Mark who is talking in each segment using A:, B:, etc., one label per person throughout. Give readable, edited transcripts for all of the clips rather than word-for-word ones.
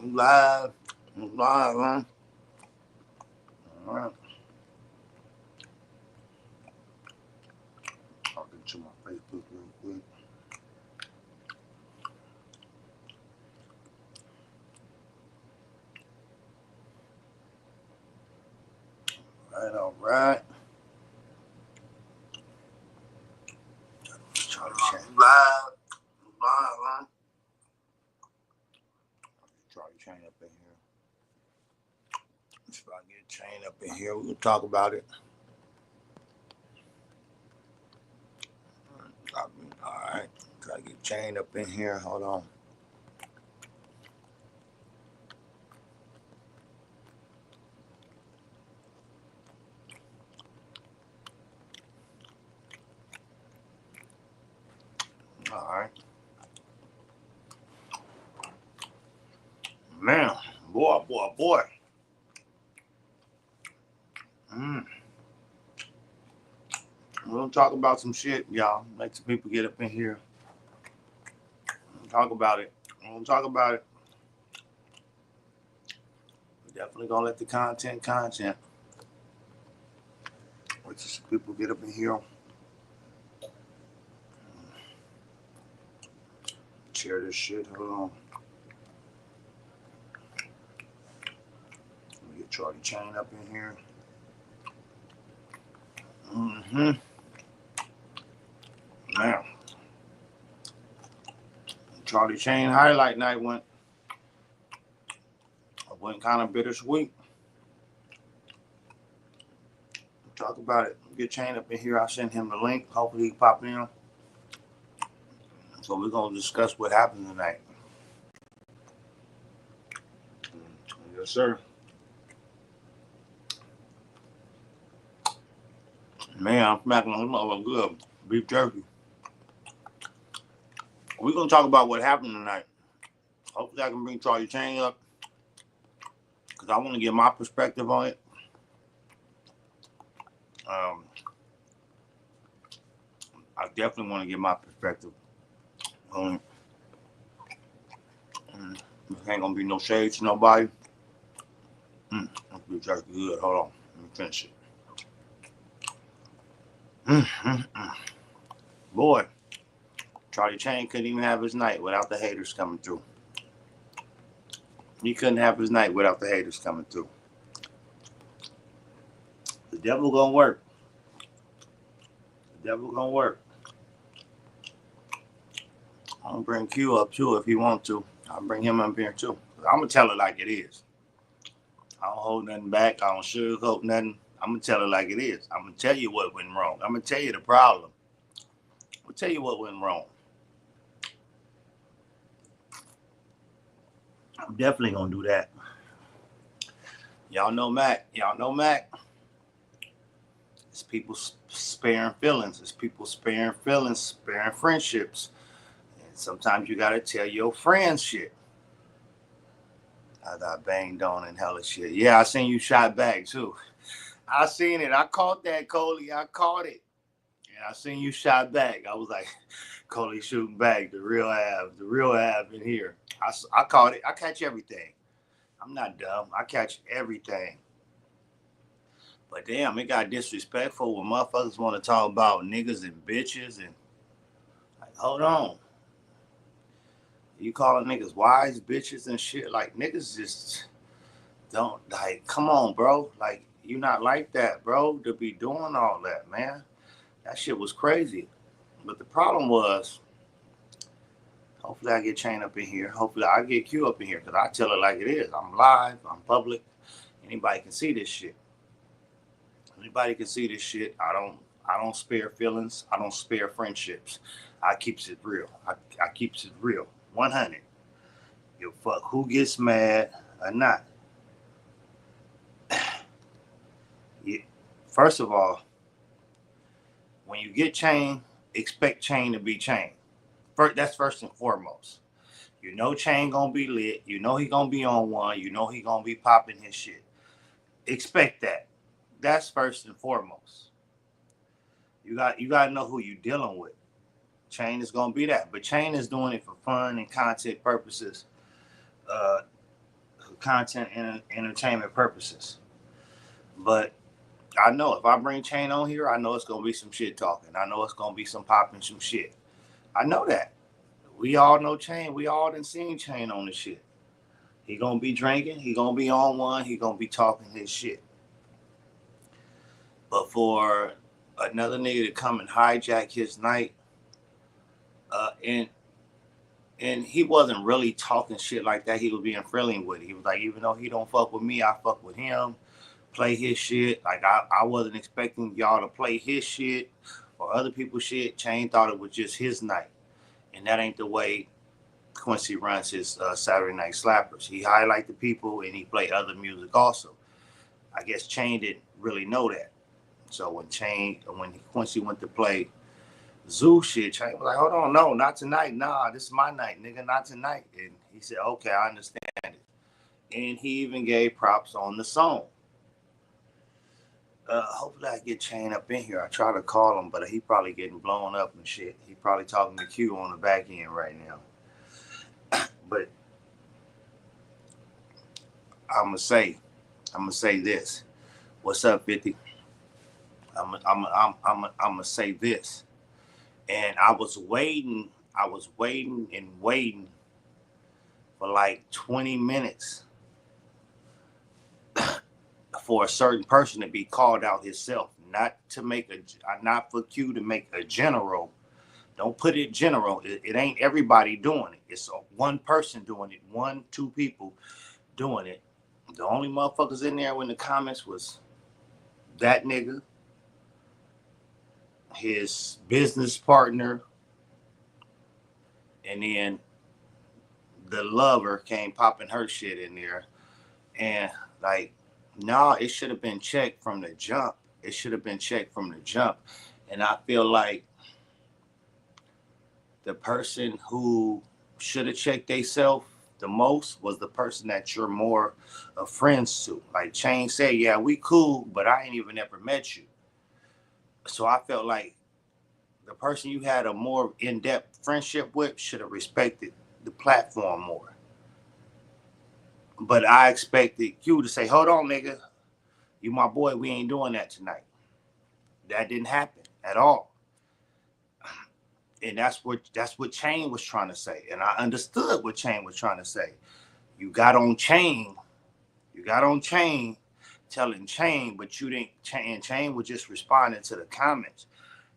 A: Live. Live, man. All right. Talking to my Facebook real quick. All right. Charlie Chain. Live. Live, man. Charlie Chain up in here. If I get Chain up in here, we can talk about it. All right. Try to get Chain up in here. Hold on. All right. Man, boy. We're gonna talk about some shit, y'all. Make some people get up in here. Talk about it. We're gonna talk about it. We're definitely gonna let the content. Let some people get up in here. Share this shit. Hold on. Let me get Charlie Chain up in here. Now, Charlie Chain highlight night went kind of bittersweet. Talk about it. Get Chain up in here. I'll send him the link. Hopefully he pop in. So we're gonna discuss what happened tonight. Yes, sir. Man, I'm smacking on a good beef jerky. We're gonna talk about what happened tonight. Hopefully I can bring Charlie Chain up because I want to get my perspective on it. I definitely want to get my perspective on it. There ain't gonna be no shade to nobody. That's beef jerky good. Hold on, let me finish it. Boy, Charlie Chain couldn't even have his night without the haters coming through. He couldn't have his night without the haters coming through. The devil gonna work. The devil gonna work. I'm gonna bring Q up too if he want to. I'll bring him up here too. I'm gonna tell it like it is. I don't hold nothing back. I don't sugarcoat nothing. I'm gonna tell it like it is. I'm gonna tell you what went wrong. I'm gonna tell you the problem. I'm gonna tell you what went wrong. I'm definitely gonna do that. Y'all know Mack. It's people sparing feelings. It's people sparing feelings, sparing friendships. And sometimes you gotta tell your friends shit. I got banged on and hella shit. Yeah, I seen you shot back too. I seen it. I caught that, Coley. I caught it. And I seen you shot back. I was like, Coley shooting back. The real Av in here. I caught it. I catch everything. I'm not dumb. I catch everything. But damn, it got disrespectful when motherfuckers want to talk about niggas and bitches and like, hold on. You calling niggas wise bitches and shit? Like niggas just don't like. Come on, bro. Like you not like that, bro. To be doing all that, man. That shit was crazy. But the problem was, hopefully I get Chain up in here. Hopefully I get Q up in here because I tell it like it is. I'm live. I'm public. Anybody can see this shit. Anybody can see this shit. I don't spare feelings. I don't spare friendships. I keeps it real. I keeps it real. 100. You fuck who gets mad or not. First of all, when you get Chain, expect Chain to be Chain. That's first and foremost. You know Chain gonna be lit. You know he gonna be on one. You know he gonna be popping his shit. Expect that. That's first and foremost. You gotta know who you dealing with. Chain is gonna be that, but Chain is doing it for fun and content purposes. content and entertainment purposes. But I know if I bring Chain on here, I know it's gonna be some shit talking. I know it's gonna be some popping some shit. I know that. We all know Chain. We all done seen Chain on the shit. He gonna be drinking. He gonna be on one. He gonna be talking his shit. But for another nigga to come and hijack his night, uh, and and he wasn't really talking shit like that. He was being friendly with it. He was like, even though he don't fuck with me, I fuck with him. Play his shit. Like I wasn't expecting y'all to play his shit or other people's shit. Chain thought it was just his night, and that ain't the way Quincy runs his Saturday Night Slappers. He highlight the people and he play other music also. I guess Chain didn't really know that. So when Quincy went to play Zoo shit, Chain was like, hold on, no, not tonight. Nah, this is my night, nigga, not tonight. And he said, okay, I understand it. And he even gave props on the song. Hopefully I get Chain up in here. I try to call him, but he probably getting blown up and shit. He probably talking to Q on the back end right now. But I'm gonna say this. What's up, 50? I'm gonna say this. And I was waiting for like 20 minutes for a certain person to be called out himself, not for Q to make a general. Don't put it general. It ain't everybody doing it. It's one person doing it, 1-2 people doing it. The only motherfuckers in there in the comments was that nigga, his business partner, and then the lover came popping her shit in there. And like, nah, it should have been checked from the jump. And I feel like the person who should have checked themselves the most was the person that you're more friends to. Like Chain said, yeah, we cool, but I ain't even ever met you. So I felt like the person you had a more in-depth friendship with should have respected the platform more. But I expected you to say, hold on, nigga, you my boy, we ain't doing that tonight. That didn't happen at all. And that's what Chain was trying to say. And I understood what Chain was trying to say. You got on Chain telling Chain, but you didn't. Chain was just responding to the comments.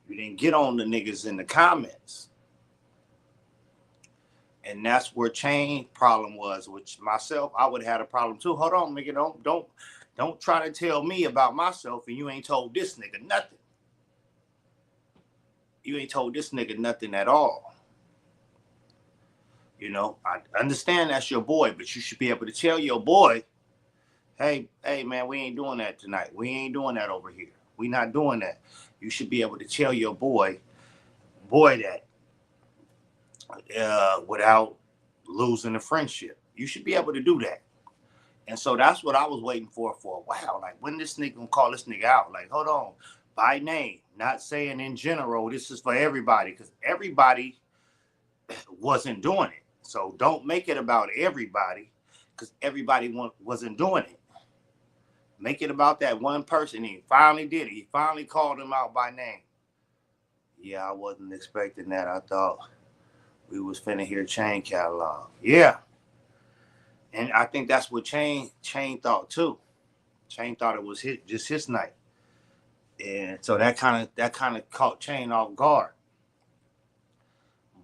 A: You didn't get on the niggas in the comments. And that's where Chain problem was, which myself, I would have had a problem too. Hold on, nigga, don't try to tell me about myself and you ain't told this nigga nothing. You ain't told this nigga nothing at all. You know, I understand that's your boy, but you should be able to tell your boy, hey man, we ain't doing that tonight. We ain't doing that over here. We not doing that. You should be able to tell your boy that without losing the friendship. You should be able to do that. And so that's what I was waiting for a while. Like, when this nigga gonna call this nigga out? Like, hold on, by name, not saying in general, this is for everybody, because everybody wasn't doing it. So don't make it about everybody, because everybody wasn't doing it. Make it about that one person. He finally did it. He finally called him out by name. Yeah, I wasn't expecting that. I thought we was finna hear Chain catalog. Yeah. And I think that's what Chain thought too. Chain thought it was his night. And so that kind of caught Chain off guard.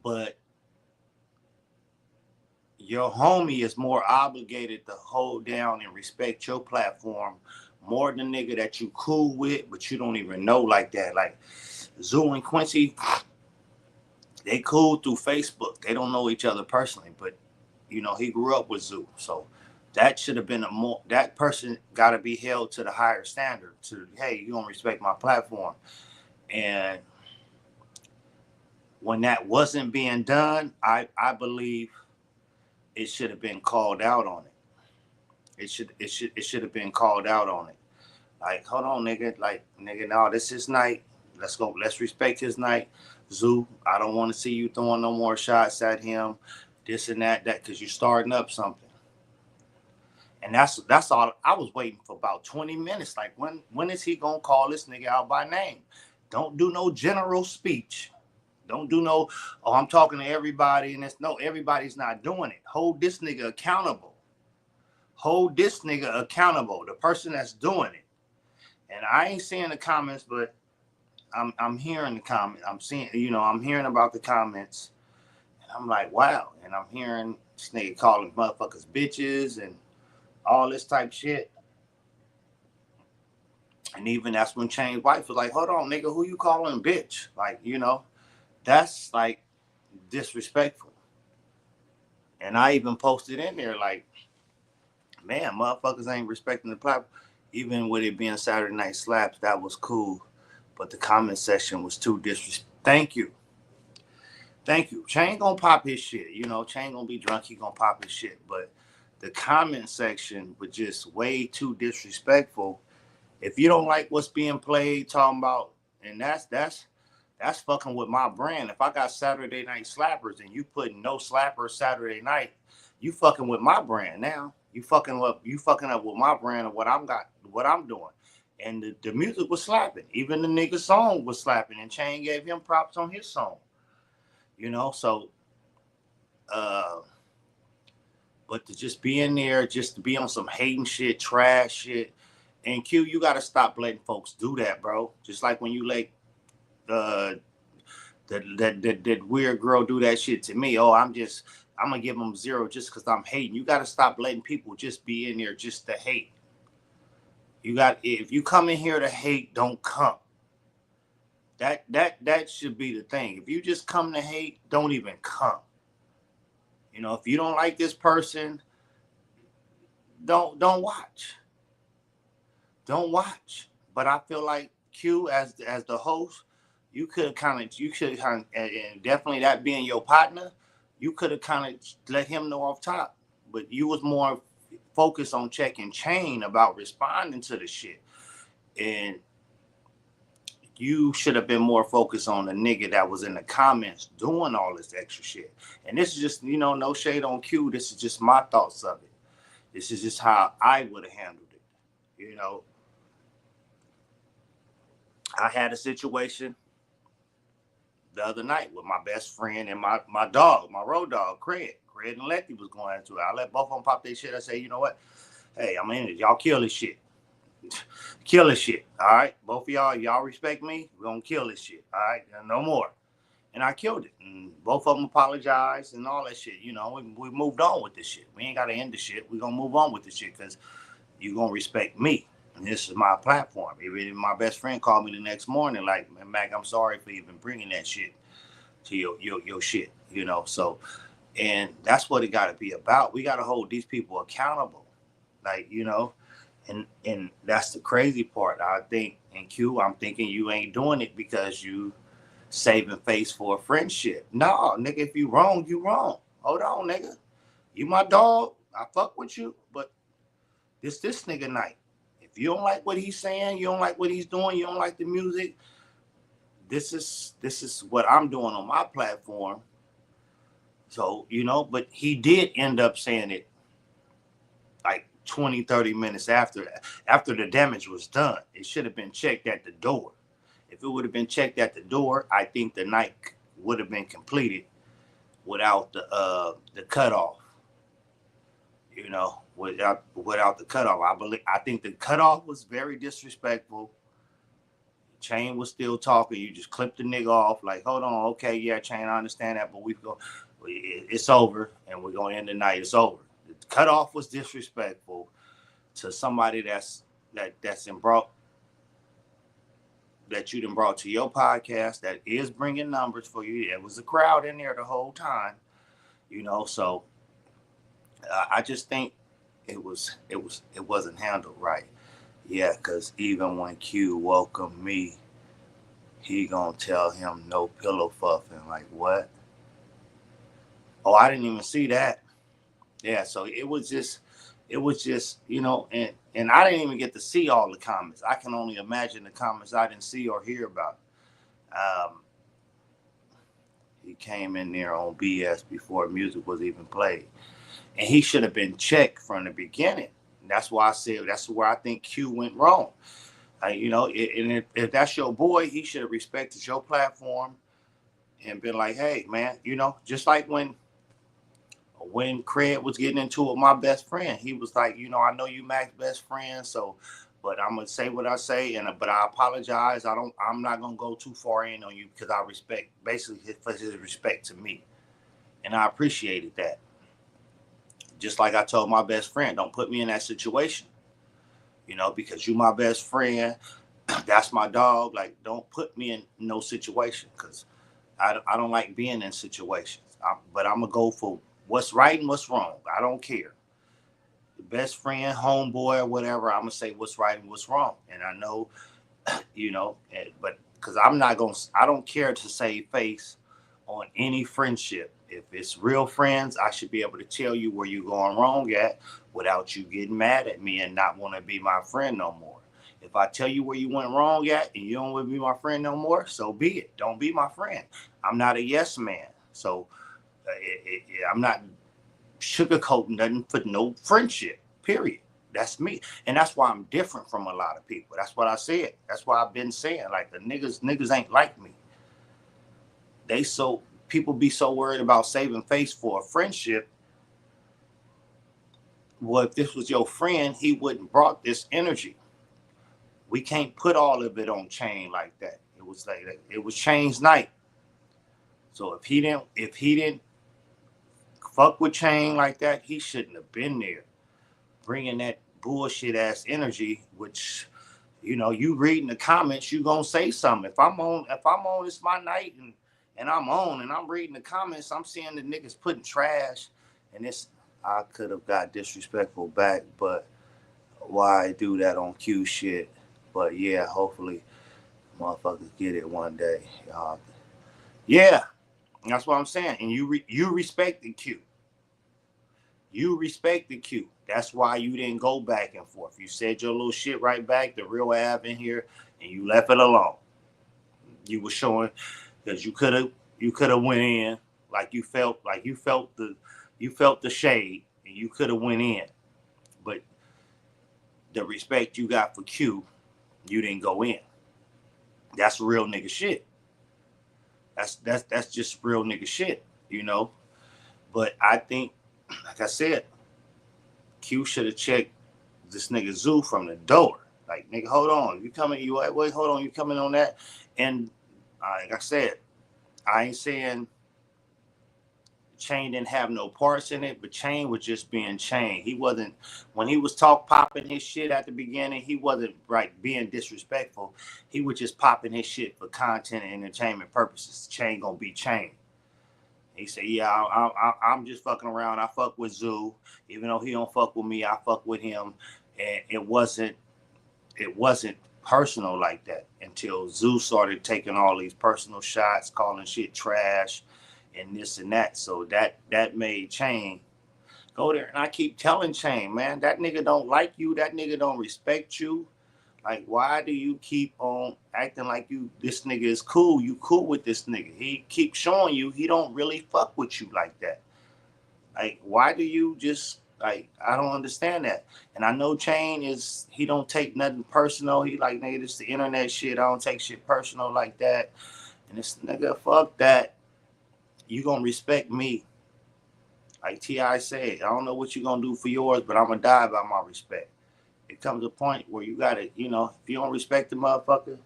A: But your homie is more obligated to hold down and respect your platform more than nigga that you cool with, but you don't even know like that. Like Zoo and Quincy, they cool through Facebook. They don't know each other personally, but you know, he grew up with Zoo. So that should have been that person got to be held to the higher standard to, hey, you don't respect my platform. And when that wasn't being done, I believe it should have been called out on it. It should have been called out on it. Like, hold on, nigga. Like, nigga, no, this is his night. Let's go. Let's respect his night. Zoo, I don't want to see you throwing no more shots at him. This and that, because you're starting up something. And that's all. I was waiting for about 20 minutes. Like, when is he gonna call this nigga out by name? Don't do no general speech. Don't do no, oh, I'm talking to everybody, and it's no, everybody's not doing it. Hold this nigga accountable. Hold this nigga accountable. The person that's doing it. And I ain't seeing the comments, but I'm hearing the comments. I'm seeing, I'm hearing about the comments. And I'm like, wow. And I'm hearing this nigga calling motherfuckers bitches and all this type shit. And even that's when Chain's wife was like, hold on, nigga, who you calling bitch? Like, that's like disrespectful. And I even posted in there like, man, motherfuckers ain't respecting the platform. Even with it being Saturday Night Slaps, that was cool. But the comment section was too disrespectful. Thank you. Thank you. Chain gonna pop his shit. Chain gonna be drunk. He gonna pop his shit. But the comment section was just way too disrespectful. If you don't like what's being played, talking about, and that's fucking with my brand. If I got Saturday Night Slappers and you put no slapper Saturday night, you fucking with my brand now. You fucking up with my brand of what I'm doing. And the music was slapping. Even the nigga song was slapping, and Chain gave him props on his song. So but to just be in there, just to be on some hating shit, trash shit. And Q, you gotta stop letting folks do that, bro. Just like when you let that weird girl do that shit to me. Oh, I'm gonna give them 0 just because I'm hating. You gotta stop letting people just be in there just to hate. If you come in here to hate, don't come. That should be the thing. If you just come to hate, don't even come. If you don't like this person, don't watch. Don't watch. But I feel like Q, as the host, you should and definitely that being your partner, you could have kind of let him know off top. But you was more focused on checking Chain about responding to the shit. And you should have been more focused on the nigga that was in the comments doing all this extra shit. And this is just, no shade on Q. This is just my thoughts of it. This is just how I would have handled it. I had a situation the other night with my best friend and my dog, my road dog, Craig. Craig and Letty was going into it. I let both of them pop their shit. I say, you know what? Hey, I'm in it. Y'all kill this shit. Kill this shit. All right. Both of y'all respect me. We're going to kill this shit. All right. No more. And I killed it. And both of them apologized and all that shit. We moved on with this shit. We ain't got to end the shit. We're going to move on with this shit because you're going to respect me. And this is my platform. Even my best friend called me the next morning like, Mac, I'm sorry for even bringing that shit to your shit. So, and that's what it got to be about. We got to hold these people accountable. Like, and that's the crazy part. I think, and Q, I'm thinking you ain't doing it because you saving face for a friendship. No, nigga, if you wrong, you wrong. Hold on, nigga. You my dog. I fuck with you, but this nigga night. If you don't like what he's saying, you don't like what he's doing, you don't like the music, this is what I'm doing on my platform. So, but he did end up saying it like 20, 30 minutes after the damage was done. It should have been checked at the door. If it would have been checked at the door, I think the night would have been completed without the cutoff. Without the cutoff. I think the cutoff was very disrespectful. Chain was still talking. You just clipped the nigga off. Like, hold on, okay, yeah, Chain, I understand that, but it's over, and we're gonna end the night. It's over. The cutoff was disrespectful to somebody that's brought that you done brought to your podcast that is bringing numbers for you. There was a crowd in there the whole time, So I just think it wasn't handled right. Yeah, because even when Q welcomed me, he gonna tell him no pillow fuffing. Like, what? Oh, I didn't even see that. Yeah, so it was just, and I didn't even get to see all the comments. I can only imagine the comments I didn't see or hear about. He came in there on BS before music was even played. And he should have been checked from the beginning. And that's why I said that's where I think Q went wrong. You know, and if that's your boy, he should have respected your platform and been like, hey, man, you know, just like when Craig was getting into it with my best friend, he was like, you know, I know you Mack's best friend, so, but I'm gonna say what I say, and but I apologize. I'm not gonna go too far in on you because I respect basically his respect to me, and I appreciated that. Just like I told my best friend, don't put me in that situation, you know, because you my best friend. That's my dog. Like, don't put me in no situation because I don't like being in situations. But I'm gonna go for what's right and what's wrong. I don't care. The best friend, homeboy, or whatever. I'm gonna say what's right and what's wrong. And I know, you know, but because I don't care to save face on any friendship. If it's real friends, I should be able to tell you where you're going wrong at without you getting mad at me and not want to be my friend no more. If I tell you where you went wrong at and you don't want to be my friend no more, so be it. Don't be my friend. I'm not a yes man. So I'm not sugarcoating nothing for no friendship, period. That's me. And that's why I'm different from a lot of people. That's what I said. That's why I've been saying, like, the niggas ain't like me. People be so worried about saving face for a friendship. Well, if this was your friend, he wouldn't brought this energy. We can't put all of it on Chain like that. It was Chain's night. So if he didn't fuck with Chain like that, he shouldn't have been there, bringing that bullshit ass energy. Which, you know, you reading the comments, you gonna say something. If I'm on, it's my night, and I'm on, and I'm reading the comments, I'm seeing the niggas putting trash, and it's I could have got disrespectful back, but why do that on Q shit? But yeah, hopefully motherfuckers get it one day. Yeah, that's what I'm saying. And you respect the Q. You respect the Q. That's why you didn't go back and forth. You said your little shit right back, the real Av in here, and you left it alone. You were showing because you could have went in you felt the shade, and you could have went in. But the respect you got for Q, you didn't go in. That's real nigga shit. That's just real nigga shit, you know. But I think, like I said, Q should have checked this nigga Zoo from the door. Like, nigga, hold on, wait, hold on, you coming on that? And like I said, I ain't saying Chain didn't have no parts in it, but Chain was just being Chain. He wasn't, when he was popping his shit at the beginning, he wasn't like being disrespectful. He was just popping his shit for content and entertainment purposes. Chain gonna be Chain. He said, yeah, I'm just fucking around. I fuck with Zoo. Even though he don't fuck with me, I fuck with him. And it wasn't personal like that until Zoo started taking all these personal shots, calling shit trash and this and that. So that made Chain go there. And I keep telling Chain, man, that nigga don't like you. That nigga don't respect you. Like, why do you keep on acting like this nigga is cool? You cool with this nigga. He keeps showing you he don't really fuck with you like that. Like, why do you just, like, I don't understand that. And I know Chain he don't take nothing personal. He like, nigga, this the internet shit. I don't take shit personal like that. And this nigga, fuck that. You gonna respect me. Like T.I. said, I don't know what you gonna do for yours, but I'm gonna die by my respect. It comes a point where you gotta, you know, if you don't respect the motherfucker,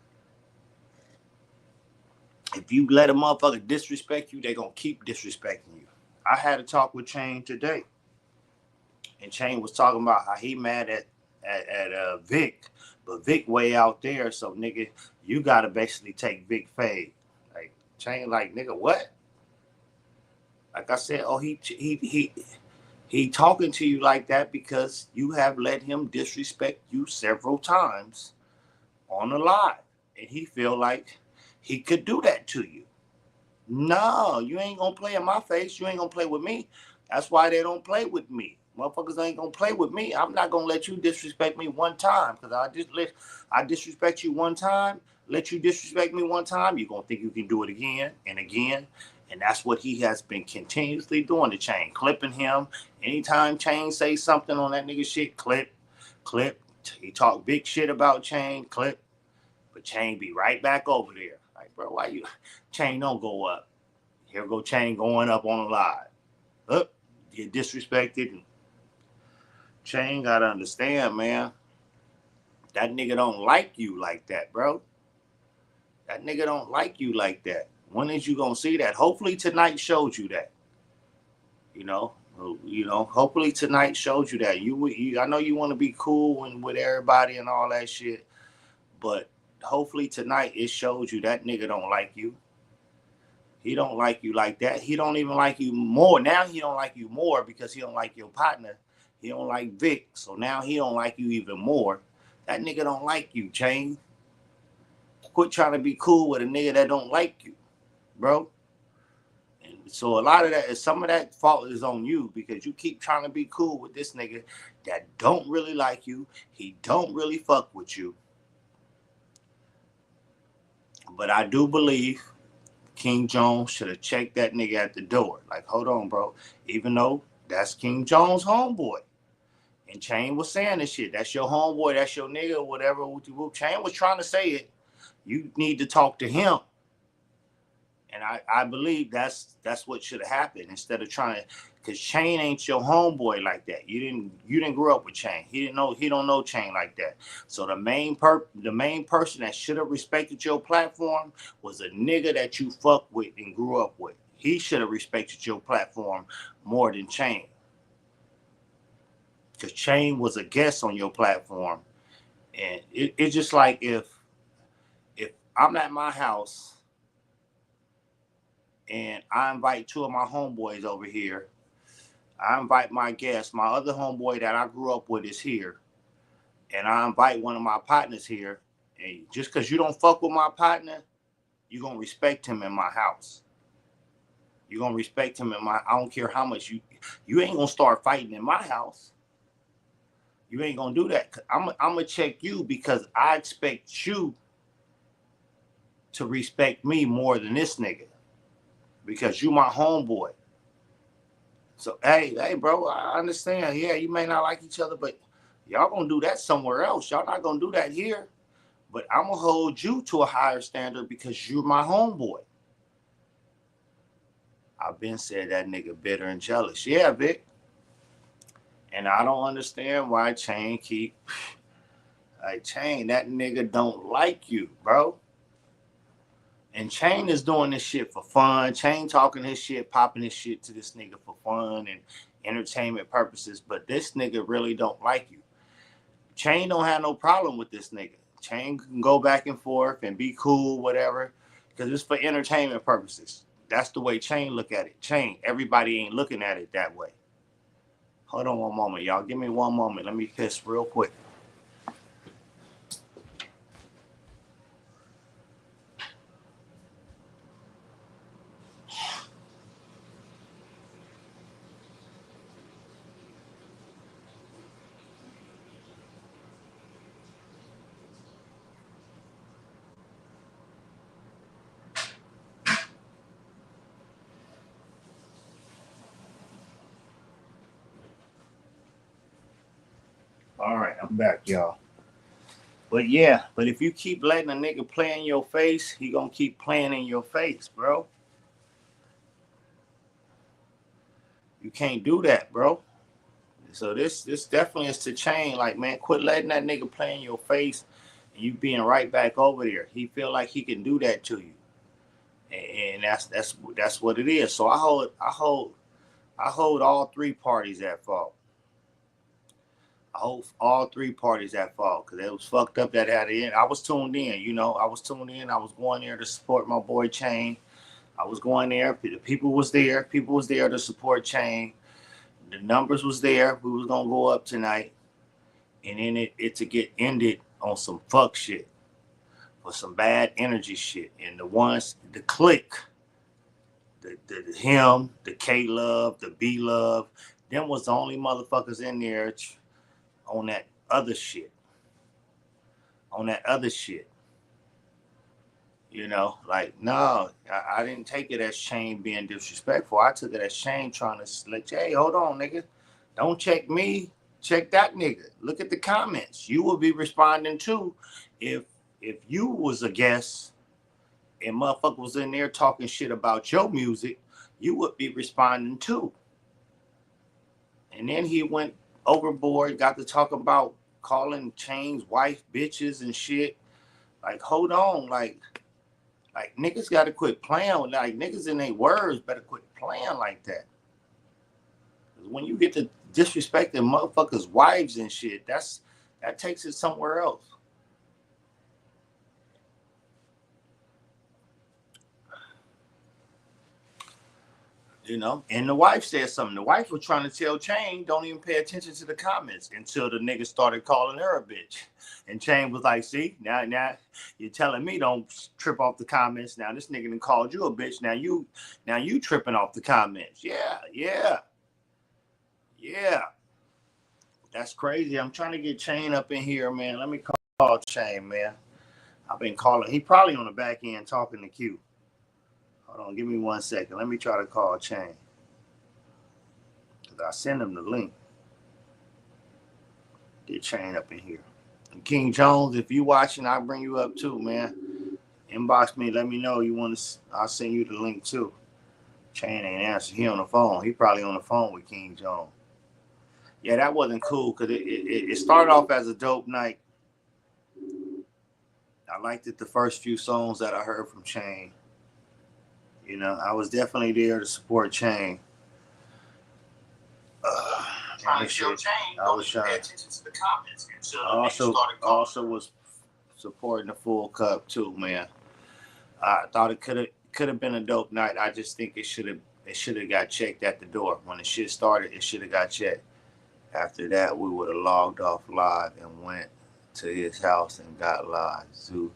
A: if you let a motherfucker disrespect you, they gonna keep disrespecting you. I had a talk with Chain today, and Chain was talking about how he mad at Vic, but Vic way out there, so nigga, you gotta basically take Vic fade. Like Chain, like, nigga, what? Like I said, oh, he talking to you like that because you have let him disrespect you several times on the live, and he feel like he could do that to you. No, you ain't gonna play in my face. You ain't gonna play with me. That's why they don't play with me. Motherfuckers ain't gonna play with me. I'm not gonna let you disrespect me one time because I disrespect you one time. Let you disrespect me one time, you're gonna think you can do it again and again. And that's what he has been continuously doing to Chain, clipping him. Anytime Chain say something on that nigga shit, clip. Clip, he talk big shit about Chain, Clip, but Chain be right back over there. Like, bro, why you, Chain don't go up. Here go Chain going up on a live. Up, get disrespected. And Chain gotta understand, man. That nigga don't like you like that, bro. That nigga don't like you like that. When is you gonna see that? Hopefully tonight showed you that. You know, hopefully tonight showed you that. I know you want to be cool and with everybody and all that shit, but hopefully tonight it showed you that nigga don't like you. He don't like you like that. He don't even like you more. Now he don't like you more because he don't like your partner. He don't like Vic. So now he don't like you even more. That nigga don't like you, Chain. Quit trying to be cool with a nigga that don't like you, bro. And so a lot of that, some of that fault is on you because you keep trying to be cool with this nigga that don't really like you. He don't really fuck with you. But I do believe King Jones should have checked that nigga at the door. Like, hold on, bro. Even though that's King Jones' homeboy. And Chain was saying this shit. That's your homeboy. That's your nigga or whatever. Chain was trying to say it. You need to talk to him. And I believe that's what should have happened instead of trying to, because Chain ain't your homeboy like that. You didn't grow up with Chain. He don't know Chain like that. So the main person that should have respected your platform was a nigga that you fuck with and grew up with. He should have respected your platform more than Chain. Because Chain was a guest on your platform. And it's just like if I'm at my house and I invite two of my homeboys over here. I invite my guest, my other homeboy that I grew up with is here. And I invite one of my partners here. And just because you don't fuck with my partner, you're going to respect him in my house. You're going to respect him in I don't care how much you ain't going to start fighting in my house. You ain't going to do that. I'm going to check you because I expect you to respect me more than this nigga. Because you my homeboy. So, hey, bro, I understand. Yeah, you may not like each other, but y'all gonna do that somewhere else. Y'all not gonna do that here. But I'm gonna hold you to a higher standard because you're my homeboy. I've been said that nigga bitter and jealous. Yeah, Vic. And I don't understand why Chain keep, like, Chain, that nigga don't like you, bro. And Chain is doing this shit for fun. Chain talking his shit, popping his shit to this nigga for fun and entertainment purposes. But this nigga really don't like you. Chain don't have no problem with this nigga. Chain can go back and forth and be cool, whatever, because it's for entertainment purposes. That's the way Chain look at it. Chain, everybody ain't looking at it that way. Hold on one moment, y'all. Give me one moment. Let me piss real quick. All right, I'm back, y'all. But yeah, but if you keep letting a nigga play in your face, he gonna keep playing in your face, bro. You can't do that, bro. So this definitely is to Chain. Like, man, quit letting that nigga play in your face and you being right back over there. He feel like he can do that to you. And that's what it is. So I hold all three parties at fault. I hold all three parties at fault because it was fucked up that at the end. I was tuned in, I was tuned in. I was going there to support my boy Chain. I was going there. The people was there. People was there to support Chain. The numbers was there. We was gonna go up tonight, and then it to get ended on some fuck shit or some bad energy shit. And the clique, the him, the K Love, the B Love, them was the only motherfuckers in there on that other shit. On that other shit. Like, no, I didn't take it as Chain being disrespectful. I took it as Chain trying to hey, hold on, nigga. Don't check me. check that nigga. Look at the comments. You will be responding too if you was a guest and motherfucker was in there talking shit about your music, you would be responding too. And then he went overboard, got to talk about calling Chain's wife bitches and shit. Like, hold on, like niggas got to quit playing with, like, niggas in their words better quit playing like that. Because when you get to disrespecting motherfuckers' wives and shit, that takes it somewhere else. You know, and the wife said something. The wife was trying to tell Chain, don't even pay attention to the comments until the nigga started calling her a bitch. And Chain was like, see, now you're telling me don't trip off the comments. Now this nigga done called you a bitch. Now you tripping off the comments. Yeah. That's crazy. I'm trying to get Chain up in here, man. Let me call Chain, man. I've been calling. He probably on the back end talking to Q. Hold on, give me 1 second. Let me try to call Chain. Because I send him the link. Get Chain up in here. And King Jones, if you watching, I'll bring you up too, man. Inbox me. Let me know you want to. I'll send you the link too. Chain ain't answering. He on the phone. He probably on the phone with King Jones. Yeah, that wasn't cool because it started off as a dope night. I liked it the first few songs that I heard from Chain. You know, I was definitely there to support Chain. Trying to show Chain. I was trying. Pay attention to the comments. Also was supporting the Full Cup too, man. I thought it could have been a dope night. I just think it should have got checked at the door when the shit started. It should have got checked. After that, we would have logged off live and went to his house and got live. Zoo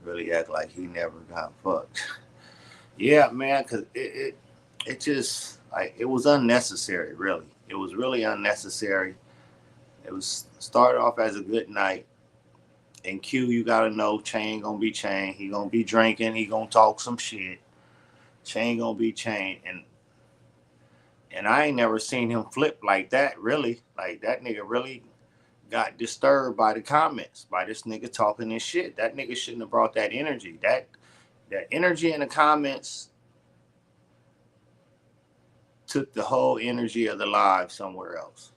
A: really act like he never got fucked. Yeah, man, because it just, like, it was unnecessary, really. It was really unnecessary. It was started off as a good night. And Q, you got to know, Chain going to be Chain. He going to be drinking. He going to talk some shit. Chain going to be Chain. And I ain't never seen him flip like that, really. Like, that nigga really got disturbed by the comments, by this nigga talking this shit. That nigga shouldn't have brought that energy. That energy in the comments took the whole energy of the live somewhere else.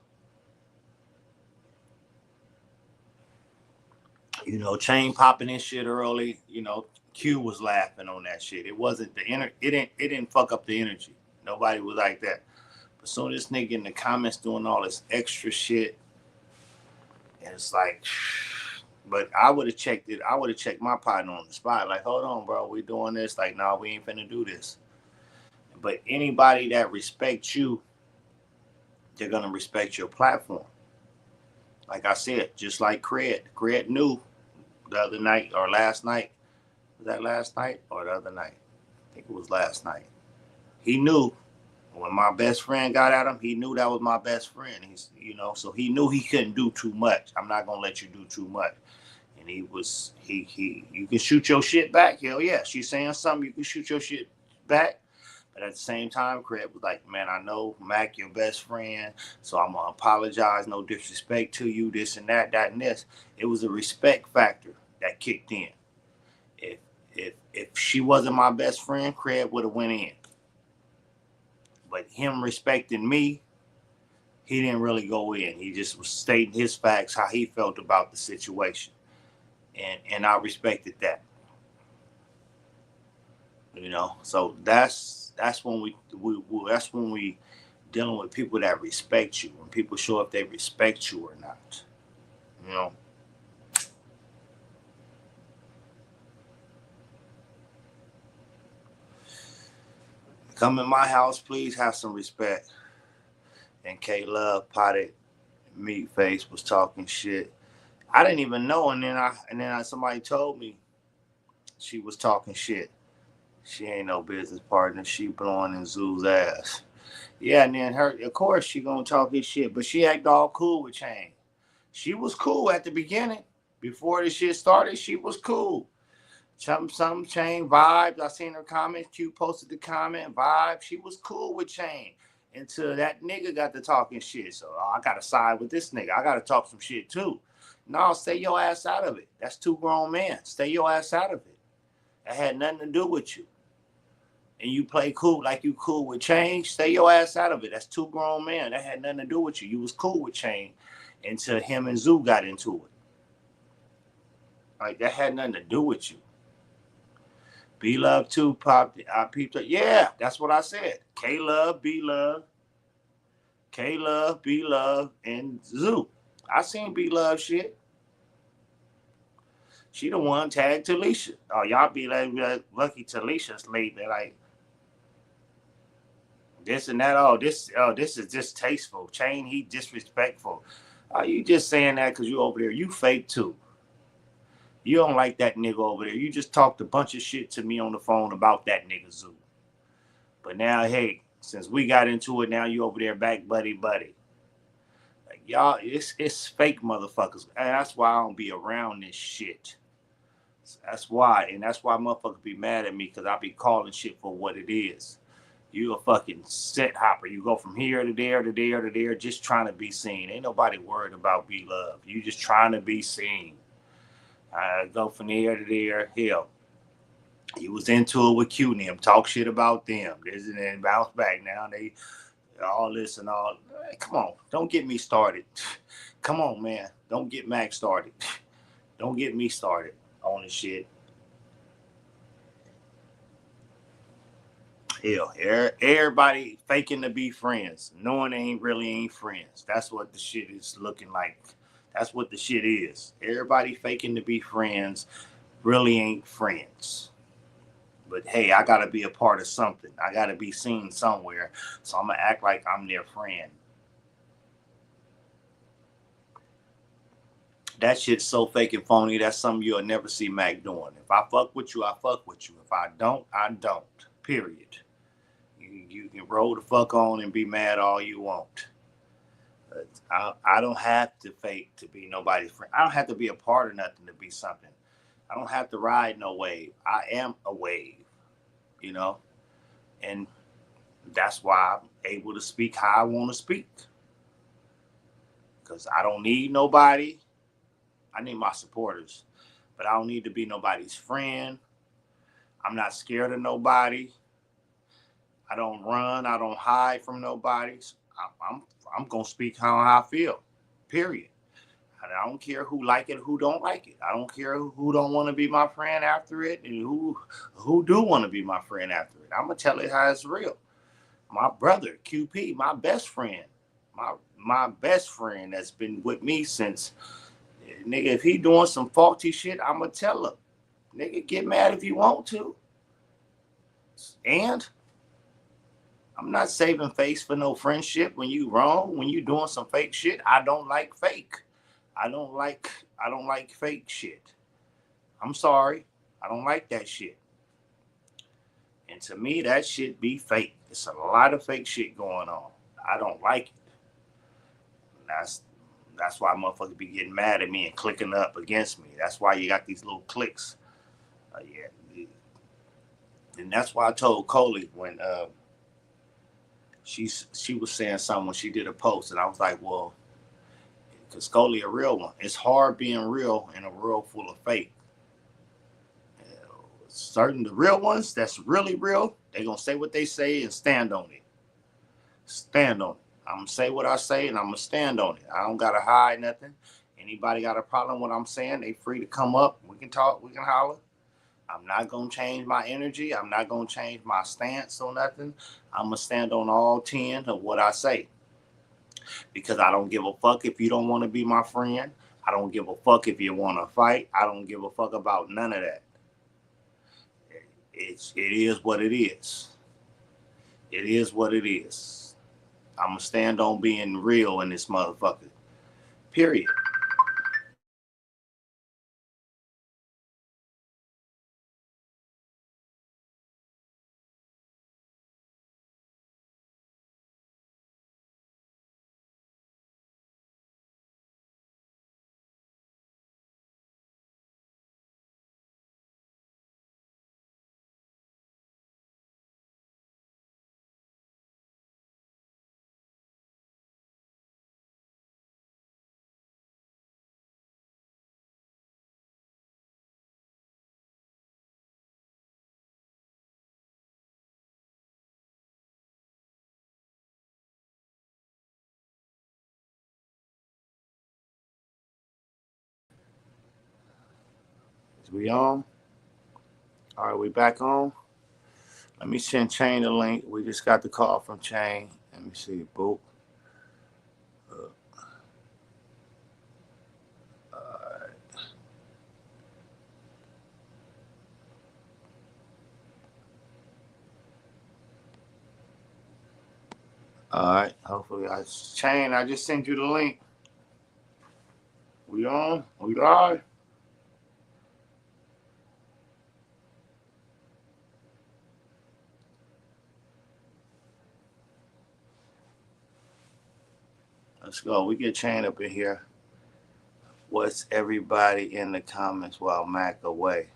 A: You know, Chain popping his shit early. You know, Q was laughing on that shit. It wasn't it didn't fuck up the energy. Nobody was like that. But soon this nigga in the comments doing all this extra shit, and it's like, but I would have checked it. I would have checked my partner on the spot. Like, hold on, bro, we doing this. Like, nah, we ain't finna do this. But anybody that respects you, they're gonna respect your platform. Like I said, just like Cred. Cred knew the other night or last night. Was that last night or the other night? I think it was last night. He knew when my best friend got at him, he knew that was my best friend. He's, you know, so he knew he couldn't do too much. I'm not gonna let you do too much. And he you can shoot your shit back. Hell yeah. She's saying something, you can shoot your shit back. But at the same time, Craig was like, man, I know Mack, your best friend, so I'm going to apologize, no disrespect to you, this and that, and this. It was a respect factor that kicked in. If she wasn't my best friend, Craig would have went in. But him respecting me, he didn't really go in. He just was stating his facts, how he felt about the situation. And I respected that. You know, so that's when we dealing with people that respect you. When people show if they respect you or not. You know. Come in my house, please have some respect. And K Love Potted Meat Face was talking shit. I didn't even know, and then somebody told me she was talking shit. She ain't no business partner. She blowing in Zoo's ass. Yeah, and then her, of course, she gonna talk his shit, but she act all cool with Chain. She was cool at the beginning. Before the shit started, she was cool. Some Chain vibes. I seen her comment. Q posted the comment vibe. She was cool with Chain. until that nigga got to talking shit. So I gotta side with this nigga. I gotta talk some shit too. No, stay your ass out of it. That's two grown men. Stay your ass out of it. That had nothing to do with you. And you play cool like you cool with Change, stay your ass out of it. That's two grown men. That had nothing to do with you. You was cool with Change until him and Zoo got into it. Like that had nothing to do with you. B Love too, Pop. I peeped it. Yeah, that's what I said. K Love, B Love, K Love, B Love, and Zoo. I seen B Love shit. She the one tagged Talisha. Oh, y'all be like lucky Talisha's late. They're like this and that. This is distasteful. Chain, he disrespectful. Are you just saying that because you over there? You fake too. You don't like that nigga over there. You just talked a bunch of shit to me on the phone about that nigga Zoo. But now, hey, since we got into it, now you over there back buddy. Like, y'all, it's fake motherfuckers. And that's why I don't be around this shit. That's why. And that's why motherfuckers be mad at me because I be calling shit for what it is. You a fucking set hopper. You go from here to there to there to there just trying to be seen. Ain't nobody worried about be loved. You just trying to be seen. I go from there to there. Hell, he was into it with Q and them. Talk shit about them. This and then bounce back. Now they all this and all. Hey, come on. Don't get me started. Come on, man. Don't get Mack started. Don't get me started on this shit. Hell, everybody faking to be friends, knowing they ain't friends. That's what the shit is looking like. That's what the shit is. Everybody faking to be friends, really ain't friends. But hey, I gotta be a part of something. I gotta be seen somewhere. So I'm gonna act like I'm their friend. That shit's so fake and phony. That's something you'll never see Mack doing. If I fuck with you, I fuck with you. If I don't, I don't. Period. You can roll the fuck on and be mad all you want. But I don't have to fake to be nobody's friend. I don't have to be a part of nothing to be something. I don't have to ride no wave. I am a wave, you know? And that's why I'm able to speak how I want to speak. Because I don't need nobody. I need my supporters. But I don't need to be nobody's friend. I'm not scared of nobody. I don't run. I don't hide from nobody. I'm gonna speak how I feel. Period. And I don't care who like it, who don't like it. I don't care who don't want to be my friend after it, and who do want to be my friend after it. I'm gonna tell it how it's real. My brother QP, my best friend, my best friend that's been with me since. Nigga, if he doing some faulty shit, I'm gonna tell him. Nigga, get mad if you want to. And I'm not saving face for no friendship when you wrong, when you doing some fake shit. I don't like fake. I don't like fake shit. I'm sorry. I don't like that shit. And to me, that shit be fake. It's a lot of fake shit going on. I don't like it. That's why motherfuckers be getting mad at me and clicking up against me. That's why you got these little clicks. Yeah. And that's why I told Coley when she was saying something when she did a post, and I was like, well, because Coley a real one. It's hard being real in a world full of fake. Certain the real ones that's really real, they gonna say what they say and stand on it. Stand on it. I'm gonna say what I say and I'm gonna stand on it. I don't gotta hide nothing. Anybody got a problem with what I'm saying, they free to come up. We can talk, we can holler. I'm not gonna change my energy. I'm not gonna change my stance or nothing. I'm gonna stand on all 10 of what I say. Because I don't give a fuck if you don't want to be my friend. I don't give a fuck if you want to fight. I don't give a fuck about none of that. It is what it is. It is what it is. I'm gonna stand on being real in this motherfucker. Period. We on? All right, we back on. Let me send Chain the link. We just got the call from Chain. Let me see. Boop. All right. Hopefully, Chain. I just sent you the link. We on? We live? Let's go. We get Chain up in here. What's everybody in the comments while Mack away?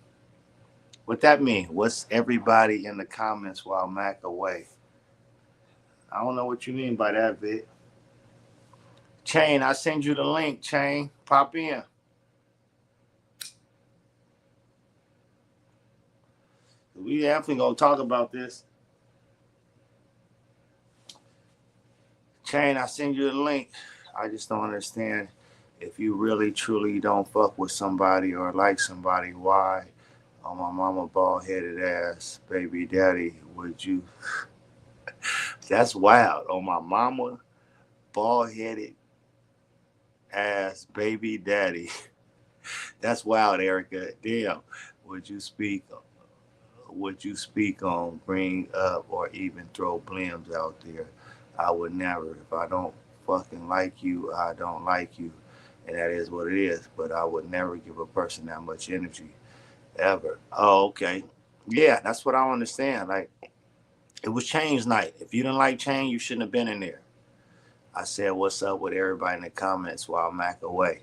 A: What that mean? What's everybody in the comments while Mack away? I don't know what you mean by that, Vic. Chain, I send you the link. Chain, pop in. We definitely gonna talk about this. Chain, I send you the link. I just don't understand if you really truly don't fuck with somebody or like somebody. Why? On my mama bald headed ass, baby daddy, would you? That's wild. On my mama bald headed ass, baby daddy. That's wild, Erica. Damn. Would you speak? Would you speak on, bring up, or even throw blims out there? I would never. If I don't fucking like you, I don't like you. And that is what it is. But I would never give a person that much energy ever. Oh, okay. Yeah, that's what I don't understand. Like, it was Chain's night. If you didn't like Chain, you shouldn't have been in there. I said, what's up with everybody in the comments while Mack away?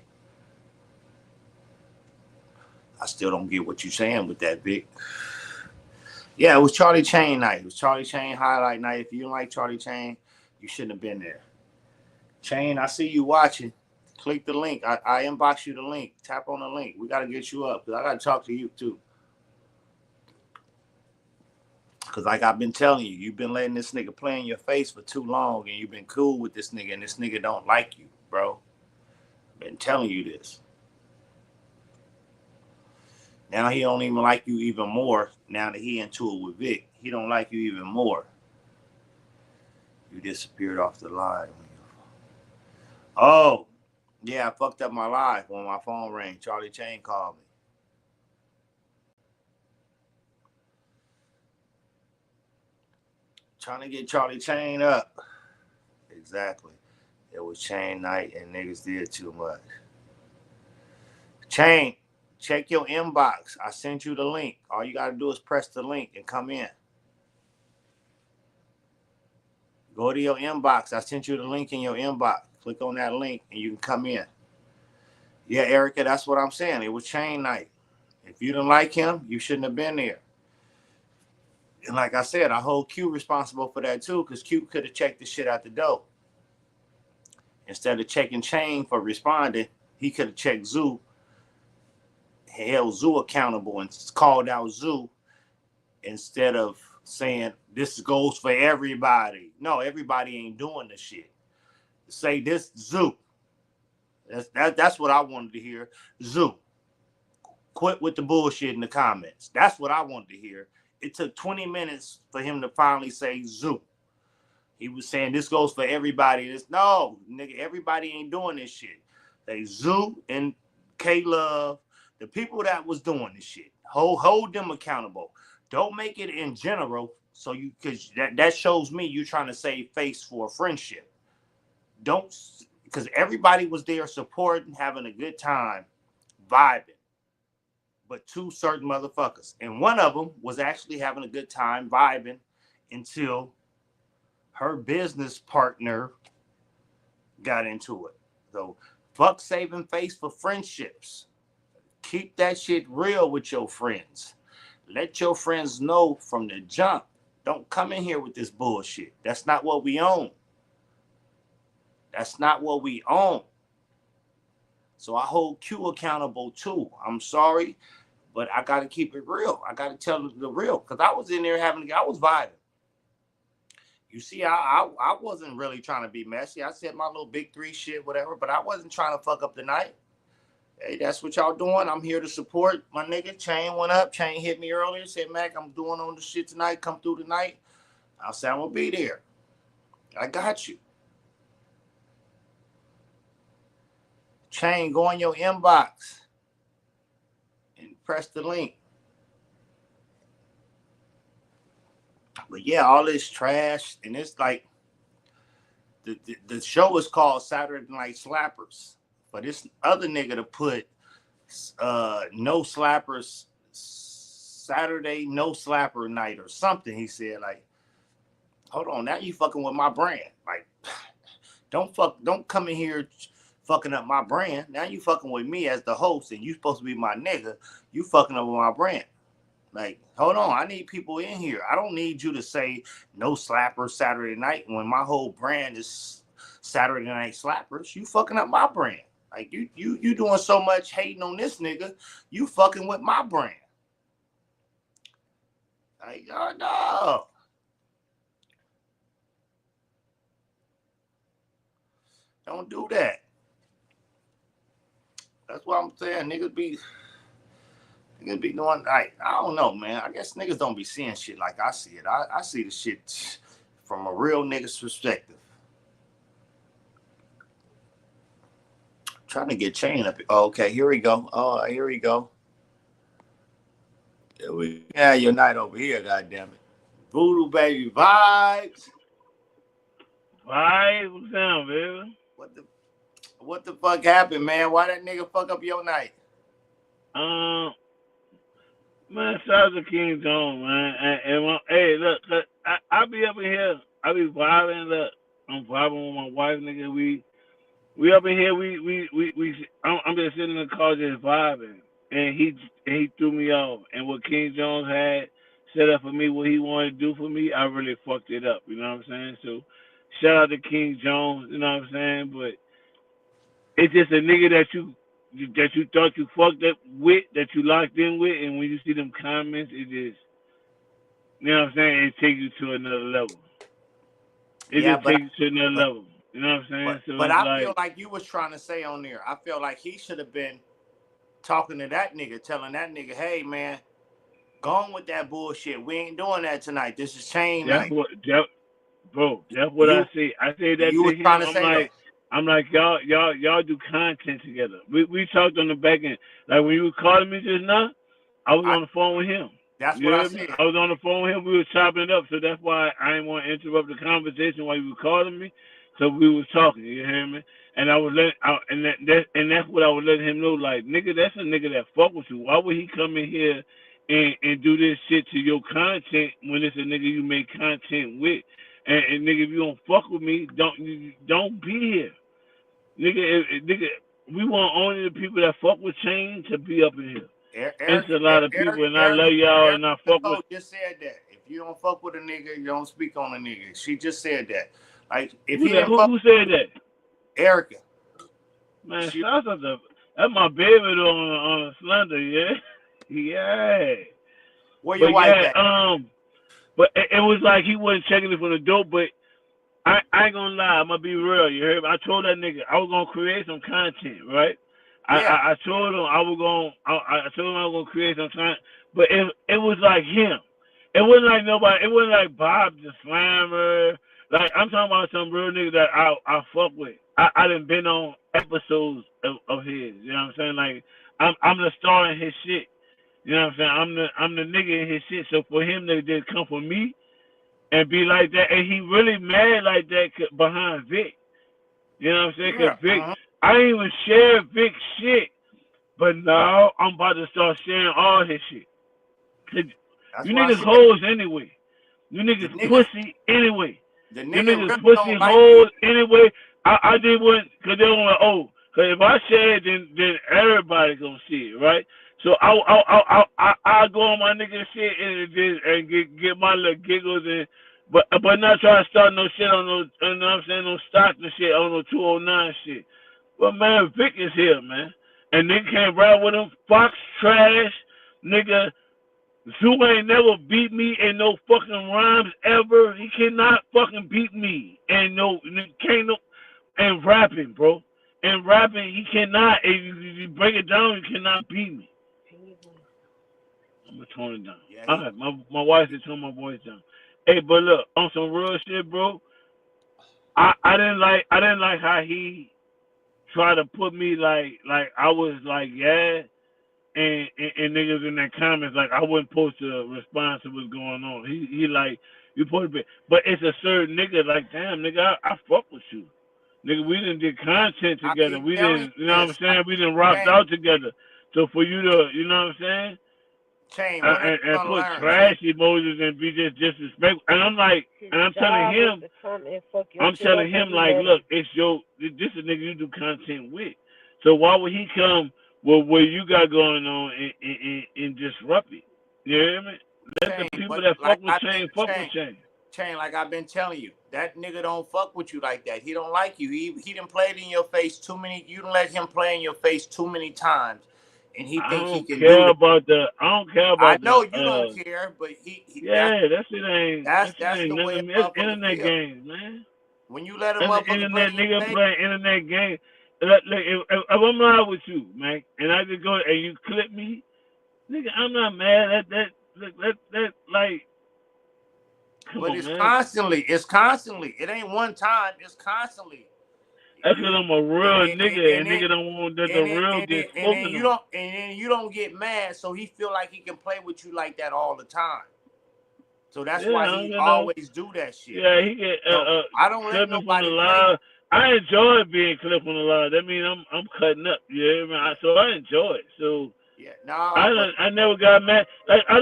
A: I still don't get what you're saying with that, Vic. Yeah, it was Charlie Chain night. It was Charlie Chain highlight night. If you don't like Charlie Chain, you shouldn't have been there. Chain, I see you watching. Click the link. I inbox you the link. Tap on the link. We got to get you up because I got to talk to you too. Because like I've been telling you, you've been letting this nigga play in your face for too long and you've been cool with this nigga and this nigga don't like you, bro. Been telling you this. Now he don't even like you even more now that he into it with Vic. He don't like you even more. You disappeared off the line. Oh, yeah, I fucked up my live when my phone rang. Charlie Chain called me. Trying to get Charlie Chain up. Exactly. It was Chain night and niggas did too much. Chain, check your inbox. I sent you the link. All you got to do is press the link and come in. Go to your inbox. I sent you the link in your inbox. Click on that link and you can come in. Yeah, Erica, that's what I'm saying. It was Chain night. If you didn't like him, you shouldn't have been there. And like I said, I hold Q responsible for that too, because Q could have checked the shit out the door. Instead of checking Chain for responding, he could have checked Zoo, held Zoo accountable and called out Zoo instead of saying this goes for everybody. No, everybody ain't doing the shit. Say this Zoo. That's what I wanted to hear. Zoo, quit with the bullshit in the comments. That's what I wanted to hear. It took 20 minutes for him to finally say Zoo. He was saying this goes for everybody. No, nigga, everybody ain't doing this shit. They Zoo and K-Love, the people that was doing this shit. Hold them accountable. Don't make it in general. So you, because that shows me you trying to save face for a friendship. Don't, because everybody was there supporting, having a good time, vibing. But two certain motherfuckers. And one of them was actually having a good time, vibing, until her business partner got into it. So fuck saving face for friendships. Keep that shit real with your friends. Let your friends know from the jump. Don't come in here with this bullshit. That's not what we own. That's not what we own. So I hold Q accountable too. I'm sorry, but I got to keep it real. I got to tell the real, because I was in there I was vibing. You see, I wasn't really trying to be messy. I said my little big three shit, whatever, but I wasn't trying to fuck up the night. Hey, that's what y'all doing. I'm here to support my nigga. Chain went up. Chain hit me earlier. Said, Mac, I'm doing on the shit tonight. Come through tonight. I said, I'm gonna be there. I got you. Chain, go in your inbox and press the link. But yeah, all this trash, and it's like the show is called Saturday Night Slappers. But this other nigga to put no slappers Saturday no slapper night or something. He said, like, hold on, now you fucking with my brand. Like, don't come in here fucking up my brand. Now you fucking with me as the host, and you supposed to be my nigga. You fucking up with my brand. Like, hold on, I need people in here. I don't need you to say no slappers Saturday night when my whole brand is Saturday Night Slappers. You fucking up my brand. Like, you doing so much hating on this nigga, you fucking with my brand. Like, oh no. Don't do that. That's what I'm saying. Niggas be doing, like, I don't know, man. I guess niggas don't be seeing shit like I see it. I see the shit from a real nigga's perspective. Trying to get Chain up. Oh, okay, here we go. Oh, here we go. Yeah, your night over here, goddamn it. Voodoo baby vibes.
B: Vibes, what's down, baby?
A: What the fuck happened, man? Why that nigga fuck up your night?
B: Man, shout out to King Jones, man. Hey, look, I be up in here. I be vibing. Look, I'm vibing with my wife, nigga. We up in here. I'm just sitting in the car just vibing, and he threw me off. And what King Jones had set up for me, what he wanted to do for me, I really fucked it up. You know what I'm saying? So, shout out to King Jones. You know what I'm saying? But it's just a nigga that you thought you fucked up with, that you locked in with, and when you see them comments, it just, you know what I'm saying, it takes you to another level. It
A: Yeah,
B: just takes you to another level. You know what I'm saying? So
A: but
B: it's
A: I feel like you was trying to say on there, I feel like he should have been talking to that nigga, telling that nigga, hey, man, go on with that bullshit. We ain't doing that tonight. This is Chain night.
B: That's what I say. I say that
A: You
B: to
A: was
B: him.
A: trying to say that.
B: I'm like, y'all do content together. We talked on the back end. Like when you were calling me just now, I was on the phone with him.
A: That's what I said.
B: I was on the phone with him. We were chopping it up, so that's why I didn't want to interrupt the conversation while you were calling me. So we was talking. You hear me? And I was that's what I was letting him know. Like, nigga, that's a nigga that fuck with you. Why would he come in here and do this shit to your content when it's a nigga you make content with? And nigga, if you don't fuck with me, don't be here. Nigga, we want only the people that fuck with Chain to be up in here. It's a lot of people, and I love y'all, and I fuck with.
A: Just said that. If you don't fuck with a nigga, you don't speak on a nigga. She just said that. Like, if
B: who said that?
A: Erica.
B: Man, shout out to that's my baby on Slender, yeah, yeah.
A: Where your wife at?
B: But it was like he wasn't checking it for the dope, but I ain't gonna lie, I'm gonna be real. You heard me? I told that nigga I was gonna create some content, right?
A: Yeah.
B: I told him I was gonna create some content, but it was like him. It wasn't like nobody. It wasn't like Bob the Slammer. Like, I'm talking about some real nigga that I fuck with. I done been on episodes of his. You know what I'm saying? Like, I'm the star in his shit. You know what I'm saying? I'm the nigga in his shit. So for him to just come for me and be like that, and he really mad like that behind Vic. You know what I'm saying? Because Vic, I ain't even share Vic's shit, but now I'm about to start sharing all his shit. You niggas hoes anyway. You niggas pussy anyway. You niggas pussy hoes anyway. I did one because they were like, oh, because if I share it, then everybody gonna see it, right? So I go on my nigga shit and get my little giggles and but not try to start no shit on no, you know what I'm saying, no Stockton shit on no 209 shit. But man, Vic is here, man, and nigga can't ride with him. Fox trash, nigga. Zoo ain't never beat me in no fucking rhymes ever. He cannot fucking beat me and can't no and rapping, bro. in rapping, you cannot. If you break it down, you cannot beat me. I'm gonna tone it down.
A: Yeah,
B: All right, my wife said tone my voice down. Hey, but look, on some real shit, bro. I didn't like how he tried to put me like I was like yeah, and niggas in the comments like I wasn't supposed to respond to what's going on. He like you supposed to be, but it's a certain nigga like damn nigga I fuck with you, nigga we didn't did content
A: I
B: together.
A: keep
B: We
A: telling you
B: didn't you know what I'm
A: this.
B: saying. We didn't rocked
A: Chain,
B: out together. So for you to you know what I'm saying
A: Chain, when are you
B: and
A: gonna
B: put
A: learn, man?
B: trash emojis and be just disrespectful, and I'm like and I'm telling him. I'm telling him like, look, it's your this is a nigga you do content with. So why would he come with what you got going on and disrupt it? You hear me? Let the
A: Chain,
B: people
A: but
B: that
A: like
B: fuck with
A: I
B: change fuck with change.
A: Chain, like I've been telling you, that nigga don't fuck with you like that. He don't like you. He done played in your face too many. You done let him play in your face too many times, and he
B: I
A: think he
B: don't
A: can do
B: care
A: that.
B: about the I don't care
A: I
B: about the
A: know you don't care, but
B: yeah, that shit
A: that's
B: ain't
A: the way a
B: nothing. It's
A: motherfucker
B: internet
A: feel.
B: games, man.
A: When you let a
B: That's an
A: motherfucker play
B: internet
A: in your
B: nigga
A: face,
B: playing internet game. Look, if I'm live with you, man, and I just go and you clip me, nigga, I'm not mad. That like, come
A: but
B: on,
A: it's
B: man.
A: constantly. It's constantly. It ain't one time. It's constantly.
B: That's because
A: You
B: I'm a real nigga,
A: and
B: and
A: then
B: nigga don't want that the real get spoken on.
A: and then you don't get mad, so he feel like he can play with you like that all the time. So that's
B: Yeah,
A: why
B: I don't
A: he
B: know.
A: always do that shit.
B: Yeah, he get
A: So I don't let
B: clip me from the
A: nobody play.
B: live. I enjoy being clipped from the live. That means I'm cutting up. You hear me?
A: Yeah,
B: So I enjoy it. So
A: yeah. Nah, but
B: I never got mad. Like I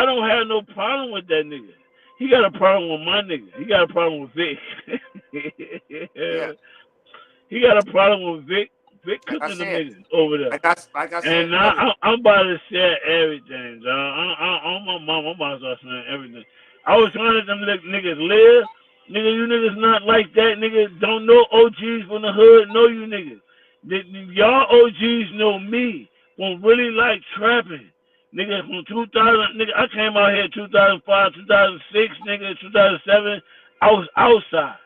B: don't have no problem with that nigga. He got a problem with my nigga. He got a problem with Vic.
A: yeah,
B: He got a problem with Vic. Vic
A: like I
B: cooking them
A: said,
B: niggas over there.
A: like I said
B: And now
A: earlier.
B: I'm about to share everything, dog. I'm my mom. I'm about to start sharing everything. I was trying to let them niggas live. Nigga, you niggas not like that. Nigga, don't know OGs from the hood. Know you niggas. Y'all OGs know me. From really like trapping. Nigga, from 2000, nigga, I came out here 2005, 2006, nigga, 2007. I was outside.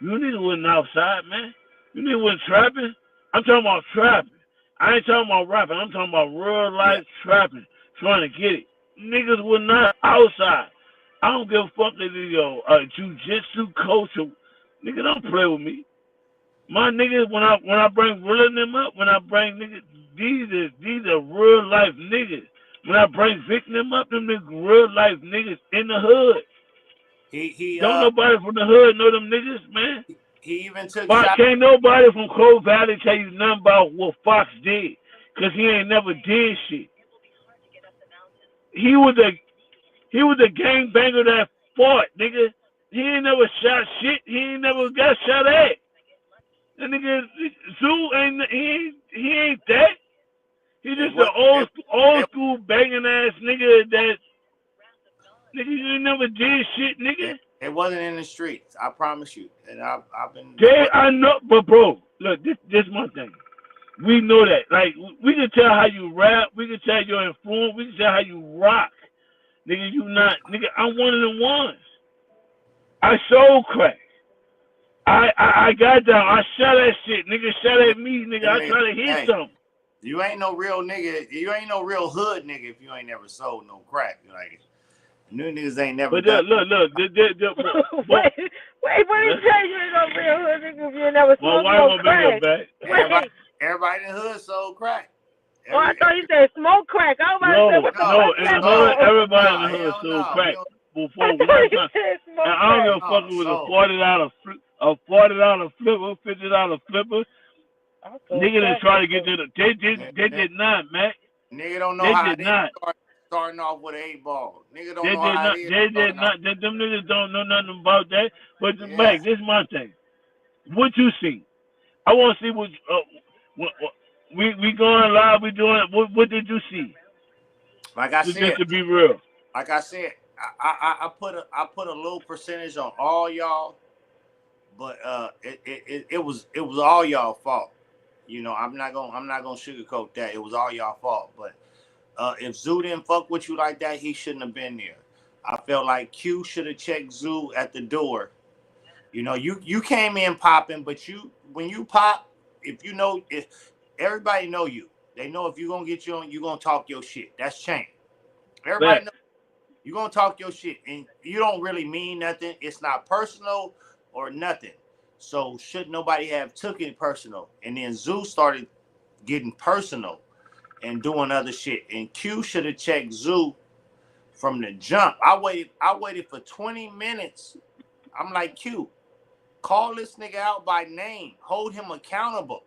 B: You niggas wasn't outside, man. You niggas wasn't trapping. I'm talking about trapping. I ain't talking about rapping. I'm talking about real
A: Yeah,
B: life trapping, trying to get it. Niggas were not outside. I don't give a fuck if you jujitsu coach or nigga don't play with me. My niggas when I bring real them up, when I bring niggas these are real life niggas. When I bring Vic them up, them niggas real life niggas in the hood.
A: he he
B: Don't
A: uh
B: nobody from the hood know them niggas, man.
A: he even took
B: But
A: shots.
B: can't nobody from Cold Valley tell you nothing about what Fox did, cause he ain't never did shit. He was a he was a gangbanger that fought, nigga. He ain't never shot shit. He ain't never got shot at. That nigga Zoo ain't that. He
A: It
B: just an
A: was
B: old
A: it,
B: school banging ass nigga that nigga you ain't never did shit, nigga.
A: it wasn't in the streets. I promise you. And I've been
B: They I know, but bro, look, this my thing. We know that. Like we can tell how you rap, we can tell your influence, we can tell how you rock. Nigga, you not nigga, I'm one of them ones. I sold crack. I got down. I shot that shit. Nigga shot at me, nigga.
A: them
B: I
A: niggas.
B: try to hit
A: Hey,
B: something.
A: you ain't no real nigga. You ain't no real hood nigga if you ain't never sold no crack. Like new niggas ain't never
B: But
A: done.
B: look,
C: Wait, what did you say? You ain't no real hood nigga if you never
B: my
C: smoked
B: wife
C: no
B: gonna bring her
C: crack.
B: back.
A: Everybody
C: Wait.
A: everybody in the hood sold crack.
C: Oh, I
A: Every
C: thought you said smoke crack. I was about to say,
B: No,
C: what the
A: no
C: fuck
B: no,
C: is
B: in the
C: that
A: no
B: hood,
C: for?
B: everybody in
A: no
B: the hood
A: hell
B: sold
A: no. We
B: crack
A: don't
C: I
B: before
C: thought
B: one
C: you
B: time.
C: said
B: And
C: smoke
B: I don't give
C: crack.
B: a fuck if
A: no
B: it was a
A: so
B: $40 flipper, $50 flipper.
C: I sold
B: Nigga didn't
C: crack
B: try to get
C: before.
B: to the they did not, man.
A: nigga don't know
B: They
A: how it
B: did
A: is
B: not.
A: starting off with an 8 ball. Nigga don't
B: They
A: know
B: did
A: how it
B: not.
A: is
B: They did
A: starting off.
B: not. Them niggas don't know nothing about that. But
A: Yeah.
B: Mike, this is my thing. What you see? I want to see what we going live. We doing. What did you see?
A: Like I
B: Just
A: said,
B: to be real.
A: like I said, I put a little percentage on all y'all, but it was all y'all fault. You know, I'm not gonna sugarcoat that. It was all y'all fault. But if Zoo didn't fuck with you like that, he shouldn't have been there. I felt like Q should have checked Zoo at the door. You know, you came in popping, but you when you pop, if everybody know you, they know if you're gonna get you on, you're gonna talk your shit. That's chain. Everybody
B: But
A: knows you're gonna talk your shit, and you don't really mean nothing. It's not personal or nothing. So should nobody have took it personal? And then Zoo started getting personal and doing other shit. And Q should have checked Zoo from the jump. I waited for 20 minutes. I'm like, Q, call this nigga out by name, hold him accountable.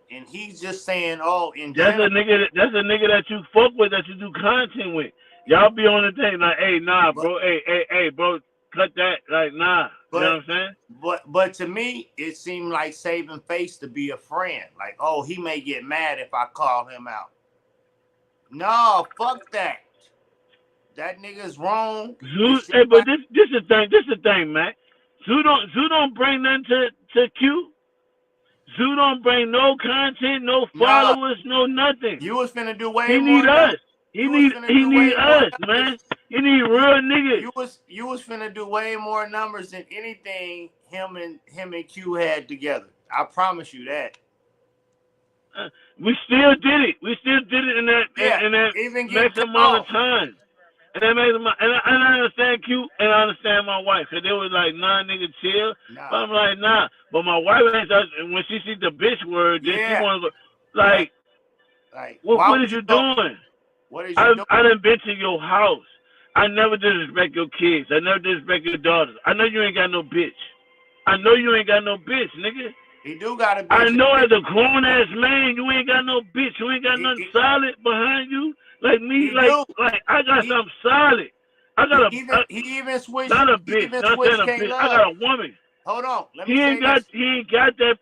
A: And he's just saying, oh, in
B: that's
A: general.
B: a nigga that you fuck with, that you do content with. Y'all be on the thing like, hey, nah, bro, hey, bro, cut that, like, nah. You know what I'm saying?
A: But to me, it seemed like saving face to be a friend. Like, oh, he may get mad if I call him out. No, fuck that. That nigga's wrong.
B: Zoo, hey, but this the thing, man. Zoo don't bring nothing to Q. Zoo don't bring no content, no followers, no nothing.
A: You was finna do way
B: he
A: more.
B: Need us. He need us, man. He need real niggas.
A: You was finna do way more numbers than anything him and Q had together. I promise you that.
B: We still did it. In that
A: even
B: next amount of time. And that makes and I understand Q and I understand my wife. Cause they was like, nah, nigga, chill. Nah. But I'm like, nah. But my wife, when she sees the bitch word, then she wants to go, like what is you doing?
A: What is you doing?
B: I done been to your house. I never disrespect your kids. I never disrespect your daughters. I know you ain't got no bitch. Nigga.
A: He do got a bitch.
B: I know as a grown ass man, you ain't got no bitch. You ain't got nothing solid behind you. Like me, like I got something solid. I got
A: he even switched.
B: Not a bitch. Not a bitch. I got a woman.
A: Hold on.
B: He ain't got that.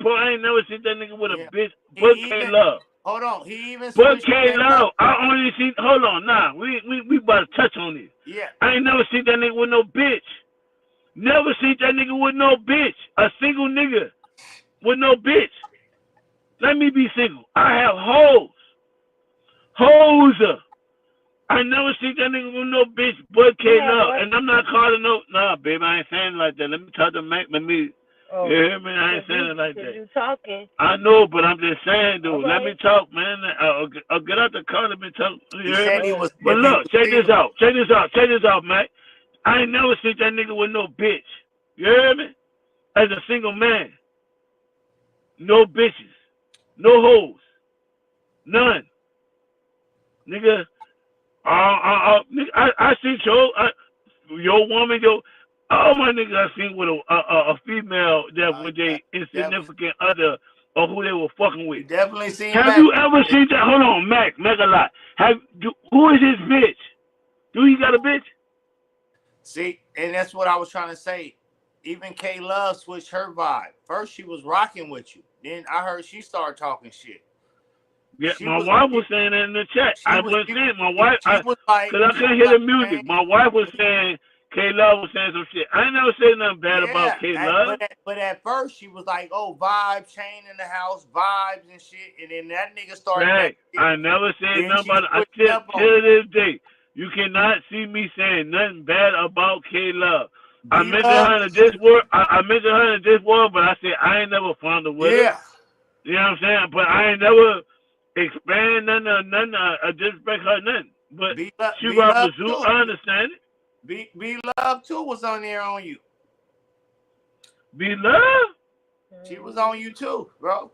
B: Boy, I ain't never seen that nigga with a bitch. But K-Love.
A: Hold on. He even switched.
B: But K-Love. I only seen. Hold on. Nah. We about to touch on this.
A: Yeah.
B: I ain't never seen that nigga with no bitch. Never seen that nigga with no bitch. A single nigga with no bitch. Let me be single. I have hoes. I never seen that nigga with no bitch but K-Love. And I'm not calling no. Nah, baby, I ain't saying it like that. Let me talk to Mack. Let me.
C: Oh,
B: you hear me? I ain't saying it like that.
C: You talking.
B: I know, but I'm just saying, dude.
C: Okay.
B: Let me talk, man. I'll get out the car. Let me talk.
A: He said he was.
B: But look, check this out, Mack. I ain't never seen that nigga with no bitch. You hear me? As a single man. No bitches. No hoes. None. Nigga, I see your woman, all my niggas I seen with a female that was a insignificant other or who they were fucking with.
A: You definitely seen.
B: Have you ever seen that? Hold on, Mack a lot. Who is his bitch? Do he got a bitch?
A: See, and that's what I was trying to say. Even K-Love switched her vibe. First, she was rocking with you. Then I heard she started talking shit.
B: Yeah, my wife was saying that in the chat. I wasn't saying my wife, because I couldn't hear the music. My wife was saying, K-Love was saying some shit. I ain't never said nothing bad about K-Love.
A: But at first, she was like, oh, vibe, chain in the house, vibes and shit. And then that nigga started.
B: Right. I never said nothing about it. Till this day, you cannot see me saying nothing bad about K-Love. I mentioned her in this word. I mentioned her in this word, but I said I ain't never found her with her. You know what I'm saying? But I ain't never expand nothing, disrespect her, nothing. But she rocked the zoo. I understand it.
A: Be Love too was on there on you.
B: Be Love?
A: She was on you too, bro.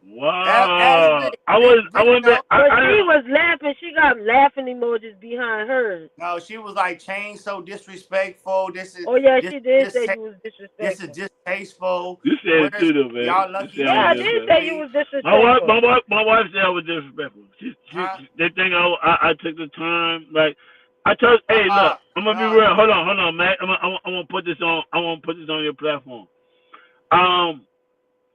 B: Wow. I
C: she was laughing. She got laughing emojis behind her.
A: No, she was like, Chain so disrespectful. This is.
C: Oh yeah, she did say you was disrespectful.
A: This is distasteful.
B: You said it too, though, man.
A: Y'all lucky.
C: Yeah, I did say you was disrespectful.
B: My wife said I was disrespectful. They think I took the time. Like I told. Hey, look, I'm gonna be real. Hold on, Matt. I'm gonna put this on. I want to put this on your platform.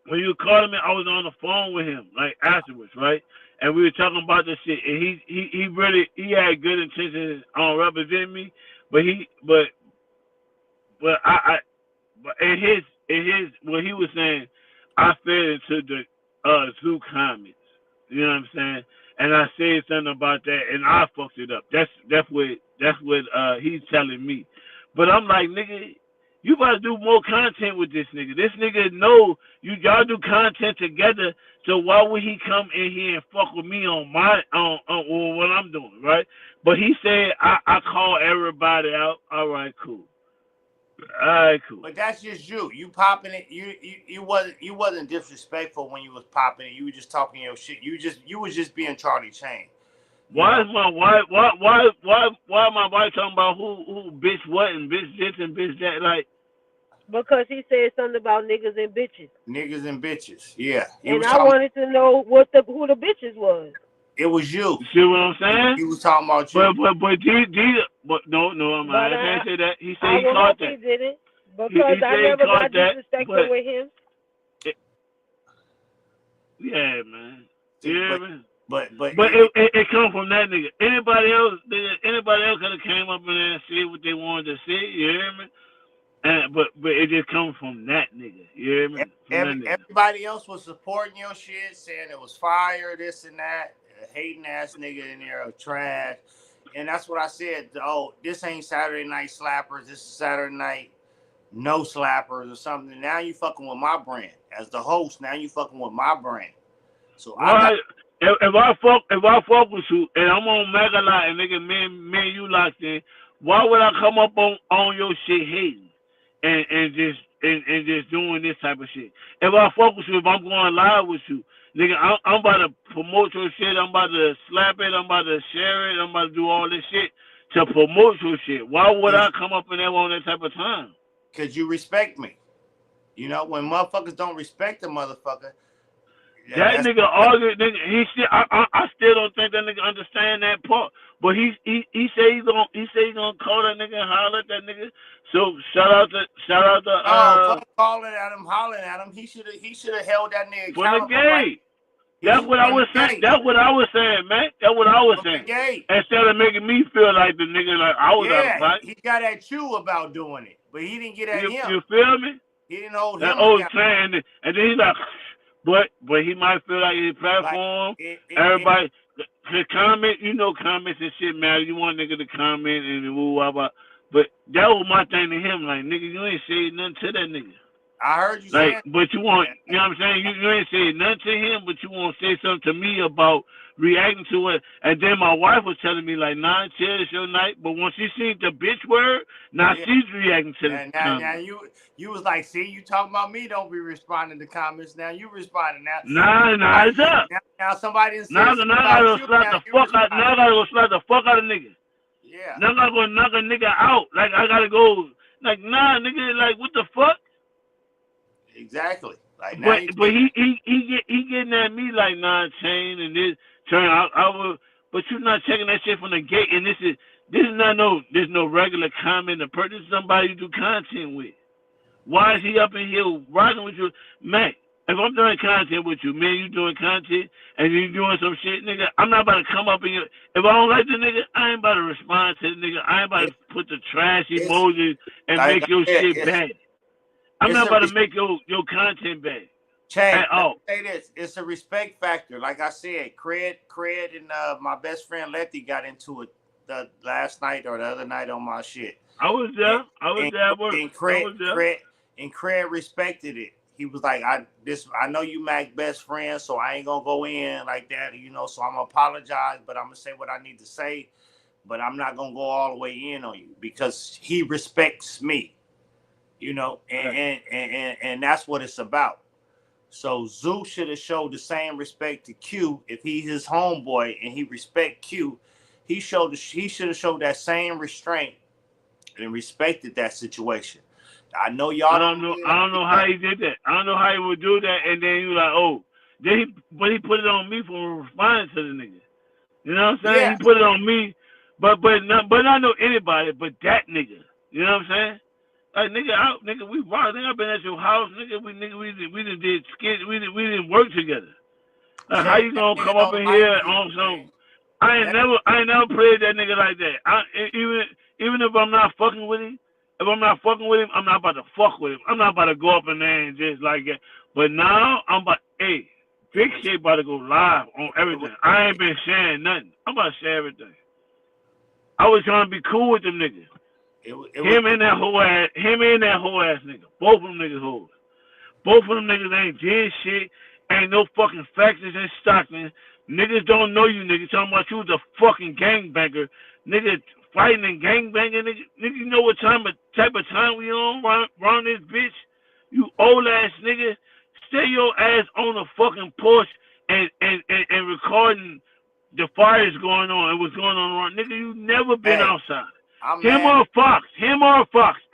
B: When you were calling me, I was on the phone with him, like afterwards, right? And we were talking about this shit. And he really had good intentions on representing me, but in his what he was saying, I fell into the zoo comments. You know what I'm saying? And I said something about that, and I fucked it up. That's what he's telling me. But I'm like, nigga, You about to do more content with this nigga. This nigga know y'all do content together. So why would he come in here and fuck with me on what I'm doing, right? But he said I call everybody out. All right, cool. All right, cool.
A: But that's just you. You popping it. You wasn't disrespectful when you was popping it. You were just talking your shit. You was just being Charlie Chain.
B: Why is my wife? Why my wife talking about who bitch what and bitch this and bitch that? Like,
C: because he said something about niggas and bitches.
A: Niggas and bitches. Yeah.
C: And I wanted to know who the bitches was.
A: It was you.
B: You see what I'm saying?
A: He was talking about you.
B: But no, I can't say that. He said he
C: caught
B: caught that.
C: He didn't because I never got disrespectful with him.
B: Yeah, man. Yeah, man.
A: But
B: it come from that nigga. Anybody else could have came up in there and said what they wanted to say. You hear me? But it just comes from that nigga. You hear me?
A: Everybody else was supporting your shit, saying it was fire, this and that. A hating ass nigga in there, trash. And that's what I said. Oh, this ain't Saturday Night Slappers. This is Saturday Night No Slappers or something. Now you fucking with my brand. As the host, now you fucking with my brand. So
B: if I fuck with you and I'm on Mack a lot and nigga me and you locked in, why would I come up on your shit hating and just doing this type of shit? If I fuck with you, if I'm going live with you, nigga, I'm about to promote your shit. I'm about to slap it. I'm about to share it. I'm about to do all this shit to promote your shit. Why would I come up in there on that type of time?
A: Because you respect me. You know, when motherfuckers don't respect the motherfucker.
B: That nigga argued, nigga. I still don't think that nigga understand that part. But he say he's gonna call that nigga and holler at that nigga. So shout out to
A: fuck calling at him, hollering at him. He should have held that nigga
B: accountable. For the gate. That's what I was saying. That's what I was saying, man. That's what I was saying. Instead of making me feel like the nigga like I was out of fight.
A: He got at you about doing it, but he didn't get at him.
B: You feel me?
A: He didn't hold him.
B: That old saying, and then he's like, but he might feel like his platform. Everybody, the comment, comments and shit matter. You want nigga to comment and woo blah. But that was my thing to him. Like, nigga, you ain't say nothing to that nigga.
A: I heard you
B: like, but you want, you know what I'm saying? You ain't say nothing to him, but you want to say something to me about reacting to it. And then my wife was telling me, like, nah, chill, it's your night. But when she seen the bitch word, now she's reacting to the comments.
A: Now you was like, see, you talking about me, don't be responding to comments. Now you responding now.
B: Nah, it's up.
A: Now somebody didn't say
B: now I gotta slap the fuck out. Now I gotta slap the fuck out of nigga.
A: Yeah.
B: Now I'm gonna knock a nigga out. Like, I gotta go, like, nah, nigga, like, what the fuck?
A: Exactly. Like,
B: but he getting at me like, nah, Chain and this turn. I will, but you're not checking that shit from the gate. And this is not there's no regular comment. This is somebody you do content with. Why is he up in here rocking with you, Mack? If I'm doing content with you, man, you doing content and you doing some shit, nigga, I'm not about to come up in here. If I don't like the nigga, I ain't about to respond to the nigga. I ain't about to put the trash emojis and make your shit bad. I'm not about to make your content bad.
A: Chain, say this. It's a respect factor. Like I said, Cred and my best friend Letty got into it the last night or the other night on my shit.
B: I was there. I was there at work.
A: And Cred respected it. He was like, I know you Mack best friend, so I ain't gonna go in like that, so I'm gonna apologize, but I'm gonna say what I need to say, but I'm not gonna go all the way in on you because he respects me. And that's what it's about. So Zeus should have showed the same respect to Q. If he's his homeboy and he respect Q, he should have showed that same restraint and respected that situation. I know y'all
B: I don't know how he did that. I don't know how he would do that, and then you like, oh, but he put it on me for responding to the nigga. You know what I'm saying?
A: Yeah.
B: He put it on me, but not know anybody, but that nigga. You know what I'm saying? Like, nigga, we rock. Nigga, I've been at your house, nigga. We done did skits. We didn't work together. Like, how you gonna come up in here on some? I ain't never played that nigga like that. Even if I'm not fucking with him, I'm not about to fuck with him. I'm not about to go up in there and just like that. But now I'm about, hey, big shit about to go live on everything. I ain't been sharing nothing. I'm about to share everything. I was trying to be cool with them niggas. Him and that whole ass nigga. Both of them niggas hoes. Both of them niggas ain't did shit. Ain't no fucking factors in Stockton. Niggas don't know you, nigga. Talking about you was a fucking gangbanger. Nigga fighting and gangbanging, nigga. Nigga, you know what type of time we on around this bitch? You old ass nigga. Stay your ass on the fucking porch and recording the fires going on and what's going on around. Nigga, you never been outside. Him or Fox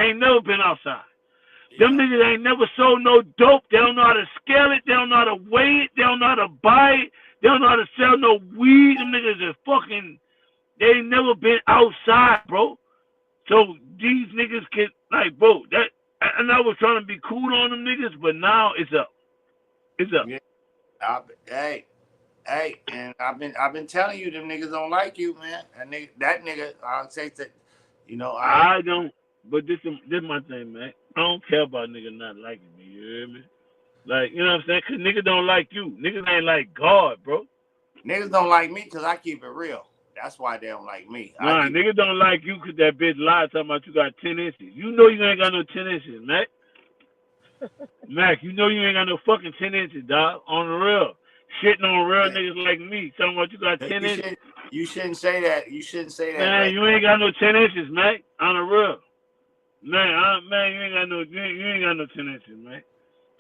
B: ain't never been outside. Yeah. Them niggas ain't never sold no dope. They don't know how to scale it. They don't know how to weigh it. They don't know how to buy it. They don't know how to sell no weed. Them niggas are fucking, they ain't never been outside, bro. So these niggas can, like, bro, that, and I was trying to be cool on them niggas, but now it's up. It's up.
A: Yeah. Hey, and I've been telling you, them niggas don't like you, man. That nigga, I'll say that, you know.
B: I don't, but this my thing, man. I don't care about niggas not liking me, you hear me? Like, you know what I'm saying? Because niggas don't like you. Niggas ain't like God, bro.
A: Niggas don't like me because I keep it real. That's why they don't like me.
B: Nah, niggas don't like you because that bitch lied talking about you got 10 inches. You know you ain't got no 10 inches, Mac. Mac, you know you ain't got no fucking 10 inches, dog. On the real. Shitting on real niggas like me. Talking about you got 10 inches.
A: You shouldn't say that. You shouldn't say that.
B: Man, right? You ain't got no 10 inches, Mac. On the real. Man, you ain't got no 10 inches, man.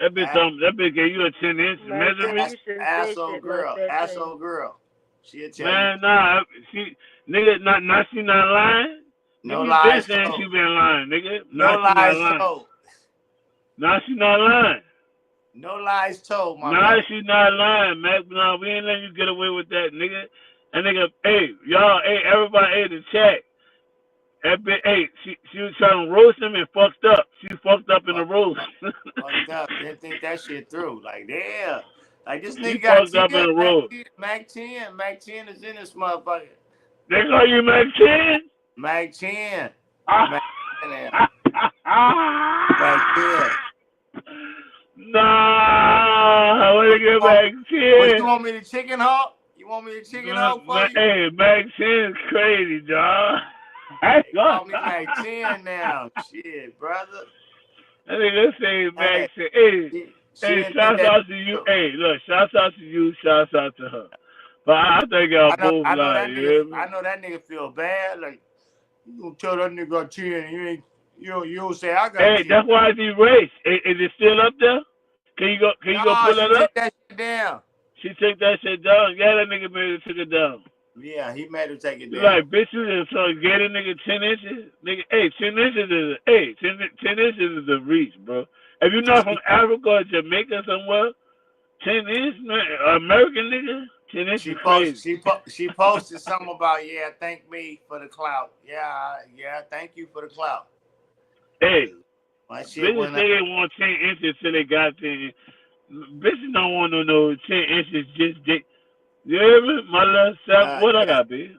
B: That bitch gave you a 10 inch measurement.
A: Asshole girl. She a 10.
B: Man, nah, she not lying.
A: No lies
B: told. She been lying, nigga.
A: No lies told.
B: Nah, she not lying.
A: No lies told, my
B: man. Nah, she not lying, Mac. Nah, we ain't letting you get away with that, nigga. And nigga, hey, y'all, hey, everybody, hey, the chat. That bitch, hey, she was trying to roast him and fucked up. She fucked up in the roast.
A: Fucked up. Didn't think that shit through. Like, damn. Like, this nigga
B: got up in the roast.
A: Mack 10. Mack 10 is in this motherfucker.
B: They call you Mack 10?
A: Mack 10. Mack 10. Mack 10.
B: Nah, I want to get Mack 10.
A: What, you want me to chicken hawk? You want me to chicken hawk for you?
B: Hey, Mack 10 is crazy, dog.
A: They call me Mack 10 now. Shit, brother.
B: I think let's say Mack 10. Hey, shouts out to you. Hey, look, shouts out to you. Shouts out to her. But I think y'all both lying.
A: I know that nigga feel bad. Like, you gonna tell that nigga got 10 and you don't say I got 10.
B: Hey, that's why it's erased. Is it still up there? Can you go pull it up?
A: Take that shit down.
B: She took that shit down. Yeah, that nigga made it took it down.
A: Yeah, he made her take it down.
B: Like, bitch, you just get a nigga 10 inches. Nigga, hey, 10 inches is a reach, bro. If you're not from Africa or Jamaica somewhere, 10 inches, man, American nigga, 10 inches crazy.
A: She posted something about, thank me for the clout. Yeah, thank you for the clout.
B: Hey, bitches say they want 10 inches till they got 10. Bitches don't want no 10 inches just dick. You hear me? My little 7, what I got, B?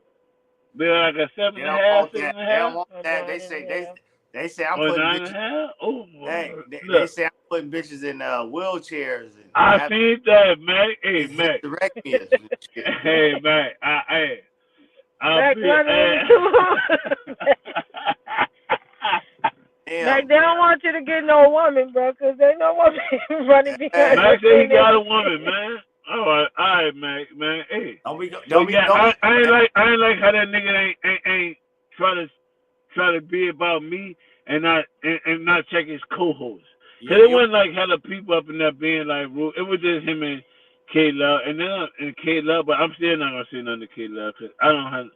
B: Be like a 7.5, 6.5?
A: They don't want that. They say I'm putting bitches.
B: Oh,
A: they say I'm putting bitches in wheelchairs. And
B: I seen that, Mac. Hey, Mac.
A: Direct me.
B: Hey, Mac.
C: Mac, Mac, they don't want you to get no woman, bro, because they know what running behind.
B: Mac said he got a woman, man. All right, Mac, man. Hey, I ain't like how that nigga ain't try to be about me and not check his co-host. Cause it wasn't like hella people up in there being like rude. It was just him and K Love and K Love, but I'm still not gonna say nothing to K Love because I don't have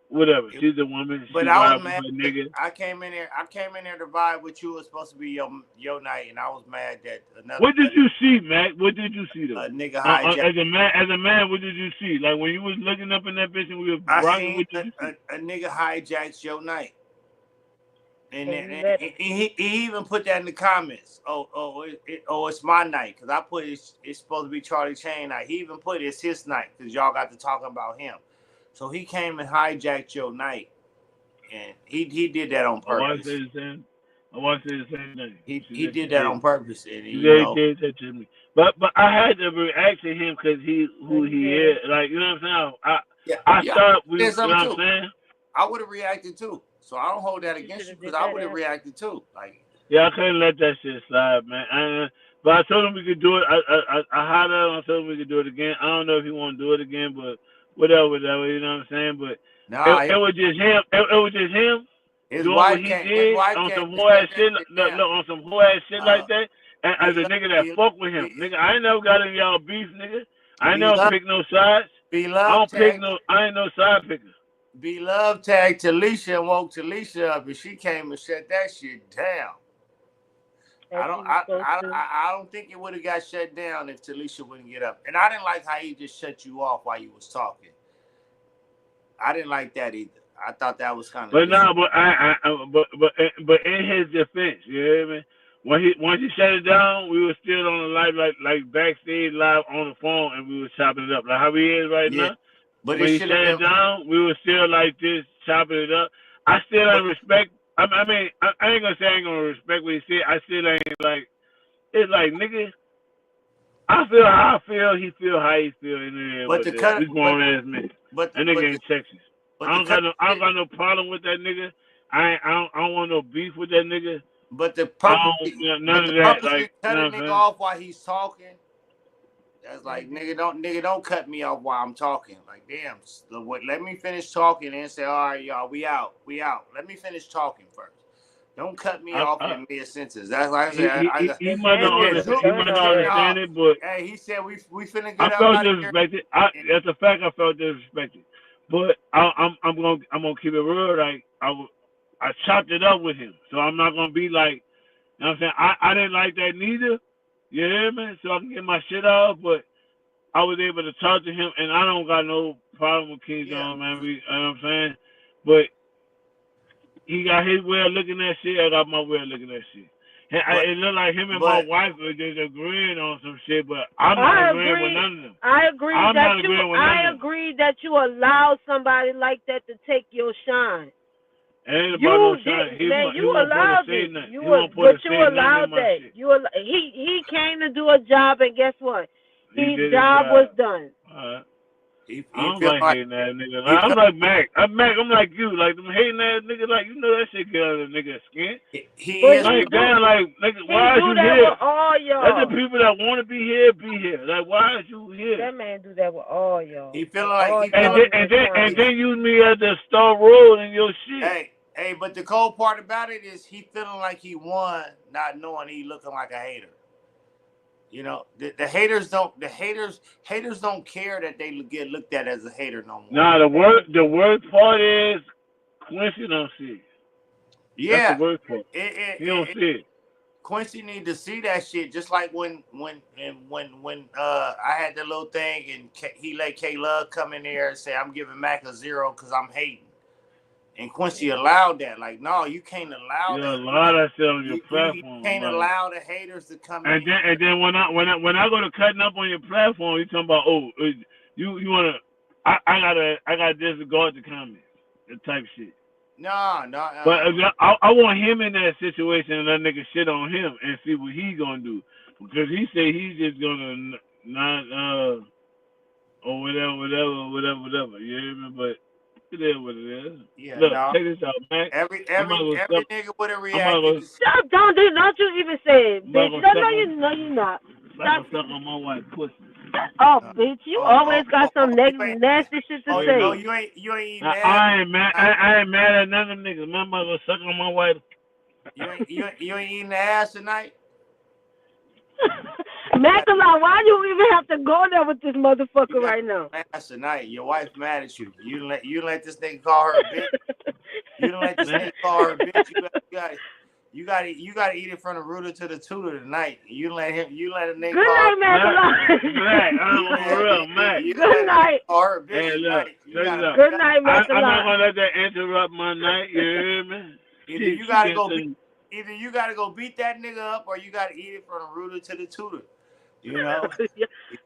B: whatever. She's a woman.
A: But I was mad. Nigga. I came in there to vibe with you. It was supposed to be your night, and I was mad that another.
B: What did you see, Mac? What did you see though?
A: A nigga hijacked.
B: As a man, what did you see? Like when you was looking up in that bitch and we were rocking with you.
A: A nigga hijacks your night, and he even put that in the comments. It's my night because I put it's supposed to be Charlie Chain night. He even put it's his night because y'all got to talking about him. So he came and hijacked your night, and he did that on purpose.
B: I want to say the same thing.
A: He did that on purpose, and
B: he did that to me. But I had to react to him because who he is. Like, you know what I'm saying? I thought we, you know what I'm saying?
A: I would have reacted too. So I don't hold that against you because I would have reacted too. Like,
B: yeah, I couldn't let that shit slide, man. But I told him we could do it. I hollered at him. I told him we could do it again. I don't know if he want to do it again, but whatever. You know what I'm saying? But
A: nah,
B: it was just him. It was just him
A: his
B: doing
A: wife
B: what he
A: can't.
B: did
A: His wife
B: on
A: can't
B: some whole
A: shut
B: ass
A: that
B: shit.
A: shit
B: Look,
A: down.
B: on some whole ass shit like that. And as a nigga that fuck with him, nigga, I ain't never got in y'all beef, nigga. I ain't never pick no sides. I don't pick no. I ain't no side picker.
A: Beloved tagged Talisha and woke Talisha up, and she came and shut that shit down. I don't think it would have got shut down if Talisha wouldn't get up. And I didn't like how he just shut you off while you was talking. I didn't like that either. I thought that was kind of.
B: But no, but in his defense, you hear me? Once he shut it down, we were still on the live, like backstage live on the phone, and we were chopping it up like how he is right now.
A: But
B: when he shut it down, we were still like this, chopping it up. I still don't respect. I mean, I ain't gonna say I ain't gonna respect what he said. I still ain't like. It's like, nigga, I feel how I feel. He feel how he feel.
A: But the cut,
B: we grown ass men. That nigga in Texas. I don't got no problem with that nigga. I don't want no beef with that nigga.
A: But the purpose,
B: none of that. Like,
A: cut a nigga off while he's talking. That's like, nigga, don't cut me off while I'm talking. Like, damn, let me finish talking and say, all right, y'all, we out. Let me finish talking first. Don't cut me off in mid sentences. That's like I said.
B: He might not understand it, but
A: hey, he said we finna get
B: I felt disrespected. That's a fact. I felt disrespected, but I'm gonna keep it real. Like I chopped it up with him, so I'm not gonna be like, you know what I'm saying. I didn't like that neither. You hear me? So I can get my shit off, but I was able to talk to him, and I don't got no problem with King John, man. You know what I'm saying? But he got his way of looking at shit. I got my way of looking at shit. It looked like him and my wife were just agreeing on some shit, but I'm not agreeing with none of them.
C: I agree that you allowed somebody like that to take your shine.
B: Ain't about no shine.
C: You allowed it. But you allowed that. He came to do a job, and guess what? His job was done.
B: I don't like hating ass nigga. I'm like Mack. I'm like you. Like them hating ass nigga. Like, you know that shit get under the nigga's skin.
A: He is
B: like, damn, like, nigga, why are you here?
C: With all y'all.
B: Let the people that want to be here be here. Like, why are you here?
C: That man do that with all y'all.
A: He feeling like
B: and then use me as the star role in your shit.
A: Hey, but the cold part about it is he feeling like he won, not knowing he looking like a hater. You know, the haters don't care that they get looked at as a hater no more.
B: Nah, the worst part is Quincy don't see it.
A: Yeah,
B: that's the worst part. He don't see it.
A: Quincy need to see that shit. Just like when I had the little thing and he let K-Love come in there and say I'm giving Mack a 0 because I'm hating. And Quincy allowed that. Like, no, you can't allow that.
B: Allow that shit on your platform.
A: You can't allow the haters to come in.
B: And then when I go to cutting up on your platform, you talking about, oh, you wanna, I gotta disregard the comments, the type shit.
A: No.
B: But I want him in that situation and that nigga shit on him and see what he gonna do, because he say he's just gonna not or whatever. You hear me? But it is what it is.
A: Yeah,
B: look, check this out, man.
A: Every nigga would have reacted.
C: Don't you even say it, bitch. No, you're not.
B: Stop sucking on my white pussy.
C: Oh, bitch, you always got some negative, nasty shit to say.
A: No, you ain't even mad.
B: I ain't mad at none of them niggas. My mother sucking on my white.
A: You ain't eating the ass tonight?
C: Mack, why do you even have to go there with this motherfucker right now?
A: Ass tonight. Your wife mad at you. You let this nigga call her a bitch. You don't let this nigga call her a bitch. You got to eat it from the rooter to the tutor tonight. You let a nigga
C: Good night, Mack. Good night.
A: Call her a bitch.
B: Hey, look,
C: good night, Mack.
B: I'm not gonna let that interrupt my night. You hear me?
A: Either you gotta go beat that nigga up, or you gotta eat it from the rooter to the tutor. You know.
C: That's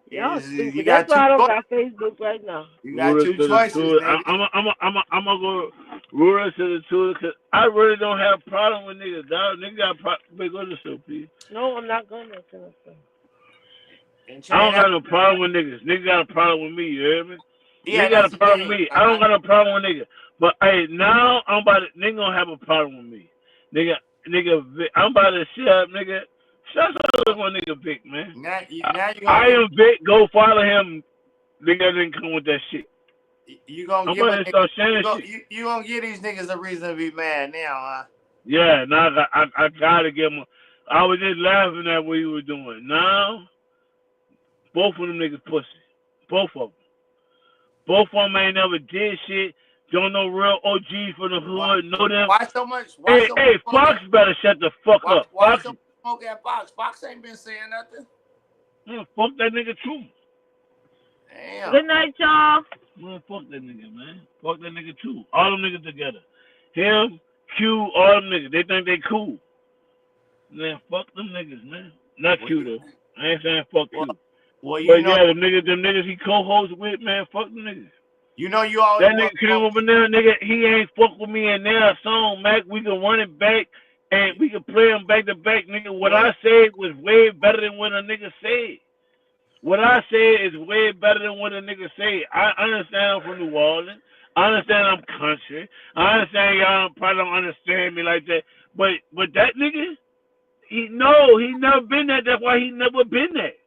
C: why I don't got Facebook right now.
A: You got two choices.
B: I'm gonna go ruler to the tutor, because I really don't have a problem with niggas. Dog. Niggas got a go to the show, please.
C: No, I'm not going to the show.
B: I don't got no problem with niggas. Niggas got a problem with me. You hear me? Nigga got a problem with me. I don't got a problem with nigga. But hey, now nigga gonna have a problem with me. Nigga, I'm about to shut up, nigga. Shut up with my nigga Vic, man.
A: Now you
B: I am Vic. Go follow him. Nigga didn't come with that shit.
A: You gonna give you gonna give these niggas a reason to be mad now, huh?
B: Yeah, now I gotta give them. I was just laughing at what you were doing. Now, both of them niggas pussy. Both of them. Both of them ain't never did shit. Don't know real OGs from the hood. Know them.
A: Why so much?
B: Hey, Fox better shut the fuck up.
A: Why so much smoke at Fox? Fox ain't been saying nothing.
B: Fuck that nigga too.
A: Damn.
C: Good night, y'all.
B: Man, fuck that nigga, man. Fuck that nigga too. All them niggas together. Him, Q, all them niggas. They think they cool. Man, fuck them niggas, man. Not Q though. I ain't saying fuck Q.
A: Well,
B: but yeah, them niggas he co-hosts with, man, fuck them niggas.
A: You know you always
B: that nigga came over there, nigga. He ain't fuck with me in their song, Mac. We can run it back and we can play them back to back, nigga. What I said was way better than what a nigga said. What I said is way better than what a nigga said. I understand I'm from New Orleans. I understand I'm country. I understand y'all probably don't understand me like that. But that nigga, he never been that. That's why he never been that.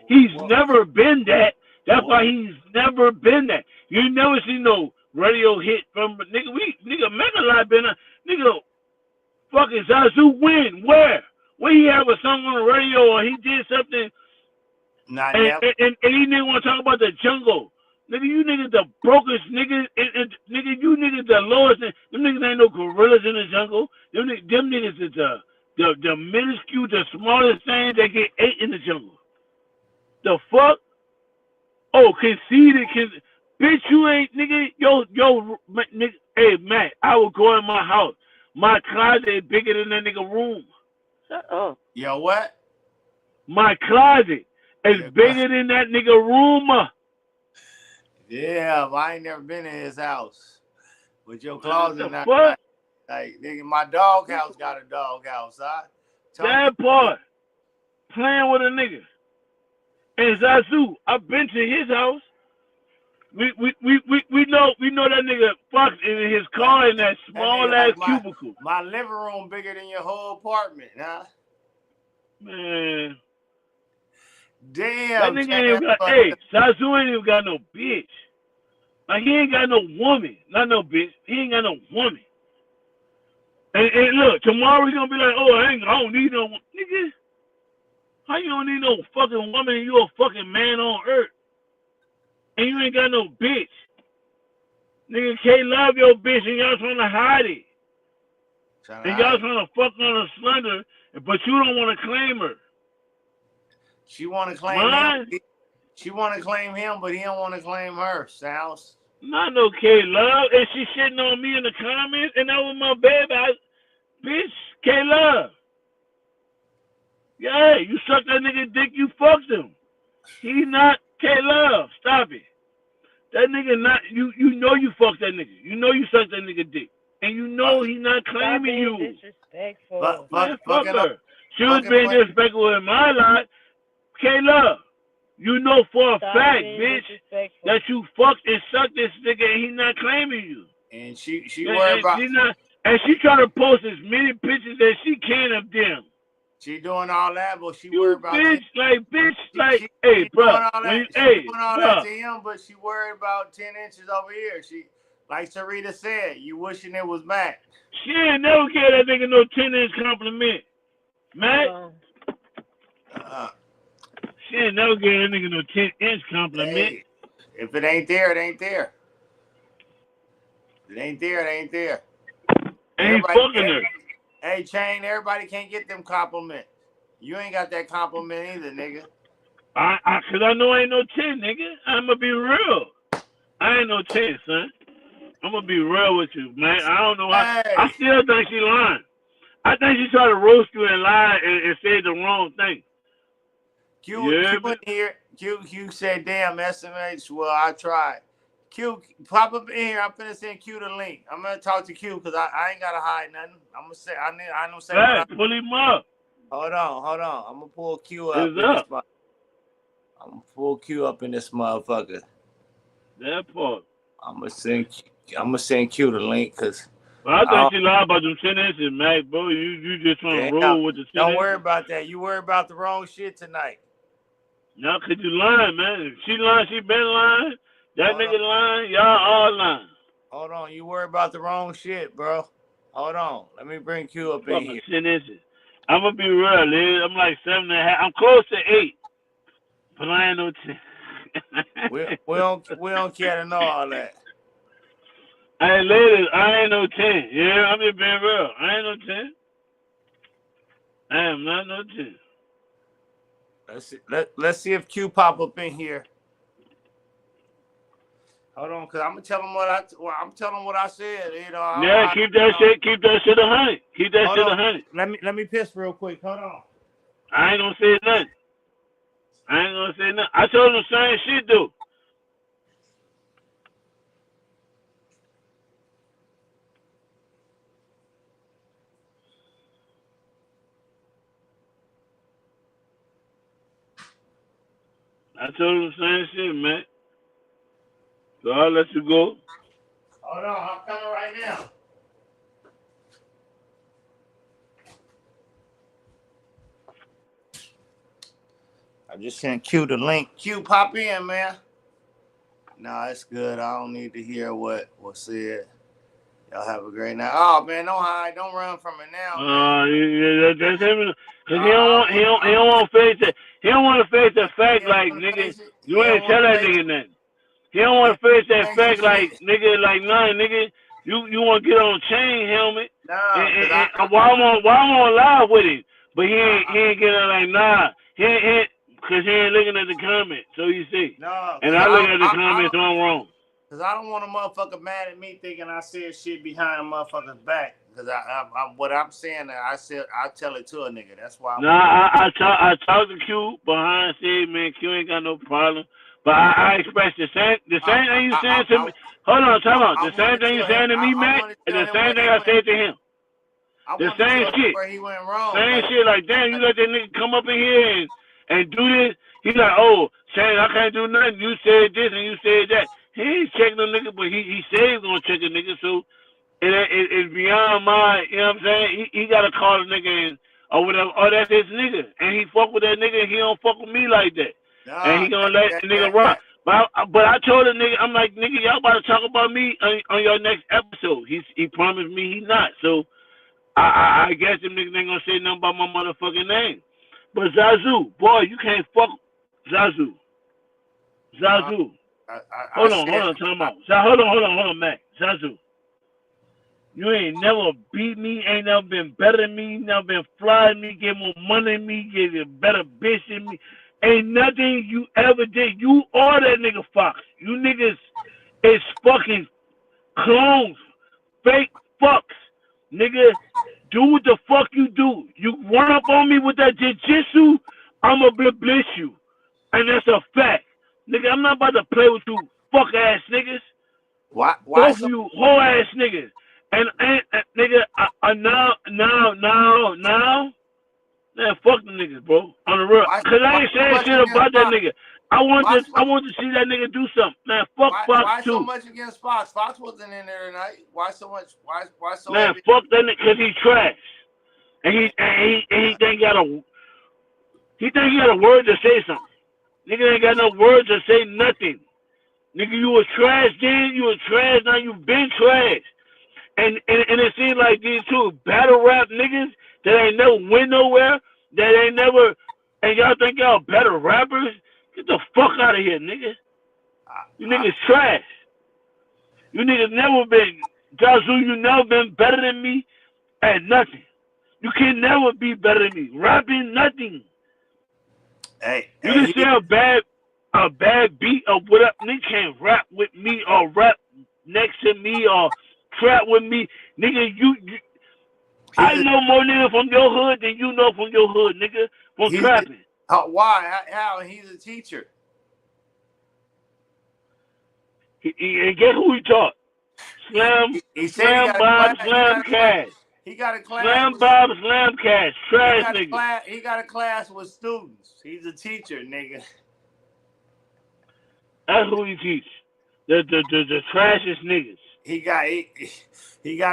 B: He's never been that. That's why he's never been that. You never seen no radio hit from nigga Mack a lot been nigga fucking Zazu win. Where he have a song on the radio or he did something and he didn't want to talk about the jungle. Nigga, you niggas the brokest niggas and nigga you niggas the lowest. Them niggas ain't no gorillas in the jungle. Them niggas is the minuscule, the smallest thing that get ate in the jungle. The fuck? Oh, conceited, bitch, you ain't, nigga, yo, nigga, hey, Matt, I would go in my house. My closet is bigger than that nigga room.
C: Shut up.
A: Yo, what?
B: My closet is bigger than that nigga room.
A: Yeah, but I ain't never been in his house. But your closet, not like, nigga, my dog house got a dog house, huh?
B: That part, playing with a nigga. And Zazu, I've been to his house. We know that nigga Fox in his car in that small ass cubicle.
A: My living room bigger than your whole apartment, huh?
B: Man.
A: Damn.
B: That nigga ain't even got, hey, Zazu ain't even got no bitch. Like he ain't got no woman. Not no bitch. He ain't got no woman. And look, tomorrow he's gonna be like, oh, I don't need no nigga. How you don't need no fucking woman and you a fucking man on earth? And you ain't got no bitch. Nigga can't love your bitch and y'all trying to hide it. And y'all trying to fuck on a slender, but you don't want to claim her.
A: She want to claim him. She want to claim him, but he don't want to claim her. Sounds.
B: Not no K-Love. And she shitting on me in the comments, and that was my baby. Bitch, K-Love. Yeah, you suck that nigga dick, you fucked him. He not K-Love. Stop it. That nigga not, you know you fucked that nigga. You know you sucked that nigga dick. And you know he not claiming you.
C: Disrespectful.
B: Fuck her. She was being disrespectful in my life. K-Love, you know for a fact, bitch, that you fucked and sucked this nigga and he not claiming you.
A: And she worried about...
B: And she trying to post as many pictures as she can of them.
A: She doing all that, but she worried about...
B: Bitch, hey, bro.
A: She doing all that to him, but she worried about 10 inches over here. She, like Sarita said, you wishing it was Mack.
B: She ain't never gave that nigga no 10-inch compliment. Mack? She ain't never gave that nigga no 10-inch compliment.
A: Hey, if it ain't there, it ain't there. If it ain't there, it ain't there.
B: Ain't fucking her.
A: Hey, Chain, everybody can't get them compliments. You ain't got that compliment either, nigga.
B: Cause I know I ain't no 10, nigga. I'ma be real. I ain't no 10, son. I'm gonna be real with you, man. I don't know why. Hey. I still think she lying. I think she tried to roast you and lie and say the wrong thing.
A: Q said, damn, SMH, well, I tried. Q, pop up in here. I'm finna send Q the link. I'm gonna talk to Q because I ain't gotta hide nothing. I'm gonna say I don't say.
B: Hey, pull him up.
A: Hold on. I'm gonna pull Q up. I'm gonna pull Q up in this motherfucker.
B: That part.
A: I'm gonna send Q the link because
B: But I think she lied about them 10 inches, Mac, bro. You just trying to roll with the 10
A: Don't worry about that. You worry about the wrong shit tonight.
B: No, cause you lying, man. If she lying, she been lying. That nigga lying, y'all all lying.
A: Hold on, you worry about the wrong shit, bro. Hold on. Let me bring Q up in here.
B: 10 inches. I'm gonna be real, Liz. I'm like 7.5. I'm close to 8. But I ain't no 10.
A: we don't care to know all that.
B: Hey, ladies, I ain't no 10. Yeah, I'm just being real. I ain't no 10. I am not no 10.
A: Let's see if Q pop up in here. Hold on, cause I'm gonna tell him what I said. You know.
B: Yeah, keep that shit 100. Keep that shit 100.
A: Let me piss real quick. Hold on.
B: I ain't gonna say nothing. I told him the same shit though. I told him the same shit, man. So I'll let you go.
A: Hold on, I'm coming right now. I just sent Q the link. Q, pop in, man. No, it's good. I don't need to hear what was said. Y'all have a great night. Oh man, don't hide, don't run from it now.
B: Yeah, that's him. Cause he don't want to face it. He don't want to face the fact like nigga. You ain't tell that nigga nothing. He don't want to face that fact like nigga, like nah, nigga. You want to get on chain helmet?
A: Nah,
B: why I'm on live with him? But he ain't getting like nah. He ain't cause he ain't looking at the comments, so you see.
A: No,
B: and I look at the comments, so I'm wrong.
A: Cause I don't want a motherfucker mad at me thinking I said shit behind a motherfucker's back. Cause what I'm saying, I tell it to a nigga. That's why.
B: I talked to Q behind said, man, Q ain't got no problem. But I expressed the same thing you saying to me. Hold on, time out. The same thing you saying to me, Mac, and the same thing I said to him. The same shit.
A: Where he went wrong.
B: Same shit. Like, damn, you let that nigga come up in here and do this. He's like, oh, Shane, I can't do nothing. You said this and you said that. He ain't checking no nigga, but he said he's gonna check a nigga. So it's beyond my, you know what I'm saying? He gotta call a nigga and or whatever. Oh, that's his nigga, and he fuck with that nigga, and he don't fuck with me like that. And he gonna let the nigga rock. But I told the nigga, I'm like, nigga, y'all about to talk about me on your next episode. He promised me he not. So I guess them niggas ain't gonna say nothing about my motherfucking name. But Zazu, boy, you can't fuck Zazu. Hold on, time out. Hold on, Mac. Zazu. You ain't never beat me, ain't never been better than me, never been fly than me, get more money than me, get a better bitch than me. Ain't nothing you ever did. You are that nigga Fox. You niggas is fucking clones, fake fucks. Nigga, do what the fuck you do. You run up on me with that jiu-jitsu, I'ma bliss you. And that's a fact. Nigga, I'm not about to play with you fuck-ass niggas.
A: Why
B: both of you whole-ass niggas. And nigga, now, man, fuck the niggas, bro. On the real, cause I ain't saying shit about that nigga. I want to see that nigga do something. Man, fuck Fox
A: why
B: too.
A: Why so much against Fox? Fox wasn't in there tonight. Why so much? Why so?
B: Man, fuck that nigga, cause he's trash. And he think he got a word to say something. Nigga ain't got no words to say nothing. Nigga, you was trash then, you was trash, now you been trash. And it seems like these two battle rap niggas that ain't never win nowhere, that ain't never, and y'all think y'all better rappers? Get the fuck out of here, nigga. You niggas trash. You niggas never been, Zazu, you never been better than me at nothing. You can never be better than me. Rapping, nothing.
A: Hey,
B: you can say a bad beat or whatever. Nigga can't rap with me or rap next to me or trap with me. Nigga, you I know more nigga from your hood than you know from your hood, nigga, from trapping.
A: Why? How? He's a teacher.
B: And guess who he taught? Slam Bob, Slam Cash.
A: He got a class.
B: Slam Bob, Slam Cash. Trash nigga.
A: He got a class with students. He's a teacher, nigga.
B: That's who he teach. the trashiest niggas.
A: He got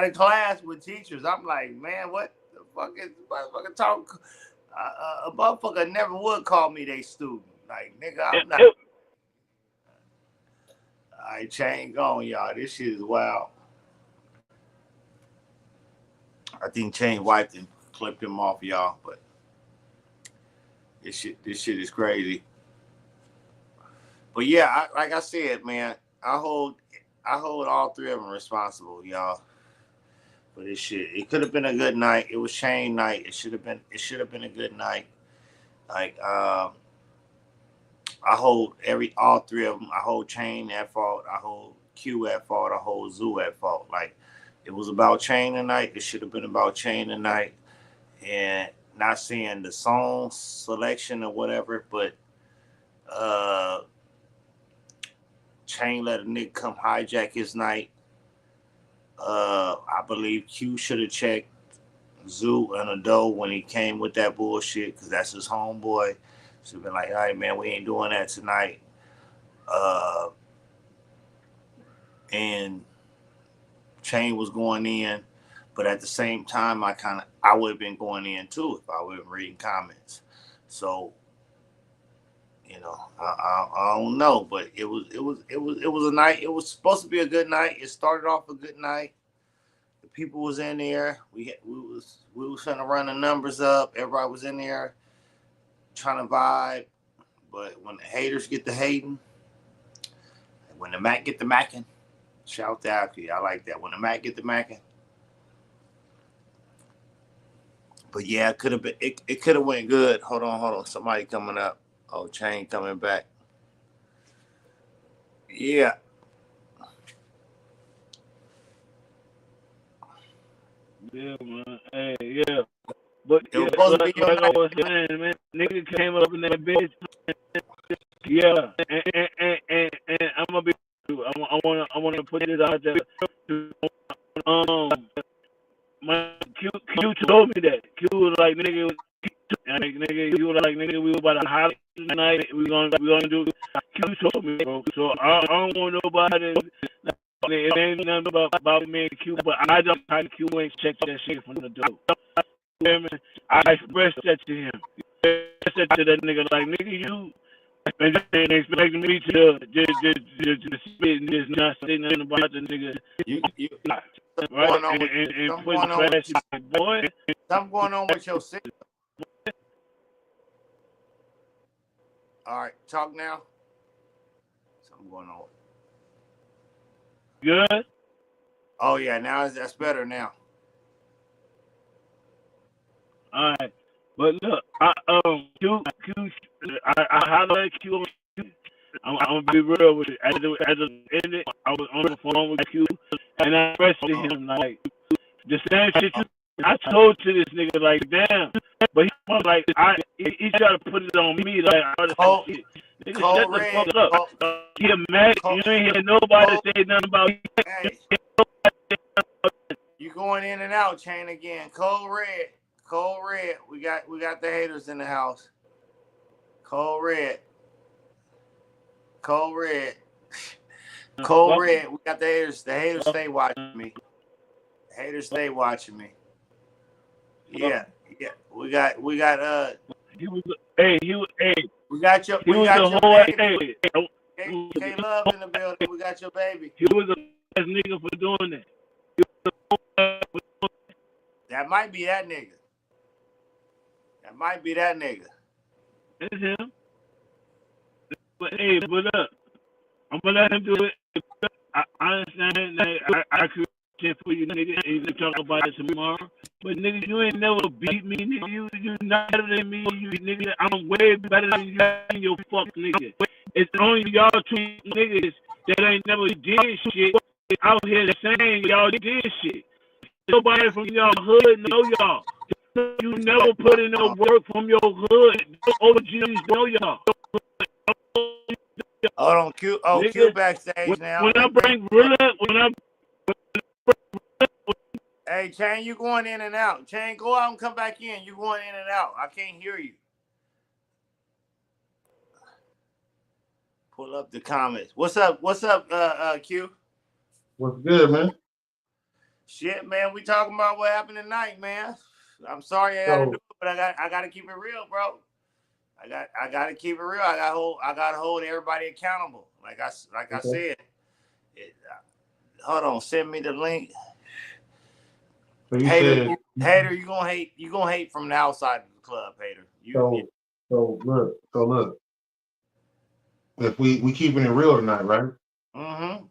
A: a class with teachers. I'm like, man, what the fuck is motherfucker talk? A motherfucker never would call me they student. Like, nigga, I'm not. All right, Chain gone, y'all. This shit is wild. I think Chain wiped and clipped him off, y'all. But this shit is crazy. But yeah, like I said, man, I hold all three of them responsible, y'all, for this shit. It could have been a good night. It was Chain night. It should have been a good night. Like, I hold all three of them. I hold Chain at fault. I hold Q at fault. I hold Zoo at fault. Like, it was about Chain tonight. It should have been about Chain tonight. And not saying the song selection or whatever, but Chain let a nigga come hijack his night. I believe Q should have checked Zoo and Ado when he came with that bullshit, because that's his homeboy. Should have been like, all right, man, we ain't doing that tonight. And Chain was going in, but at the same time, I would have been going in too if I would have been reading comments. So, you know, I don't know, but it was a night. It was supposed to be a good night. It started off a good night. The people was in there. We was trying to run the numbers up. Everybody was in there trying to vibe. But when the haters get the hating, when the Mack get the macking, shout out to you. I like that. When the Mack get the macking. But yeah, it could have been. It could have went good. Hold on. Somebody coming up. Oh, Chain coming back. Yeah.
B: Yeah, man. Hey, yeah. But
A: it was supposed to be
B: like I was saying, man, nigga came up in that bitch. Yeah, and I'm gonna be. I wanna put it out there. My Q told me that. Q was like, nigga, you were like, nigga, we were about to holler tonight. We gonna do. Q told me, bro. So I don't want nobody. It ain't nothing about me and Q, but I don't how Q ain't checked that shit from the door. I expressed that to him. I said to that nigga, like, nigga, you and expecting me to just spit and just not say nothing about the nigga.
A: You
B: right?
A: Going on
B: and put the trash, boy.
A: Something going on with your signal. All right, talk now. Something going on.
B: Good?
A: Oh yeah, now that's better now.
B: All right. But look, I highlight Q. I'm gonna be real with it. As it ended, I was on the phone with Q, and I expressed to him like the same shit. I told to this nigga like, damn, but he was like, he tried to put it on me like, oh, shit. Nigga, shut the fuck up. He mad. You ain't hear nobody say nothing about.
A: Hey, you going in and out, Chain again. Cold red. We got the haters in the house. Cold red. We got the haters. The haters stay watching me. Yeah. We got
B: he was
A: we got your baby. K-Love in the building. We got your baby.
B: He was a best nigga for doing that.
A: That might be that nigga.
B: It's him. But hey, but look, I'm gonna let him do it. I understand that I could shit for you, nigga, and you can talk about it tomorrow. But nigga, you ain't never beat me, nigga. You not better than me, you nigga. I'm way better than you and your fuck nigga. It's only y'all two niggas that ain't never did shit out here saying y'all did shit. Nobody from y'all hood know y'all. You never put in no work from your hood. OGs know y'all.
A: Hold on, Q. Oh, nigga, Q backstage now.
B: When I bring real up,
A: Hey, Chain, you going in and out. Chain, go out and come back in. You going in and out. I can't hear you. Pull up the comments. What's up? What's up, Q?
D: What's good, man?
A: Shit, man. We talking about what happened tonight, man. I'm sorry I got to do it, but I got to keep it real, bro. I got to keep it real. I got to hold everybody accountable. Like I said. Hold on. Send me the link.
D: So Hater,
A: you gonna hate from the outside of the club, Hater.
D: So look. If we keeping it real tonight, right?
A: Mm-hmm.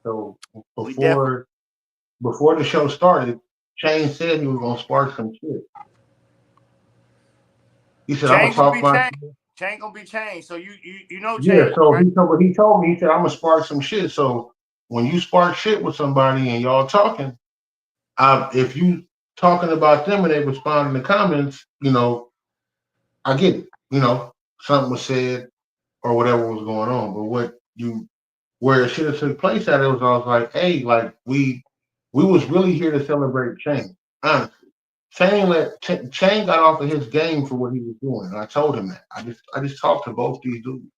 D: So before the show started, Shane said he was gonna spark some shit. He said, "I'm gonna talk my shit."
A: Chain gonna be changed. So you know Chain.
D: Yeah. So
A: right?
D: he told me, he said, "I'm gonna spark some shit." So when you spark shit with somebody and y'all talking, if you talking about them and they respond in the comments, I get it. Something was said or whatever was going on. But where it should have took place at, I was like, hey, like we was really here to celebrate Chain. Honestly. Chain got off of his game for what he was doing. And I told him that. I just talked to both these dudes.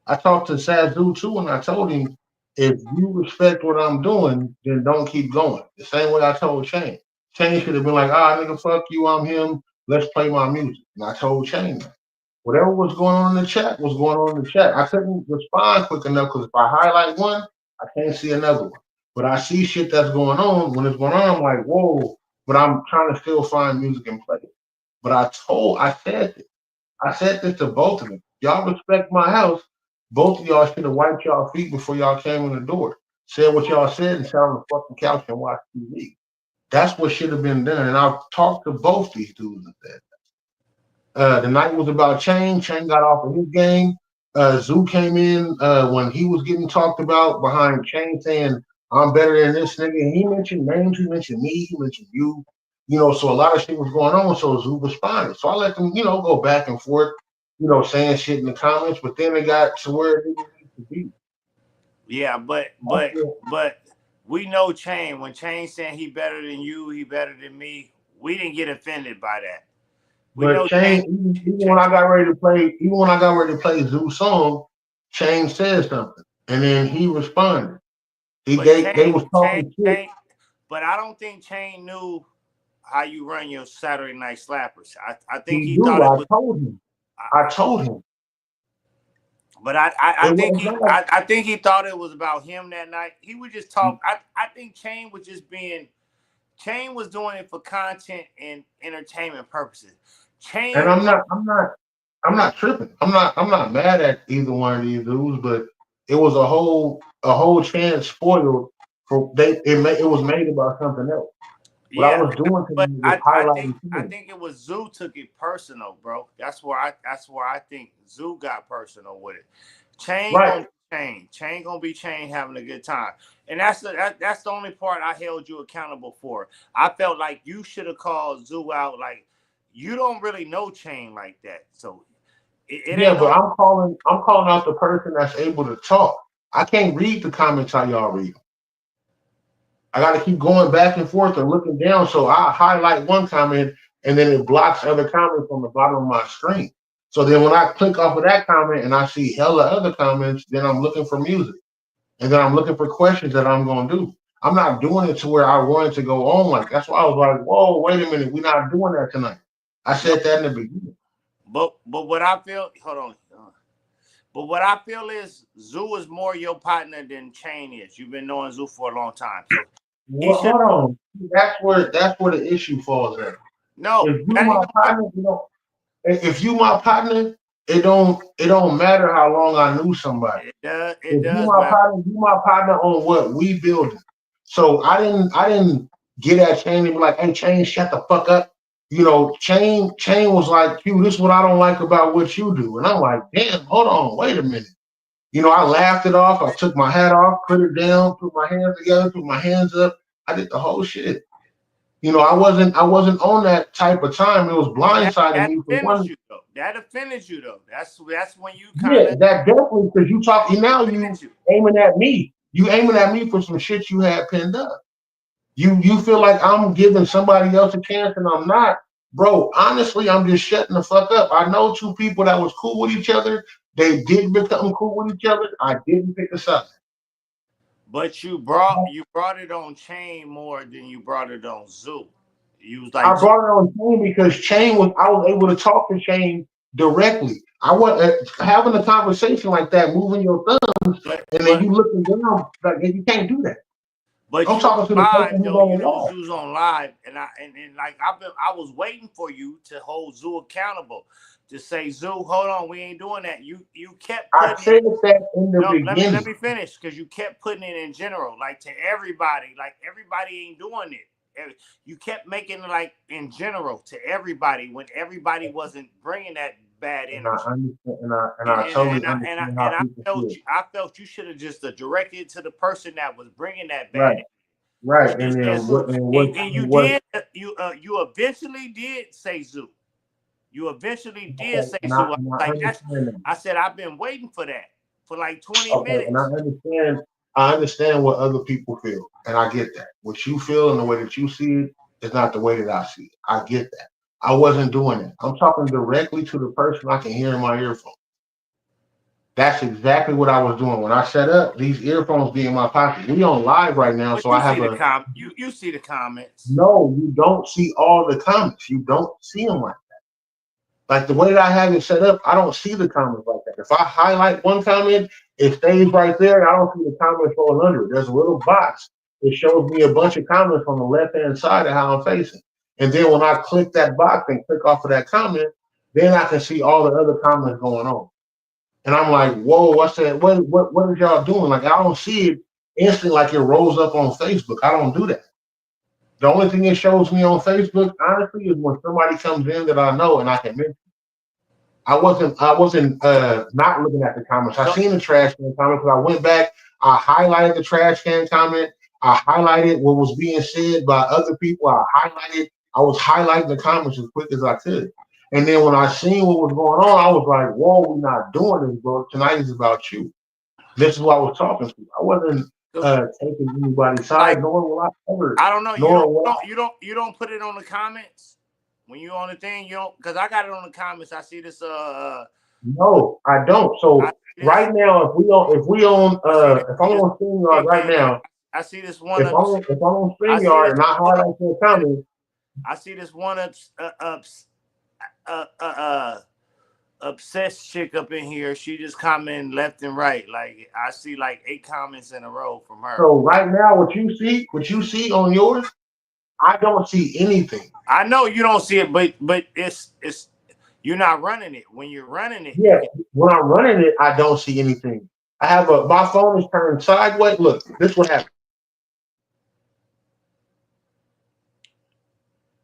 D: I talked to Sazoo too, and I told him, if you respect what I'm doing, then don't keep going. The same way I told Chain. Chain should have been like, nigga, fuck you, I'm him. Let's play my music. And I told Chain that. Whatever was going on in the chat was going on in the chat. I couldn't respond quick enough because if I highlight one, I can't see another one. But I see shit that's going on. When it's going on, I'm like, whoa. But I'm trying to still find music and play it. But I said this to both of them. Y'all respect my house. Both of y'all should have wiped y'all feet before y'all came in the door. Said what y'all said and sat on the fucking couch and watched TV. That's what should have been done. And I've talked to both these dudes and said, the night was about Chain. Chain got off of his game. Zoo came in when he was getting talked about behind Chain saying, I'm better than this nigga. And he mentioned names. He mentioned me. He mentioned you. So a lot of shit was going on. So Zoo responded. So I let them, go back and forth, saying shit in the comments. But then it got to where it needed to be.
A: Yeah, but we know Chain. When Chain saying he better than you, he better than me, we didn't get offended by that.
D: But Chain, even when I got ready to play Zoo's song, Chain said something, and then he responded. They was talking shit.
A: But I don't think Chain knew how you run your Saturday Night Slappers. I think
D: he thought it was. I told him.
A: But I think he thought it was about him that night. He would just talk. I think Chain was just Chain was doing it for content and entertainment purposes. Chain,
D: and I'm not tripping. I'm not mad at either one of these dudes, but it was a whole chance spoiled for it was made about something else. What I was doing to them was highlighting.
A: I think it was Zoo took it personal, bro. That's where I think Zoo got personal with it. Chain gonna be Chain having a good time, and that's the only part I held you accountable for. I felt like you should have called Zoo out. Like, you don't really know Chain like that, so
D: but I'm calling out the person that's able to talk. I can't read the comments how y'all read them. I got to keep going back and forth and looking down. So I highlight one comment and then it blocks other comments on the bottom of my screen. So then when I click off of that comment and I see hella other comments, then I'm looking for music. And then I'm looking for questions that I'm going to do. I'm not doing it to where I wanted to go on. Like, that's why I was like, whoa, wait a minute. We're not doing that tonight. I said that in the beginning.
A: But what I feel, hold on. But what I feel is Zoo is more your partner than Chain is. You've been knowing Zoo for a long time. So
D: hold on. That's where the issue falls at.
A: No,
D: if you my partner, it don't matter how long I knew somebody.
A: It does
D: you my partner on what we building. So I didn't get at Chain and be like, hey Chain, shut the fuck up. Chain was like, this is what I don't like about what you do. And I'm like, damn, hold on, wait a minute. I laughed it off. I took my hat off, put it down, put my hands together, put my hands up. I did the whole shit. I wasn't on that type of time. It was blindsiding me for one.
A: That offended you though. That's when you
D: that definitely, because you aiming at me. You aiming at me for some shit you had pinned up. You feel like I'm giving somebody else a chance and I'm not. Bro, honestly, I'm just shutting the fuck up. I know two people that was cool with each other. They did become cool with each other. I didn't pick a side.
A: But you brought it on Chain more than you brought it on Zoo. You was like,
D: I brought it on Chain because I was able to talk to Chain directly. I was having a conversation like that, moving your thumbs, and then you looking down, like you can't do that.
A: But
D: I'm talking to the person who's on live.
A: Zoo's on live, and like I was waiting for you to hold Zoo accountable, to say, Zoo, hold on, we ain't doing that. You kept putting
D: I said that in the beginning.
A: Let me finish, because you kept putting it in general, like to everybody, like everybody ain't doing it. You kept making it like in general to everybody when everybody wasn't bringing that bad energy.
D: I totally understand how people feel.
A: I felt you should have just directed it to the person that was bringing that bad energy.
D: Right, and then
A: you eventually did say Zoo. You eventually did say Zoo. I said I've been waiting for that for like 20 minutes.
D: And I understand what other people feel, and I get that. What you feel and the way that you see it is not the way that I see it. I get that. I wasn't doing it. I'm talking directly to the person I can hear in my earphone. That's exactly what I was doing when I set up. These earphones be in my pocket. We on live right now, so I have
A: you see the comments.
D: No, you don't see all the comments. You don't see them like that. Like the way that I have it set up, I don't see the comments like that. If I highlight one comment, it stays right there. I don't see the comments going under it. There's a little box. It shows me a bunch of comments on the left-hand side of how I'm facing. And then when I click that box and click off of that comment, then I can see all the other comments going on. And I'm like, whoa, what's that? What are y'all doing? Like, I don't see it instantly like it rolls up on Facebook. I don't do that. The only thing it shows me on Facebook, honestly, is when somebody comes in that I know and I can mention. I wasn't not looking at the comments. I seen the trash can comment because I went back, I highlighted the trash can comment, I highlighted what was being said by other people, I was highlighting the comments as quick as I could. And then when I seen what was going on, I was like, whoa, we're not doing this, bro. Tonight is about you. This is what I was talking to. I wasn't taking anybody's side, nor will I ever.
A: I don't know. You don't put it on the comments when you on the thing. You don't, because I got it on the comments. I see this.
D: No, I don't. So right now, if I'm on StreamYard right now,
A: I see this one.
D: If I'm on StreamYard and I highlight your comment,
A: I see this one obsessed chick up in here. She just commenting left and right. Like I see like 8 comments in a row from her.
D: So right now, what you see on yours, I don't see anything.
A: I know you don't see it, but it's you're not running it. When you're running it,
D: yeah. When I'm running it, I don't see anything. I have my phone is turned sideways. Look, this is what happened.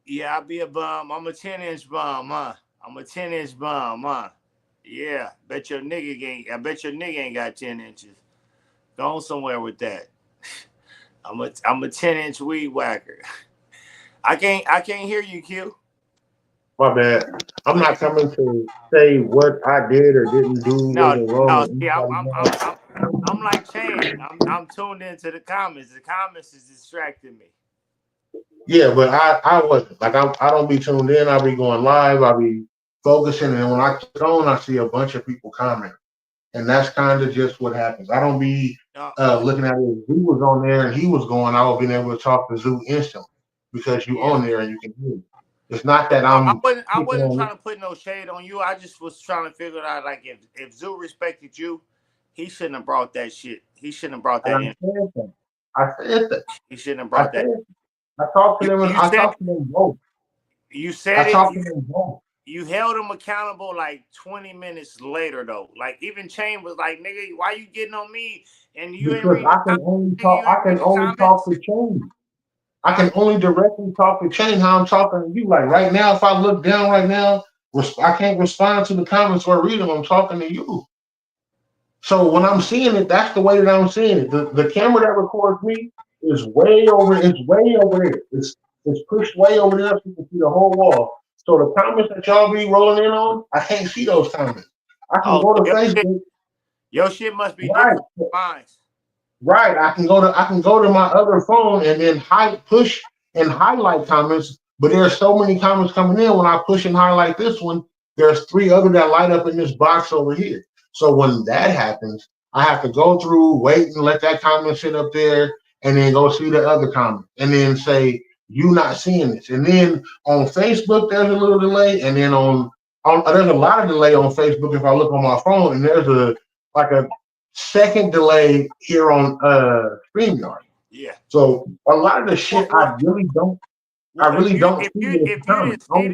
A: Yeah, I'll be a bum. I'm a 10-inch bum, huh? I'm a 10-inch bum, huh? Yeah, I bet your nigga ain't got 10 inches. Go on somewhere with that. I'm a 10-inch weed whacker. I can't hear you, Q.
D: My bad. I'm not coming to say what I did or didn't do.
A: No. See, I'm like Shane. I'm tuned into the comments. The comments is distracting me.
D: Yeah, but I wasn't. Like I don't be tuned in. I'll be going live. I'll be focusing, and when I click on, I see a bunch of people comment, and that's kind of just what happens. I don't be looking at it. If he was on there and he was going, I would be able to talk to Zoo instantly because you on there and you can hear. It's not that
A: I wasn't trying to put no shade on you. I just was trying to figure out like if Zoo respected you, he shouldn't have brought that shit. He shouldn't have brought that in.
D: I said that.
A: He shouldn't have brought that.
D: I talked to them. I talked to them both.
A: You said
D: I talked to them both.
A: You held him accountable like 20 minutes later, though. Like even Chain was like, "Nigga, why you getting on me?" And you
D: because I can only talk to Chain. I can only directly talk to Chain how I'm talking to you. Like right now, if I look down right now, I can't respond to the comments or read them. I'm talking to you. So when I'm seeing it, that's the way that I'm seeing it. The camera that records me is way over. It's way over there. It's pushed way over there so you can see the whole wall. So the comments that y'all be rolling in on, I can't see those comments. I can go to Facebook.
A: Your shit must be different from mine.
D: Right. I can go to my other phone and then push and highlight comments. But there are so many comments coming in. When I push and highlight this one, there's 3 other that light up in this box over here. So when that happens, I have to go through, wait and let that comment sit up there, and then go see the other comment, and then say you not seeing this. And then on Facebook, there's a little delay, and then on there's a lot of delay on Facebook if I look on my phone, and there's a second delay here on StreamYard.
A: Yeah.
D: So a lot of the shit I really don't. I really don't see it.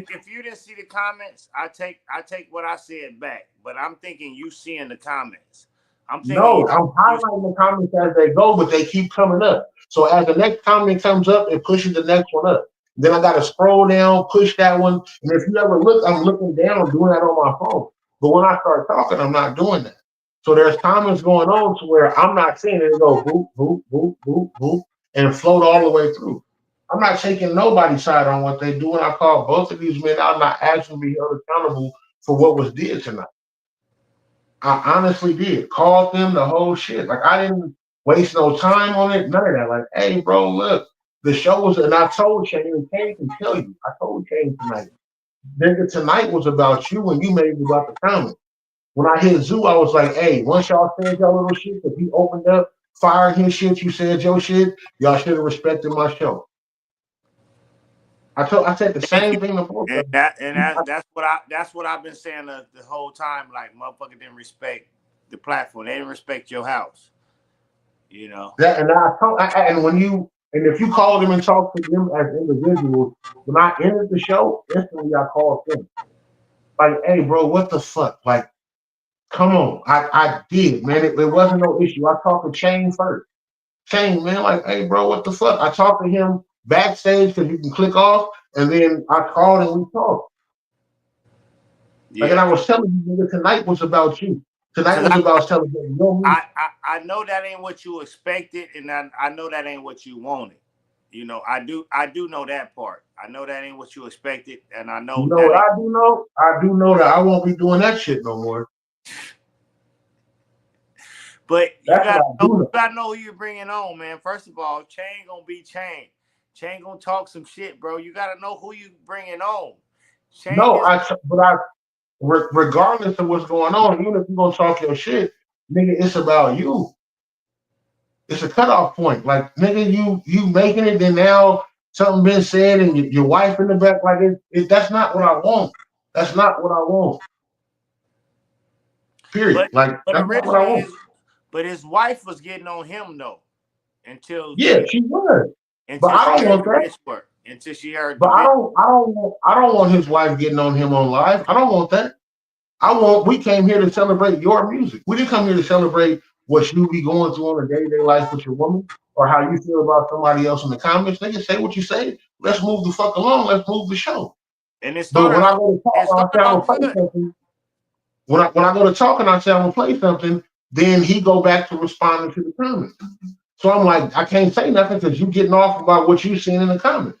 A: If you didn't see the comments, I take what I said back. But I'm thinking you seeing the comments. I'm
D: highlighting the comments as they go, but they keep coming up. So as the next comment comes up, it pushes the next one up. Then I got to scroll down, push that one. And if you ever look, I'm looking down, doing that on my phone. But when I start talking, I'm not doing that. So there's comments going on to where I'm not seeing it. It go boop, boop, boop, boop, boop, and float all the way through. I'm not taking nobody's side on what they do, and I call both of these men out, not asking to be held accountable for what was did tonight. I honestly did. Called them the whole shit. Like I didn't waste no time on it. None of that. Like, hey, bro, look, the show was, and I told Shane, and Shane can tell you, I told Shane tonight. Nigga, tonight was about you and you made it about the comment. When I hit Zoo, I was like, hey, once y'all said y'all little shit, if he opened up, fired his shit, you said your shit, y'all should have respected my show. I said the same thing to both of them.
A: That's what I've been saying the whole time. Like motherfucker didn't respect the platform. They didn't respect your house. You know.
D: That and if you call them and talk to them as individuals, when I ended the show, instantly I called them. Like, hey bro, what the fuck? Like, come on. I did, man. It wasn't no issue. I talked to Shane first. Shane, man, like, hey bro, what the fuck? I talked to him backstage because you can click off, and then I called and we talked. Yeah. Like, and I was telling you, nigga, tonight was about you. Tonight was about celebrating your music.
A: I know that ain't what you expected, and I know that ain't what you wanted. You know, I do know that part. I know that ain't what you expected, and I know.
D: You know what I do know? I do know that I won't be doing that shit no more.
A: But you gotta know who you're bringing on, man. First of all, Chain gonna be Chain. Chain gonna talk some shit, bro. You gotta know who you bringing on.
D: Regardless of what's going on, even if you're gonna talk your shit, nigga, it's about you. It's a cutoff point. Like, nigga, you making it, then now something been said and your wife in the back, like that's not what I want. That's not what I want. Period. That's not what I want.
A: But his wife was getting on him though.
D: She was. But I don't want that.
A: Until she heard.
D: But I don't want his wife getting on him on live. I don't want that. We came here to celebrate your music. We didn't come here to celebrate what you be going through on a day-to-day life with your woman or how you feel about somebody else in the comments. Nigga, say what you say. Let's move the fuck along. Let's move the show.
A: And but when I go to talk,
D: I say I'm gonna play something. When I go to talk and I say I'm gonna play something, then he go back to responding to the comments. So I'm like, I can't say nothing because you getting off about what you seen in the comments.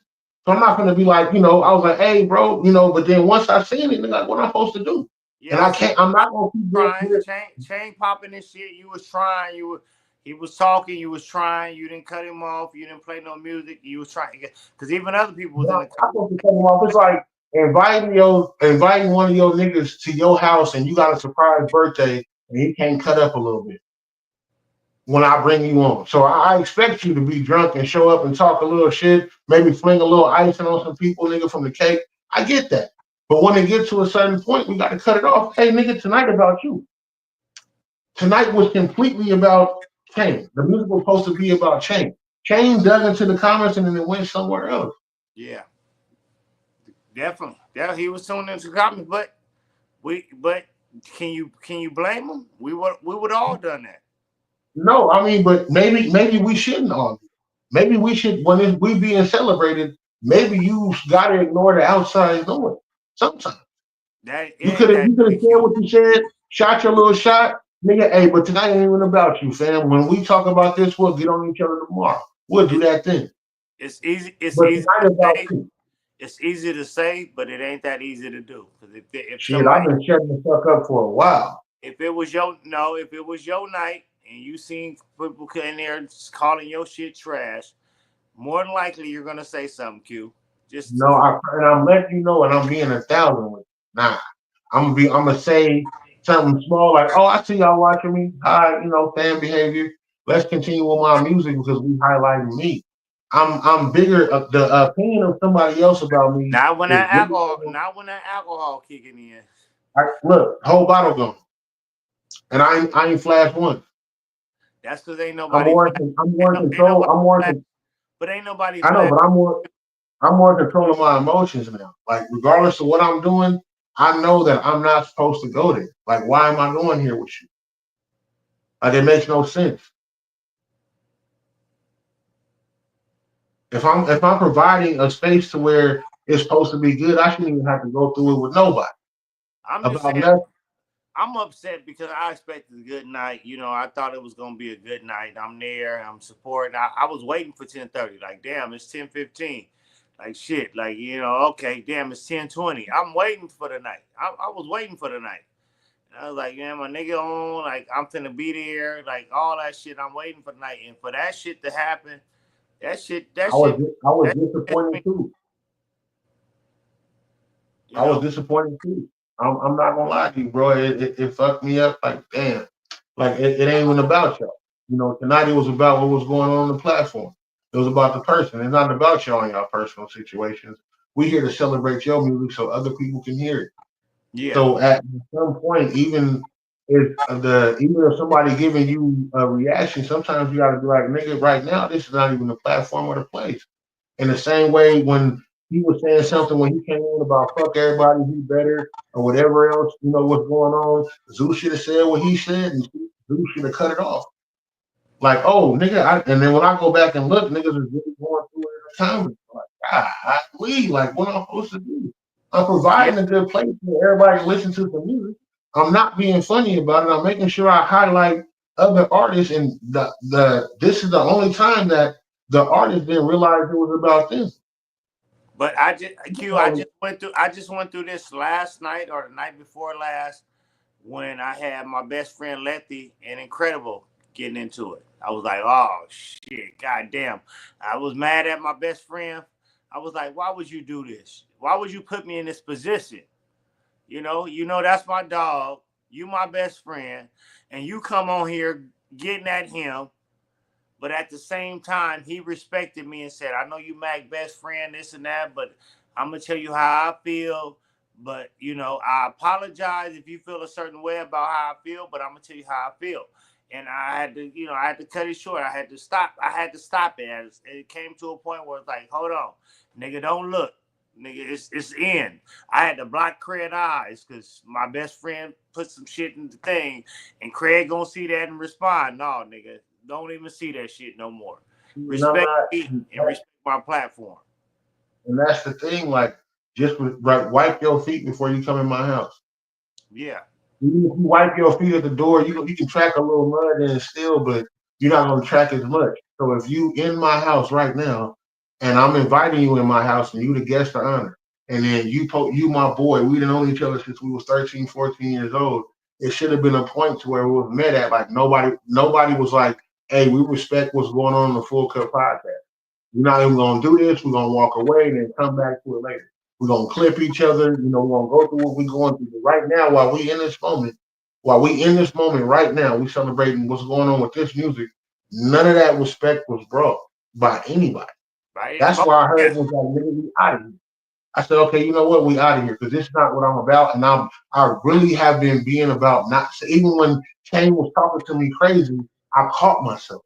D: So I'm not gonna be like, I was like, hey, bro, but then once I seen it, like, what am I supposed to do? Yeah, and I'm not gonna keep
A: trying. Chain popping this shit. You was trying. He was talking. You was trying. You didn't cut him off. You didn't play no music. You was trying because even other people was in the
D: comments. Cut him off. It's like inviting one of your niggas to your house and you got a surprise birthday and he can't cut up a little bit when I bring you on. So I expect you to be drunk and show up and talk a little shit, maybe fling a little icing on some people, nigga, from the cake. I get that. But when it gets to a certain point, we got to cut it off. Hey, nigga, tonight about you. Tonight was completely about Chain. The music was supposed to be about Chain. Chain dug into the comments and then it went somewhere else.
A: Yeah, definitely. Yeah, he was tuning into the comments, but can you blame him? We would all done that.
D: No, I mean, but maybe we shouldn't argue. Maybe we should, when we being celebrated, maybe you got to ignore the outside noise. Sometimes you could have said what you said, shot your little shot, nigga. Hey, but tonight ain't even about you, fam. When we talk about this, we'll get on each other tomorrow. We'll do that thing.
A: It's easy. It's easy to say, but it ain't that easy to do.
D: Because I've been shutting the fuck up for a while.
A: If it was your night and you seen people in there calling your shit trash, more than likely you're gonna say something, Q.
D: I'm letting you know, and I'm being 1,000 with it. Nah, I'm gonna say something small like, oh, I see y'all watching me. Hi, fan behavior. Let's continue with my music because we highlighting me. I'm bigger. The opinion of somebody else about me
A: Not when
D: is
A: that
D: bigger.
A: alcohol kicking in.
D: Look, whole bottle gone, and I ain't flashed one.
A: That's because ain't
D: I'm
A: nobody
D: more
A: flash.
D: I'm more in
A: Ain't
D: control.
A: nobody flash. But ain't nobody
D: I know,
A: flash.
D: but I'm more in control of my emotions now. Like regardless of what I'm doing, I know that I'm not supposed to go there. Like, why am I going here with you? Like it makes no sense. If I'm providing a space to where it's supposed to be good, I shouldn't even have to go through it with nobody.
A: I'm just
D: About
A: saying.
D: nothing.
A: I'm upset because I expected a good night. I thought it was gonna be a good night. I'm there. I'm supporting. I was waiting for 10:30. Like, damn, it's 10:15. Like shit. Like, okay, damn, it's 10:20. I'm waiting for the night. I was waiting for the night. And I was like, man, my nigga on. Like, I'm finna be there. Like all that shit. I'm waiting for the night. And for that shit to happen, that shit, that shit,
D: I was
A: that shit pissed
D: disappointed
A: me.
D: too.
A: You
D: I was
A: know.
D: disappointed too. I'm not gonna lie to you, bro. It fucked me up. Like, damn. Like it ain't even about y'all. Tonight it was about what was going on the platform. It was about the person. It's not about y'all and y'all personal situations. We here to celebrate your music so other people can hear it.
A: Yeah.
D: So at some point, even if somebody giving you a reaction, sometimes you gotta be like, nigga, right now this is not even the platform or the place. In the same way, when he was saying something when he came in about fuck everybody, he better or whatever else, what's going on. Zeus should have said what he said, and Zeus should have cut it off. Like, oh, nigga, and then when I go back and look, niggas is really going through it in the comments. Like, like, what am I supposed to do? I'm
A: Yeah.
D: providing a good place for everybody to listen to some music. I'm not being funny about it. I'm making sure I highlight other artists, and this is the only time that the artist didn't realize it was about them.
A: But I just went through this last night or the night before last when I had my best friend Letty and Incredible getting into it. I was like, oh shit, goddamn. I was mad at my best friend. I was like, why would you do this? Why would you put me in this position? That's my dog. You my best friend, and you come on here getting at him. But at the same time, he respected me and said, I know you Mack best friend, this and that, but I'm gonna tell you how I feel. But I apologize if you feel a certain way about how I feel, but I'm gonna tell you how I feel. And I had to cut it short. I had to stop. I had to stop it. It came to a point where it's like, hold on, nigga, don't look. Nigga, it's in. I had to block Craig eyes because my best friend put some shit in the thing, and Craig gonna see that and respond. No, nigga, don't even see that shit no more.
D: And I'm
A: Respect
D: not,
A: me and respect my platform.
D: and that's the thing. Like, just wipe your feet before you come in my house.
A: Yeah.
D: Even if you wipe your feet at the door, you can track a little mud in it still, but you're not going to track as much. So if you in my house right now, and I'm inviting you in my house, and you the guest of honor, and then you my boy, we done known each other since we was 13, 14 years old. It should have been a point to where we was met at. Like nobody was like, hey, we respect what's going on in the Full Cup podcast. We're not even gonna do this. We're gonna walk away and then come back to it later. We're gonna clip each other. We're gonna go through what we're going through. But right now, while we in this moment right now, we celebrating what's going on with this music. None of that respect was brought by anybody.
A: Right.
D: That's why I heard was like, nigga, we out of here. I said, okay, you know what? We out of here because this is not what I'm about. And I really have been being about not even when Kane was talking to me crazy, I caught myself.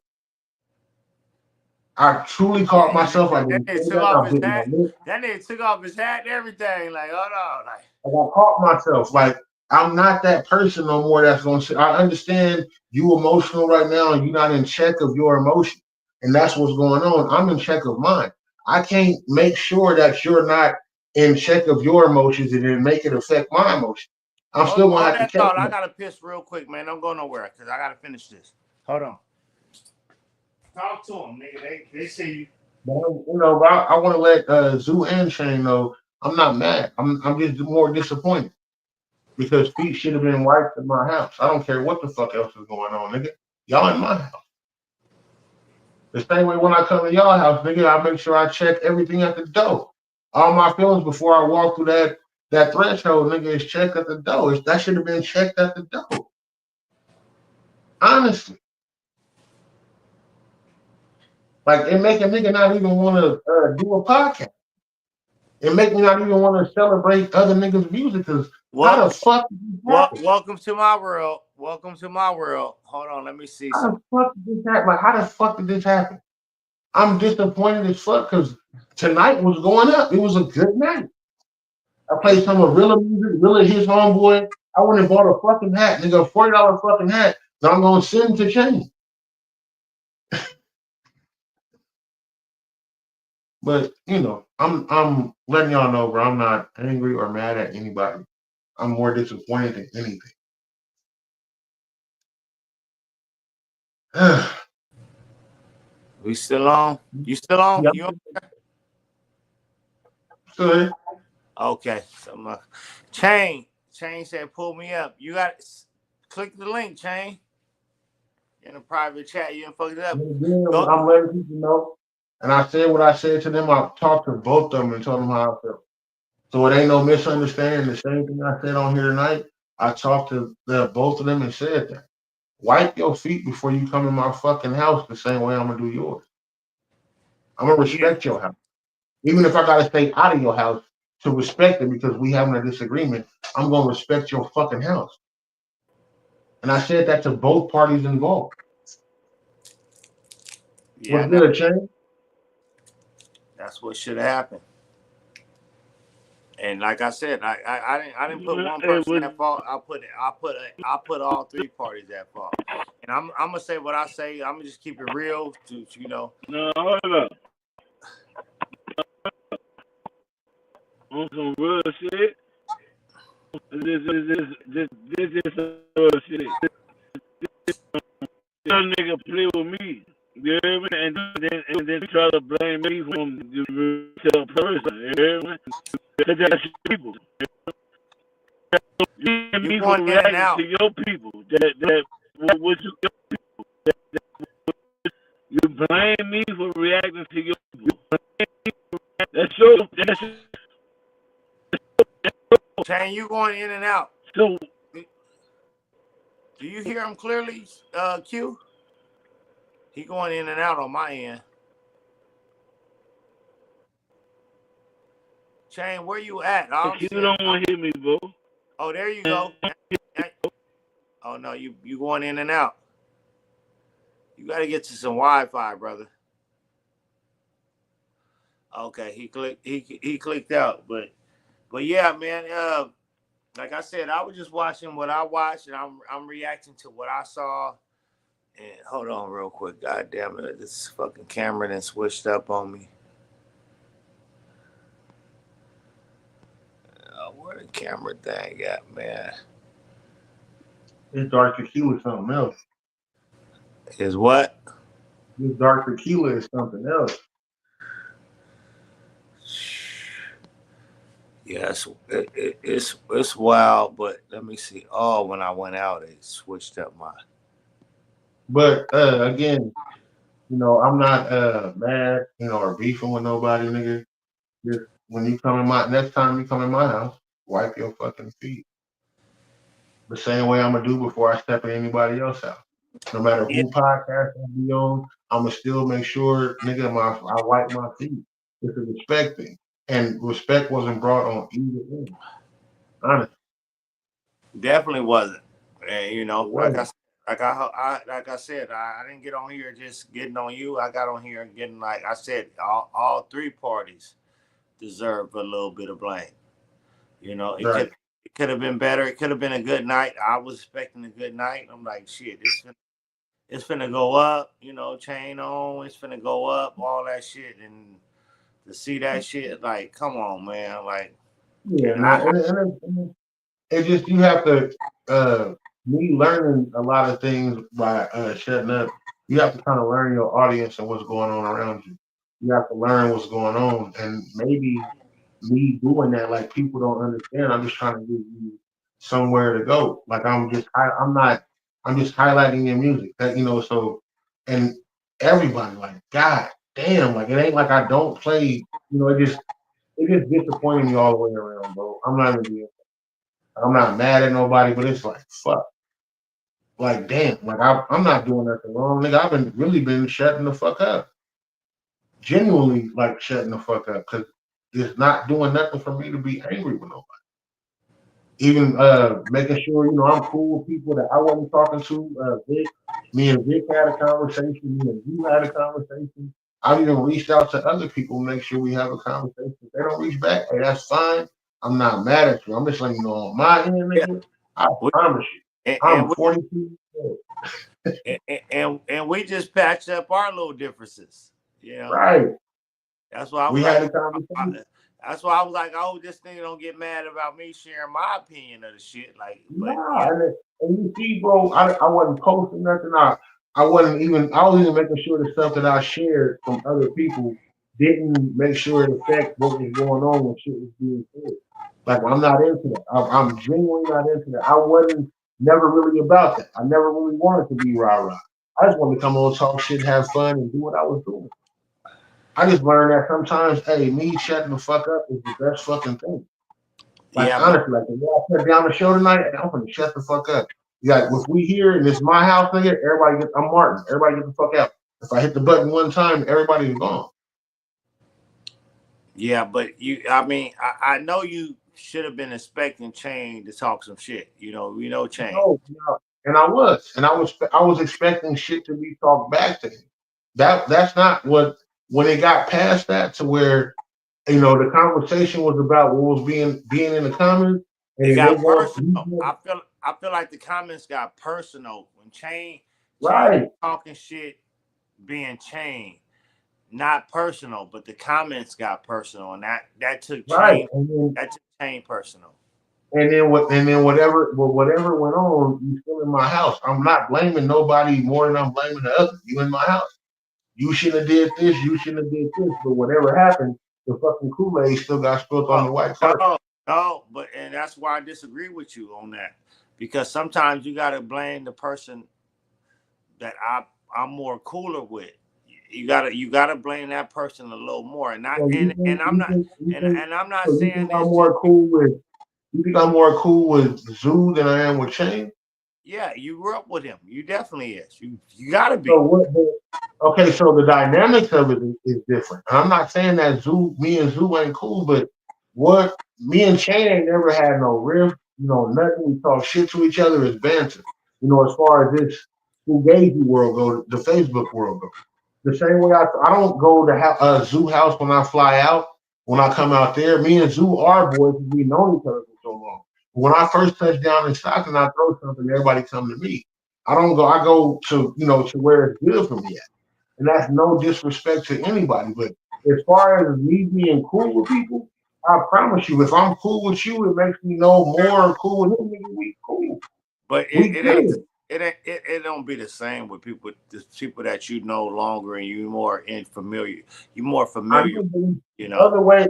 D: I truly caught myself. I
A: That
D: didn't say
A: nigga took
D: that.
A: off
D: I
A: his
D: bit my
A: hat.
D: lip.
A: That nigga took off his hat and everything. Like, hold on. Like,
D: I caught myself. Like, I'm not that person no more that's going to say, I understand you emotional right now and you're not in check of your emotion. And that's what's going on. I'm in check of mine. I can't make sure that you're not in check of your emotions and then make it affect my emotion. I'm still going to
A: hold
D: have to
A: that
D: check
A: thought. I
D: them.
A: gotta piss real quick, man. Don't go nowhere because I gotta finish this. Hold on. Talk to them, nigga. They see you.
D: But I want to let Zoo and Shane know I'm not mad. I'm just more disappointed. Because feet should have been wiped in my house. I don't care what the fuck else is going on, nigga. Y'all in my house. The same way when I come to y'all house, nigga, I make sure I check everything at the door. All my feelings before I walk through that threshold, nigga, is checked at the door. That should have been checked at the door. Honestly. Like, it make a nigga not even want to do a podcast. It make me not even want to celebrate other niggas' music because how the fuck did this happen?
A: Welcome to my world. Welcome to my world. Hold on, let me see something.
D: How the fuck did this happen? Like, how the fuck did this happen? I'm disappointed as fuck because tonight was going up. It was a good night. I played some of Rilla music, Rilla his homeboy. I went and bought a fucking hat, nigga, a $40 fucking hat that I'm gonna send to Shane. But you know, I'm letting y'all know, bro. I'm not angry or mad at anybody. I'm more disappointed than anything.
A: We still on? You still on?
D: Yep.
A: You on?
D: Still
A: okay. So Chain said, "Pull me up." You got click the link, Chain. In a private chat, you didn't fuck it up.
D: I'm letting people know, and I said what I said to them. I talked to both of them and told them how I felt. So it ain't no misunderstanding. The same thing I said on here tonight, I talked to both of them and said that. Wipe your feet before you come in my fucking house the same way I'm gonna do yours. I'm gonna respect your house. Even if I gotta stay out of your house to respect it because we having a disagreement, I'm gonna respect your fucking house. And I said that to both parties involved.
A: Yeah,
D: what's good, Shane?
A: That's what should have happened. And like I said, I didn't put one person at fault. I put all three parties at fault. And I'm gonna say what I say. I'm gonna just keep it real to you know.
B: No, hold up. On some real shit. This is some real shit. Some nigga play with me. You hear me? And then try to blame me from the real person. You hear me? Because that's people. You and me for reacting to your people. What you blame me for reacting to your people. That's your.
A: Shane, you going in and out.
B: So,
A: do you hear him clearly, Q? He going in and out on my end. Shane, where you at?
B: You don't want to hear me, bro.
A: Oh, there you go. Oh no, you going in and out. You got to get to some Wi-Fi, brother. Okay, he clicked out, but yeah, man. Like I said, I was just watching what I watched, and I'm reacting to what I saw. And hold on, real quick. God damn it, this fucking camera done switched up on me. Where the camera thing at, man?
D: This dark tequila is something else.
A: Is what?
D: This dark tequila is something else.
A: Yes, it's wild, but let me see. Oh, when I went out, it switched up my.
D: But again, you know, I'm not mad, you know, or beefing with nobody, nigga. Just when you come in next time you come in my house, wipe your fucking feet. The same way I'm gonna do before I step in anybody else's house. No matter who podcast I be on, I'ma still make sure, nigga, I wipe my feet. It's a respect thing. And respect wasn't brought on either end. Honestly.
A: Definitely wasn't. And you know, like I said, I didn't get on here just getting on you. I got on here and getting, like I said, all three parties deserve a little bit of blame. You know, it could have been better. It could have been a good night. I was expecting a good night. I'm like, shit, it's finna go up. You know, chain on. It's finna go up. All that shit, and to see that shit, like, come on, man, like.
D: Yeah, and it just, you have to me learning a lot of things by shutting up. You have to kind of learn your audience and what's going on around you. You have to learn what's going on, and maybe me doing that, like, people don't understand. I'm just trying to give you somewhere to go. Like, I'm just highlighting your music. That, you know, so, and everybody, like, God damn, like, it ain't like I don't play. You know, it just, it just disappointed me all the way around, bro. I'm not mad at nobody, but it's like fuck. Like damn, like I'm not doing nothing wrong, nigga. I've been really been shutting the fuck up. Genuinely like shutting the fuck up because it's not doing nothing for me to be angry with nobody. Even making sure, I'm cool with people that I wasn't talking to. Vic, me and Vic had a conversation, me and you had a conversation. I've even reached out to other people to make sure we have a conversation. If they don't reach back, hey, that's fine. I'm not mad at you. I'm just letting you know on my end,
A: Yeah.
D: nigga, I promise you. I'm 42 years old.
A: And we just patched up our little differences.
D: Right.
A: That's why I was
D: We
A: like,
D: had a conversation.
A: that's why I was like, oh, this nigga don't get mad about me sharing my opinion of the shit. Like, but
D: Nah, and you see, bro, I wasn't posting nothing. I wasn't even. I was even making sure the stuff that I shared from other people didn't make sure it affect what was going on when shit was being said. Like I'm not into that. I'm genuinely not into that. I wasn't never really about that. I never really wanted to be rah rah. I just wanted to come on, talk shit, have fun, and do what I was doing. I just learned that sometimes, hey, me shutting the fuck up is the best fucking thing. Like
A: yeah, but
D: honestly, like if y'all shut down the show tonight, I'm gonna shut the fuck up. Like if we here and it's my house, nigga, everybody get. I'm Martin. Everybody get the fuck out. If I hit the button one time, everybody's gone.
A: yeah, but I mean, I know you should have been expecting Chain to talk some shit. We know Chain.
D: No, no. And I was expecting shit to be talked back to him. That's not what when it got past that to where the conversation was about what was being in the comments, and
A: It
D: then they
A: got
D: go
A: personal. I feel like the comments got personal when Chain
D: right,
A: talking shit, being Chain, not personal, but the comments got personal, and that took
D: right,
A: Chain personal.
D: whatever went on, you still in my house. I'm not blaming nobody more than I'm blaming the other. You in my house. You shouldn't have did this. You shouldn't have did this. But whatever happened, the fucking Kool-Aid still got spilled on
A: Oh,
D: the white carpet.
A: no, and that's why I disagree with you on that, because sometimes you got to blame the person that I'm more cooler with. You gotta blame that person a little more, and not
D: So you
A: and
D: think
A: I'm
D: you
A: not
D: think you
A: and
D: think
A: and I'm not
D: so you
A: saying
D: think I'm
A: this just
D: more cool with you think I'm more cool with Zoo than I am with Chain?
A: yeah. You grew up with him. You definitely is. You gotta
D: So
A: be.
D: what? Okay, so the dynamics of it is different. And I'm not saying that me and Zoo ain't cool, but what me and Chain ain't never had no rift, nothing. We talk shit to each other as banter. As far as this Fugazi world go, the Facebook world go. The same way I don't go to Zoo house when I fly out. When I come out there, me and Zoo are boys because we known each other for so long. When I first touch down in Stockton, I throw something, everybody come to me. I don't go. I go to where it's good for me at, and that's no disrespect to anybody. But as far as me being cool with people, I promise you, if I'm cool with you, it makes me know more cool with him. Nigga, we cool.
A: But
D: We
A: it ain't
D: good.
A: it don't be the same with people, the people that you know longer and you more in familiar. You more
D: I
A: familiar.
D: know there's
A: You know.
D: other ways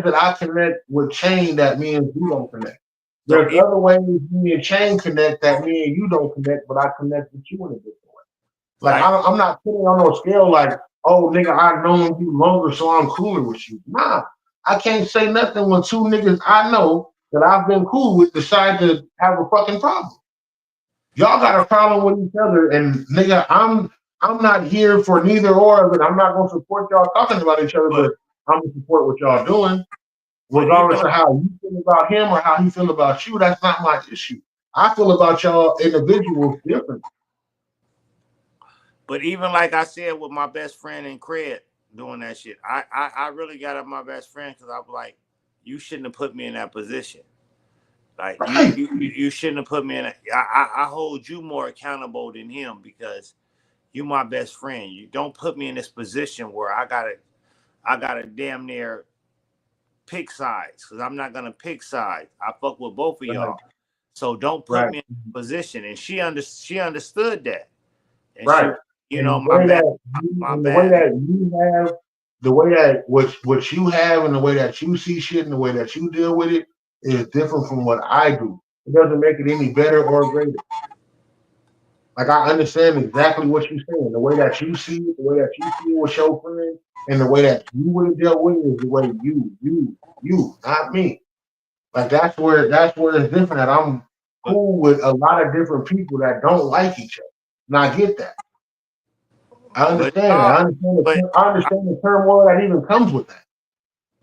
D: that I connect with Chain that me and you don't connect.
A: So
D: There's other ways me and Chain connect that me and you don't connect, but I connect with you in a different way. Like
A: like
D: I'm not putting on no scale like, oh nigga, I've known you longer, so I'm cooler with you. Nah, I can't say nothing when two niggas I know that I've been cool with decide to have a fucking problem. Y'all got a problem with each other, and nigga, I'm not here for neither or of it. I'm not gonna support y'all talking about each other,
A: but
D: but I'm gonna support what y'all doing,
A: but even
D: regardless
A: like
D: of how you feel about him or how he feel about you. That's not my issue. I feel about y'all individuals different.
A: But even like I said with my best friend in Cred doing that shit, I really got up my best friend because I was like, you shouldn't have put me in that position. Like
D: Right.
A: you shouldn't have put me in. I hold you more accountable than him because you my best friend. You don't put me in this position where I gotta damn near pick sides because I'm not gonna pick sides. I fuck with both of
D: Right.
A: y'all, so don't put
D: Right.
A: me in a position. And she understood that, and she,
D: Right.
A: you know,
D: And
A: my bad, my
D: the way
A: bad.
D: that you have, the way that what you have, and the way that you see shit, and the way that you deal with it is different from what I do. It doesn't make it any better or greater. Like I understand exactly what you're saying. The way that you see it, the way that you feel with your friend, And the way that you would have dealt with it is the way you, not me. Like that's where it's different. That I'm cool with a lot of different people that don't like each other. And I get that. I
A: But
D: understand that. I understand the turmoil that even comes with that.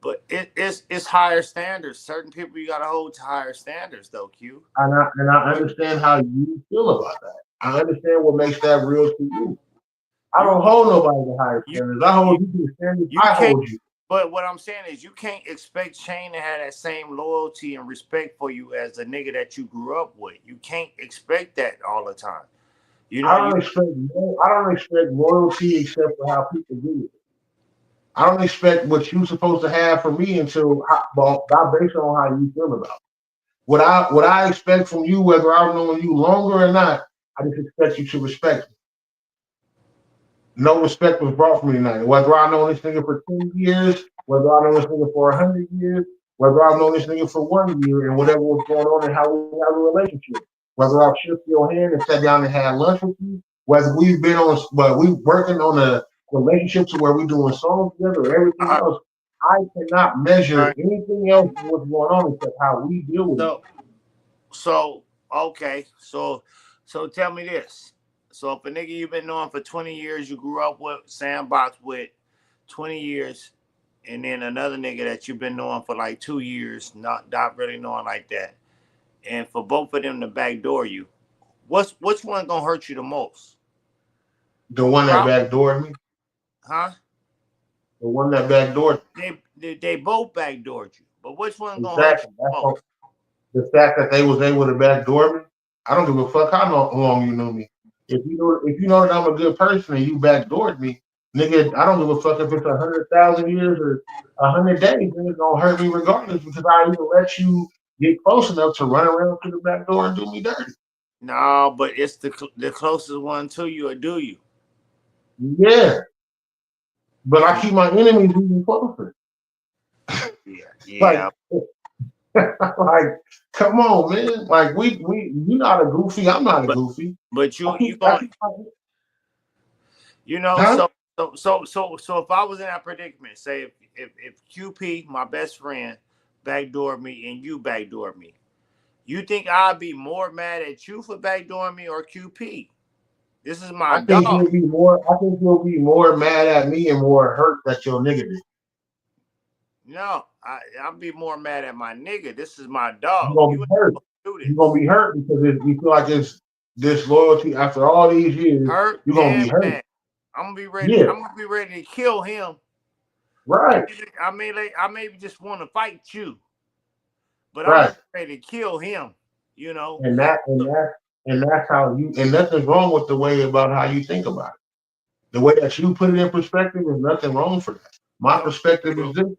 A: But it's higher standards. Certain people you gotta hold to higher standards, though, Q.
D: And I understand how you feel about that. I understand what makes that real to you. I
A: You
D: don't
A: you
D: hold nobody to higher
A: you
D: standards. I
A: you, you,
D: hold you to the standards
A: you
D: I
A: can't.
D: hold you.
A: But what I'm saying is, you can't expect Shane to have that same loyalty and respect for you as the nigga that you grew up with. You can't expect that all the time. You know,
D: I don't expect loyalty except for how people do it. I don't expect what you're supposed to have from me until based on how you feel about it. What I expect from you, whether I've known you longer or not, I just expect you to respect me. No respect was brought from me tonight. Whether I know this nigga for 10 years, whether I know this nigga for 100 years, whether I've known this nigga for 1 year and whatever was going on and how we have a relationship. Whether I've shook your hand and sat down and had lunch with you, whether we working on a relationship to where we doing songs together or everything
A: all
D: else, I cannot measure
A: right.
D: anything else than what's going on except how we deal with it.
A: So okay, so tell me this. So if a nigga you've been knowing for 20 years, you grew up with, sandbox with 20 years, and then another nigga that you've been knowing for like 2 years, not really knowing like that, and for both of them to backdoor you, which one gonna hurt you the most?
D: The one that
A: Probably,
D: backdoored me,
A: huh?
D: the one that backdoored
A: They both backdoored you, but which one
D: me.
A: gonna hurt
D: Exactly.
A: you the most?
D: The fact that they was able to backdoor me, I don't give a fuck how long you know me. If you know that I'm a good person and you backdoored me, nigga, I don't give a fuck if it's 100,000 years or 100 days. Nigga, it's gonna hurt me regardless because I even let you get close enough to run around to the back door and do me dirty.
A: No, but it's the closest one to you, or do you?
D: Yeah, but I keep my enemies even closer.
A: Yeah,
D: Like,
A: yeah.
D: like, come on, man. Like, you're not a goofy. I'm not a
A: But
D: goofy.
A: but you
D: I
A: gonna,
D: keep my,
A: you know,
D: huh?
A: so if I was in that predicament, say if QP, my best friend, backdoored me and you backdoored me, you think I'd be more mad at you for backdooring me or QP? This is my dog.
D: I think you'll be more mad at me and more hurt that your nigga did.
A: No, I'll be more mad at my nigga. This is my
D: You're
A: dog.
D: gonna
A: You
D: be
A: ain't
D: hurt.
A: supposed to do
D: You're gonna
A: this.
D: be hurt because you feel like it's disloyalty after all these years.
A: Hurt
D: You're gonna be
A: and
D: hurt.
A: mad. I'm gonna be ready.
D: Yeah,
A: I'm gonna be ready to kill him.
D: right,
A: I maybe just want to fight you, but I'm gonna
D: right.
A: be ready to kill him. You know.
D: And that and
A: So,
D: that and that's how you and nothing's wrong with the way about how you think about it. The way that you put it in perspective is nothing wrong for that. My
A: so,
D: perspective is different.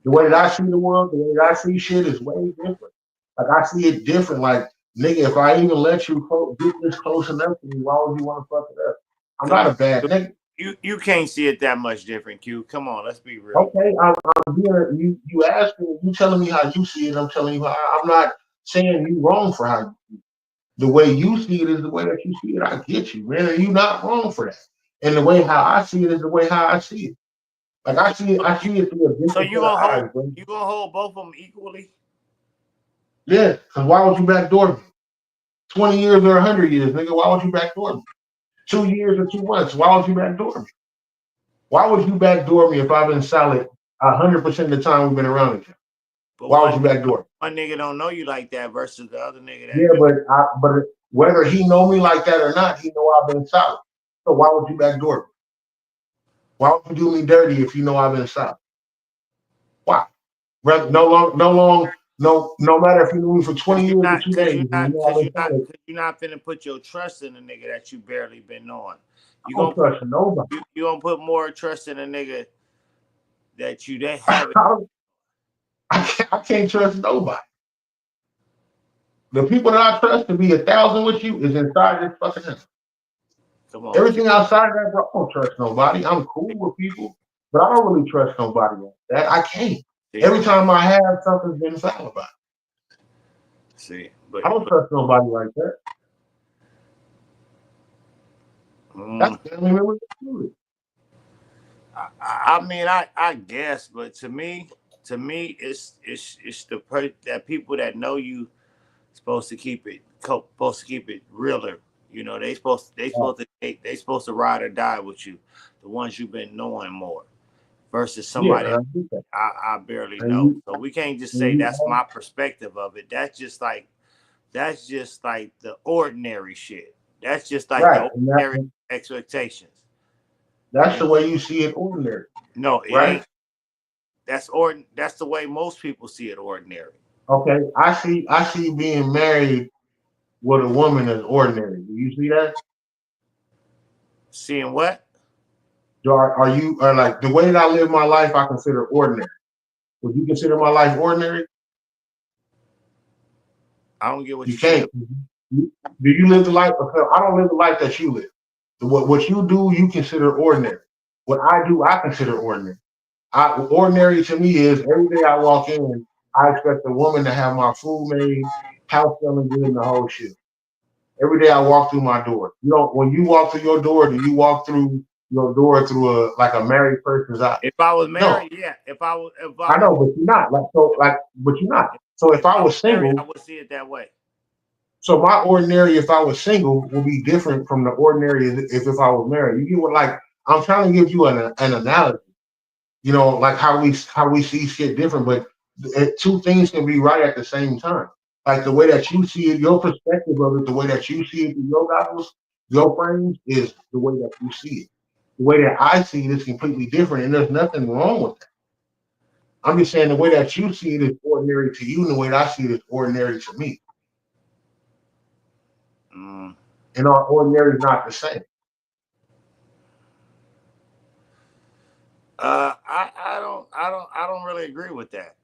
D: The way that
A: come on.
D: I see the world, the way that I see shit is way different. Like I see it different. Like nigga, if I even let you get this close enough to me, why would you want to fuck it up? I'm
A: Come
D: not
A: on.
D: a bad nigga.
A: You can't see it that much different, Q. Come on, let's be real.
D: Okay, I'm being you asking, you telling me how you see it. I'm telling you how I'm not saying you wrong for how you see it. The way you see it is the way that you see it. I get you, man, and you not wrong for that. And the way how I see it is the way how I see it. Like
A: So,
D: I see it through a
A: so
D: different set of eyes, bro.
A: you gonna hold both of them equally?
D: Yeah, because why would you backdoor me? 20 years or 100 years, nigga, why would you backdoor me? 2 years or 2 months, why would you backdoor me? Why would you backdoor me if I've been solid 100% of the time we've been around each other?
A: But
D: Why would you backdoor me?
A: one nigga don't know you like that versus the other nigga that
D: Yeah, but whether he know me like that or not, he know I've been solid. So why would you backdoor me? Why would you do me dirty if you know I've been solid? Why? No matter if you knew me for 20 years or 2 days, and you know I've been solid.
A: cause you're not finna put your trust in a nigga that you barely been on.
D: I don't trust nobody.
A: You gonna put more trust in a nigga that you they haven't.
D: I can't trust nobody. The people that I trust to be 1,000 with you is inside this fucking house.
A: Come on, Q.
D: Everything outside of that, bro, I don't trust nobody. I'm cool with people, but I don't really trust nobody like that. I can't.
A: See,
D: Every time I have, something's been foul about it.
A: see,
D: I don't trust nobody like that. That's
A: mm,
D: family members.
A: I mean, I guess, but to me, it's that people that know you supposed to keep it realer. You know, they supposed to ride or die with you, the ones you've been knowing more versus
D: Yeah,
A: somebody I barely
D: and
A: know. So we can't just say
D: you
A: that's my perspective of it. That's just like the ordinary shit. That's just like
D: right,
A: the
D: and
A: ordinary expectations.
D: that's
A: You
D: the
A: know,
D: way you see it ordinary,
A: no, it
D: right?
A: ain't. That's the way most people see it ordinary.
D: Okay, I see being married with a woman as ordinary. Do you see that?
A: Seeing what?
D: Are you are like the way that I live my life? I consider ordinary. Would you consider my life ordinary?
A: I don't get what
D: You
A: you're saying.
D: can't. Do you live the life? Because I don't live the life that you live. What you do, you consider ordinary. What I do, I consider ordinary. Ordinary to me is every day I walk in, I expect a woman to have my food made, house smelling good, and the whole shit. Every day I walk through my door. You know, when you walk through your door, do you walk through your door through a married person's eyes?
A: If I was
D: No,
A: married, yeah. If I
D: I
A: was
D: know, but you're not. But you're not. So if
A: if
D: I
A: I was
D: was
A: married, I
D: single,
A: would see it that way.
D: so my ordinary if I was single will be different from the ordinary if I was married. You get what? Like I'm trying to give you an analogy. You know, like how we see shit different, but two things can be right at the same time. Like the way that you see it, your perspective of it, the way that you see it through your goggles, your frames is the way that you see it. The way that I see it is completely different, and there's nothing wrong with that. I'm just saying the way that you see it is ordinary to you, and the way that I see it is ordinary to me.
A: Mm.
D: And our ordinary is not the same.
A: I don't really agree with that.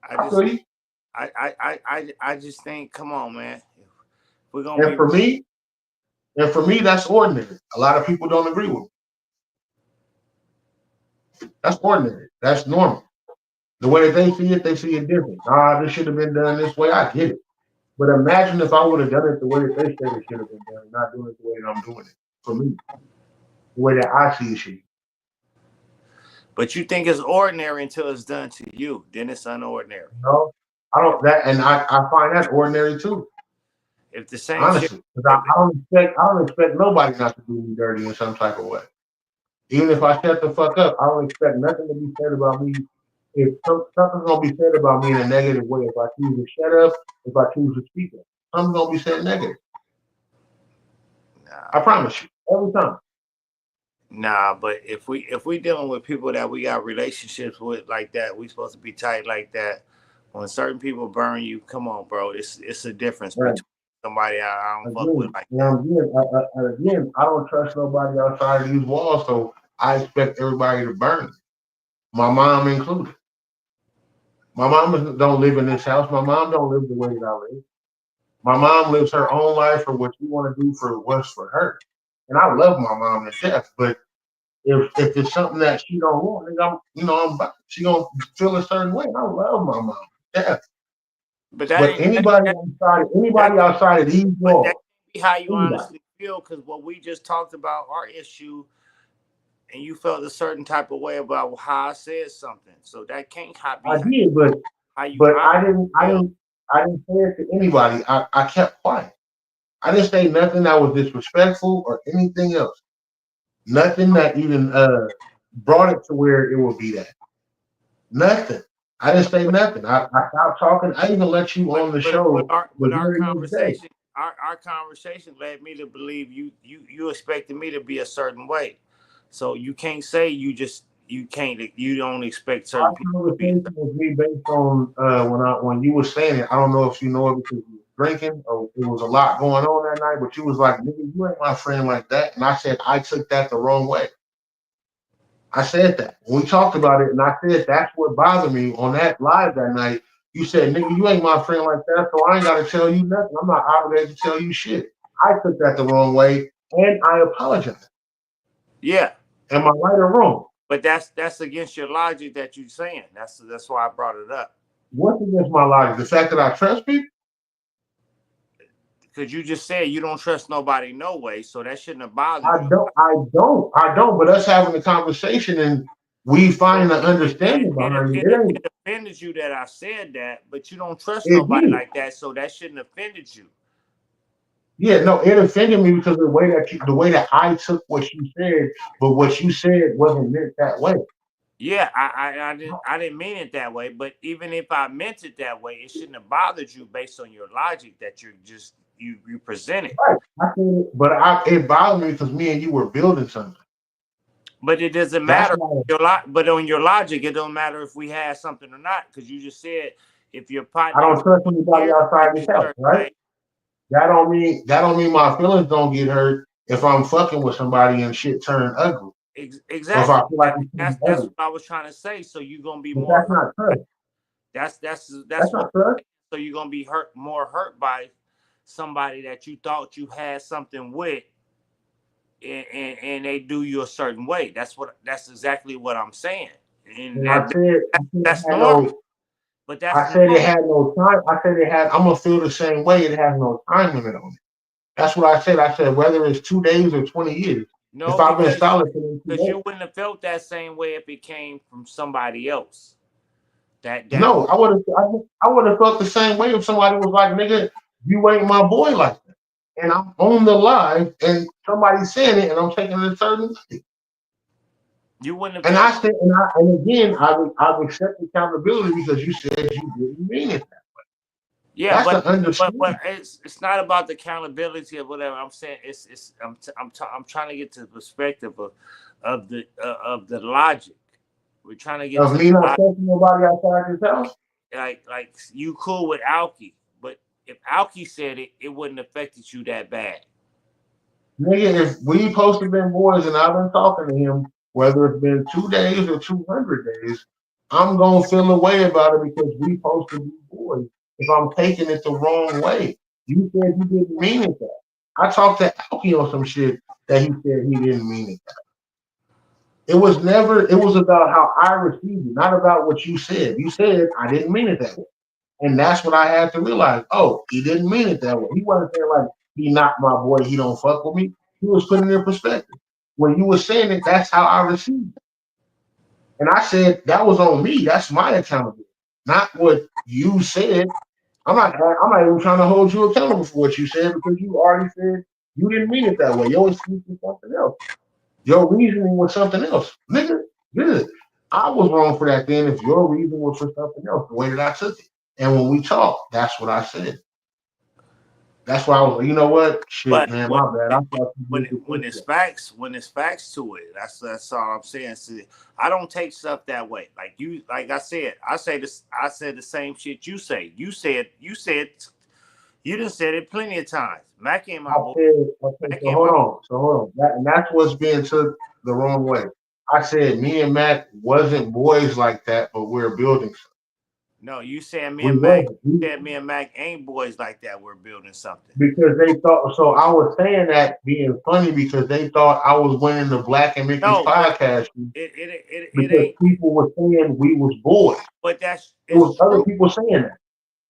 A: I
D: I
A: just
D: feel you.
A: I just think, come on, man. If we're gonna
D: And
A: be
D: for me, that's ordinary. A lot of people don't agree with me. That's ordinary. That's normal. The way that they see it different. This should have been done this way. I get it. But imagine if I would have done it the way that they said it should have been done, not doing it the way that I'm doing it. For me, the way that I see it should be.
A: but you think it's ordinary until it's done to you. Then it's unordinary.
D: You know? I don't that and I find that ordinary too,
A: If the same shit
D: honestly. Because
A: if
D: I don't expect nobody not to do me dirty in some type of way. Even if I shut the fuck up, I don't expect nothing to be said about me. If something's gonna be said about me in a negative way, if I choose to shut up, if I choose to speak up, something's gonna be said negative. I
A: nah,
D: promise you, every time.
A: nah, but if we dealing with people that we got relationships with like that, we supposed to be tight like that. When certain people burn you, come on, bro. It's a difference
D: Right.
A: between somebody I don't fuck with
D: Again,
A: like that.
D: and again, I don't trust nobody outside of these walls, so I expect everybody to burn me, my mom included. My mom don't live in this house. My mom don't live the way that I live. My mom lives her own life for what she want to do for what's for her. And I love my mom to death, but if it's something that she don't want, then she gonna feel a certain way. I love my mom to death.
A: But that
D: But
A: ain't that
D: anybody outside of these
A: but that
D: walls,
A: can't be how you
D: anybody.
A: honestly feel because what we just talked about our issue and you felt a certain type of way about how I said something. So that can't
D: I
A: be
D: did,
A: how you
D: but
A: honestly feel.
D: I didn't say it to anybody. I kept quiet. I didn't say nothing that was disrespectful or anything else. Nothing that even brought it to where it would be that. Nothing. I didn't say nothing. I stopped talking. I even let you on the show the
A: But our
D: very next day.
A: conversation our conversation led me to believe you expected me to be a certain way. So you can't say you don't expect certain
D: Our
A: people to be a
D: conversation
A: certain.
D: was me based on when you were saying it. I don't know if you know it because you were drinking or it was a lot going on that night, but you was like, nigga, you ain't my friend like that. And I said I took that the wrong way. I said that. When we talked about it, and I said that's what bothered me on that live that night. You said, nigga, you ain't my friend like that, so I ain't got to tell you nothing. I'm not obligated to tell you shit. I took that the wrong way, and I apologize.
A: Yeah.
D: Am I right or wrong?
A: But that's against your logic that you're saying. That's why I brought it up.
D: What's against my logic? The fact that I trust people?
A: Because you just said you don't trust nobody no way, so that shouldn't have bothered
D: I
A: you.
D: don't. But us having a conversation and we find an understanding behind it.
A: It offended you that I said that, but you don't trust
D: It
A: nobody
D: did.
A: like that, so that shouldn't have offended you.
D: Yeah, no, it offended me because of the way that I took what you said, but what you said wasn't meant that way.
A: Yeah, I didn't mean it that way, but even if I meant it that way, it shouldn't have bothered you based on your logic that you presented.
D: Right. I said it, but it bothered me because me and you were building something.
A: But it doesn't matter. But on your logic, it don't matter if we had something or not, because you just said if your partner.
D: I don't trust anybody outside this house, right? That don't mean my feelings don't get hurt if I'm fucking with somebody and shit turn ugly.
A: Exactly.
D: Or if I feel like
A: that's what I was trying to say. So you're gonna be
D: but
A: more.
D: That's not trust.
A: That's
D: not trust.
A: So you're gonna be more hurt by somebody that you thought you had something with, and they do you a certain way. That's exactly what I'm saying. And that's normal. But that's
D: I said it had no time. I said I'm gonna feel the same way. It has no time limit on it. That's what I said. I said whether it's 2 days or 20 years.
A: No,
D: if I've been solid for 2 days,
A: because you wouldn't have felt that same way if it came from somebody else.
D: No, I would have felt the same way if somebody was like, "Nigga, you ain't my boy like that," and I'm on the live and somebody's saying it, and I'm taking it a certain way.
A: You wouldn't have.
D: And I said, and again, I've accepted accountability because you said you didn't mean it that way.
A: Yeah, but it's not about the accountability or whatever. I'm saying I'm trying to get to the perspective of the logic. We're trying to get
D: of me not trusting nobody outside this house.
A: Like you cool with Alki, but if Alki said it, it wouldn't have affected you that bad.
D: Nigga, if we supposed to been boys and I've been talking to him, whether it's been 2 days or 200 days, I'm gonna feel a way about it because we supposed to be boys. If I'm taking it the wrong way, you said you didn't mean it that. I talked to Alki on some shit that he said he didn't mean it that. It was about how I received it, not about what you said. You said I didn't mean it that way. And that's what I had to realize. Oh, he didn't mean it that way. He wasn't saying like he not my boy, he don't fuck with me. He was putting it in perspective. When you were saying it, that's how I received it. And I said that was on me. That's my accountability, not what you said. I'm not even trying to hold you accountable for what you said because you already said you didn't mean it that way. Your excuse was something else. Your reasoning was something else. Nigga, good. I was wrong for that then if your reason was for something else, the way that I took it. And when we talked, that's what I said. That's why I was like, you know what? Shit, man, my bad. I thought
A: when it's facts to it, that's all I'm saying. See, I don't take stuff that way. Like I said the same shit you say. You done said it plenty of times. Mack ain't my boy.
D: So hold on. And that's what's being took the wrong way. I said me and Mack wasn't boys like that, but we're building something.
A: No, you said me and Mack ain't boys like that. We're building something.
D: Because they thought so. I was saying that being funny because they thought I was winning the Black and Mickey's podcast. Because people were saying we was boys.
A: But
D: it was true. Other people saying that.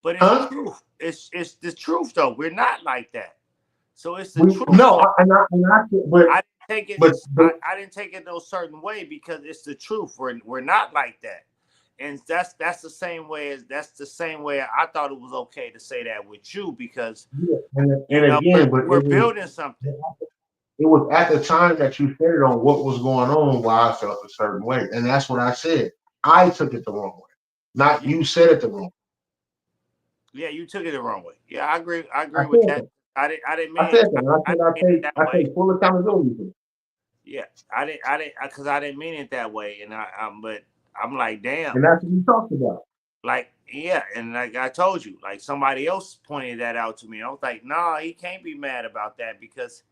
A: But it's the truth. It's the truth though. We're not like that. So it's the truth.
D: No,
A: I didn't take it. I didn't take it no certain way because it's the truth. We're not like that. And that's the same way I thought it was okay to say that with you because we're building something.
D: It was at the time that you said it on what was going on why I felt a certain way. And that's what I said. I took it the wrong way. Not you said it the wrong way.
A: Yeah, you took it the wrong way. Yeah, I agree with that. I didn't mean
D: it. I take full accountability for it.
A: Yeah, I didn't because I didn't mean it that way. And but I'm like, damn.
D: And that's what we talked about.
A: Like, yeah, and like I told you, like somebody else pointed that out to me. I was like, nah, he can't be mad about that because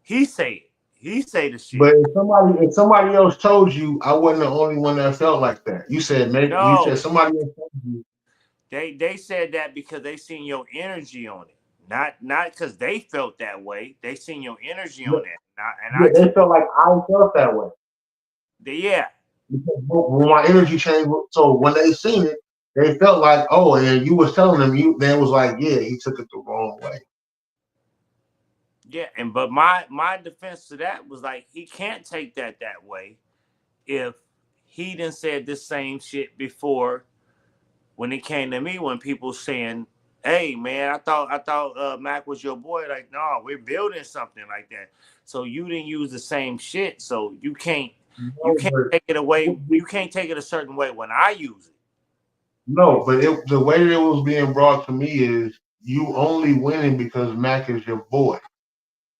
A: he say it. He say the shit.
D: But if somebody else told you, I wasn't the only one that felt like that. You said maybe you said somebody else told you.
A: They said that because they seen your energy on it. Not because they felt that way. They seen your energy on that.
D: They felt like I felt that way.
A: Yeah.
D: Because when my energy changed, so when they seen it, they felt like, oh, and you was telling them, then was like, yeah, he took it the wrong way.
A: Yeah, but my defense to that was like he can't take that way if he done said this same shit before when it came to me when people saying, "Hey man, I thought Mac was your boy." Like, no, we're building something like that. So you didn't use the same shit. So you
D: No,
A: can't take it away. You can't take it a certain way when I use it.
D: no, but the way that it was being brought to me is you only winning because Mac is your boy.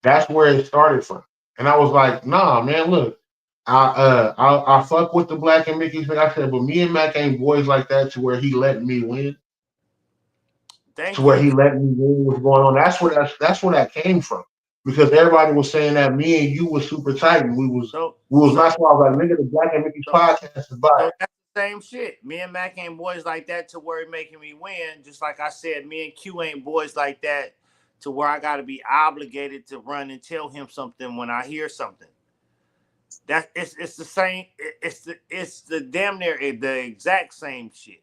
D: That's where it started from. And I was like, nah, man, look, I fuck with the Black and Mickey's like I said, but me and Mac ain't boys like that to where he let me win. To
A: Thank
D: where
A: you.
D: he let me win what's going on. That's where that came from. Because everybody was saying that me and you was super tight and
A: So
D: we was
A: so
D: not so I was like, nigga, the Black and Mickey's
A: so
D: podcast is by.
A: so that's the same shit. Me and Mac ain't boys like that to where it making me win. Just like I said, me and Q ain't boys like that to where I got to be obligated to run and tell him something when I hear something. That it's the same. It's the damn near the exact same shit.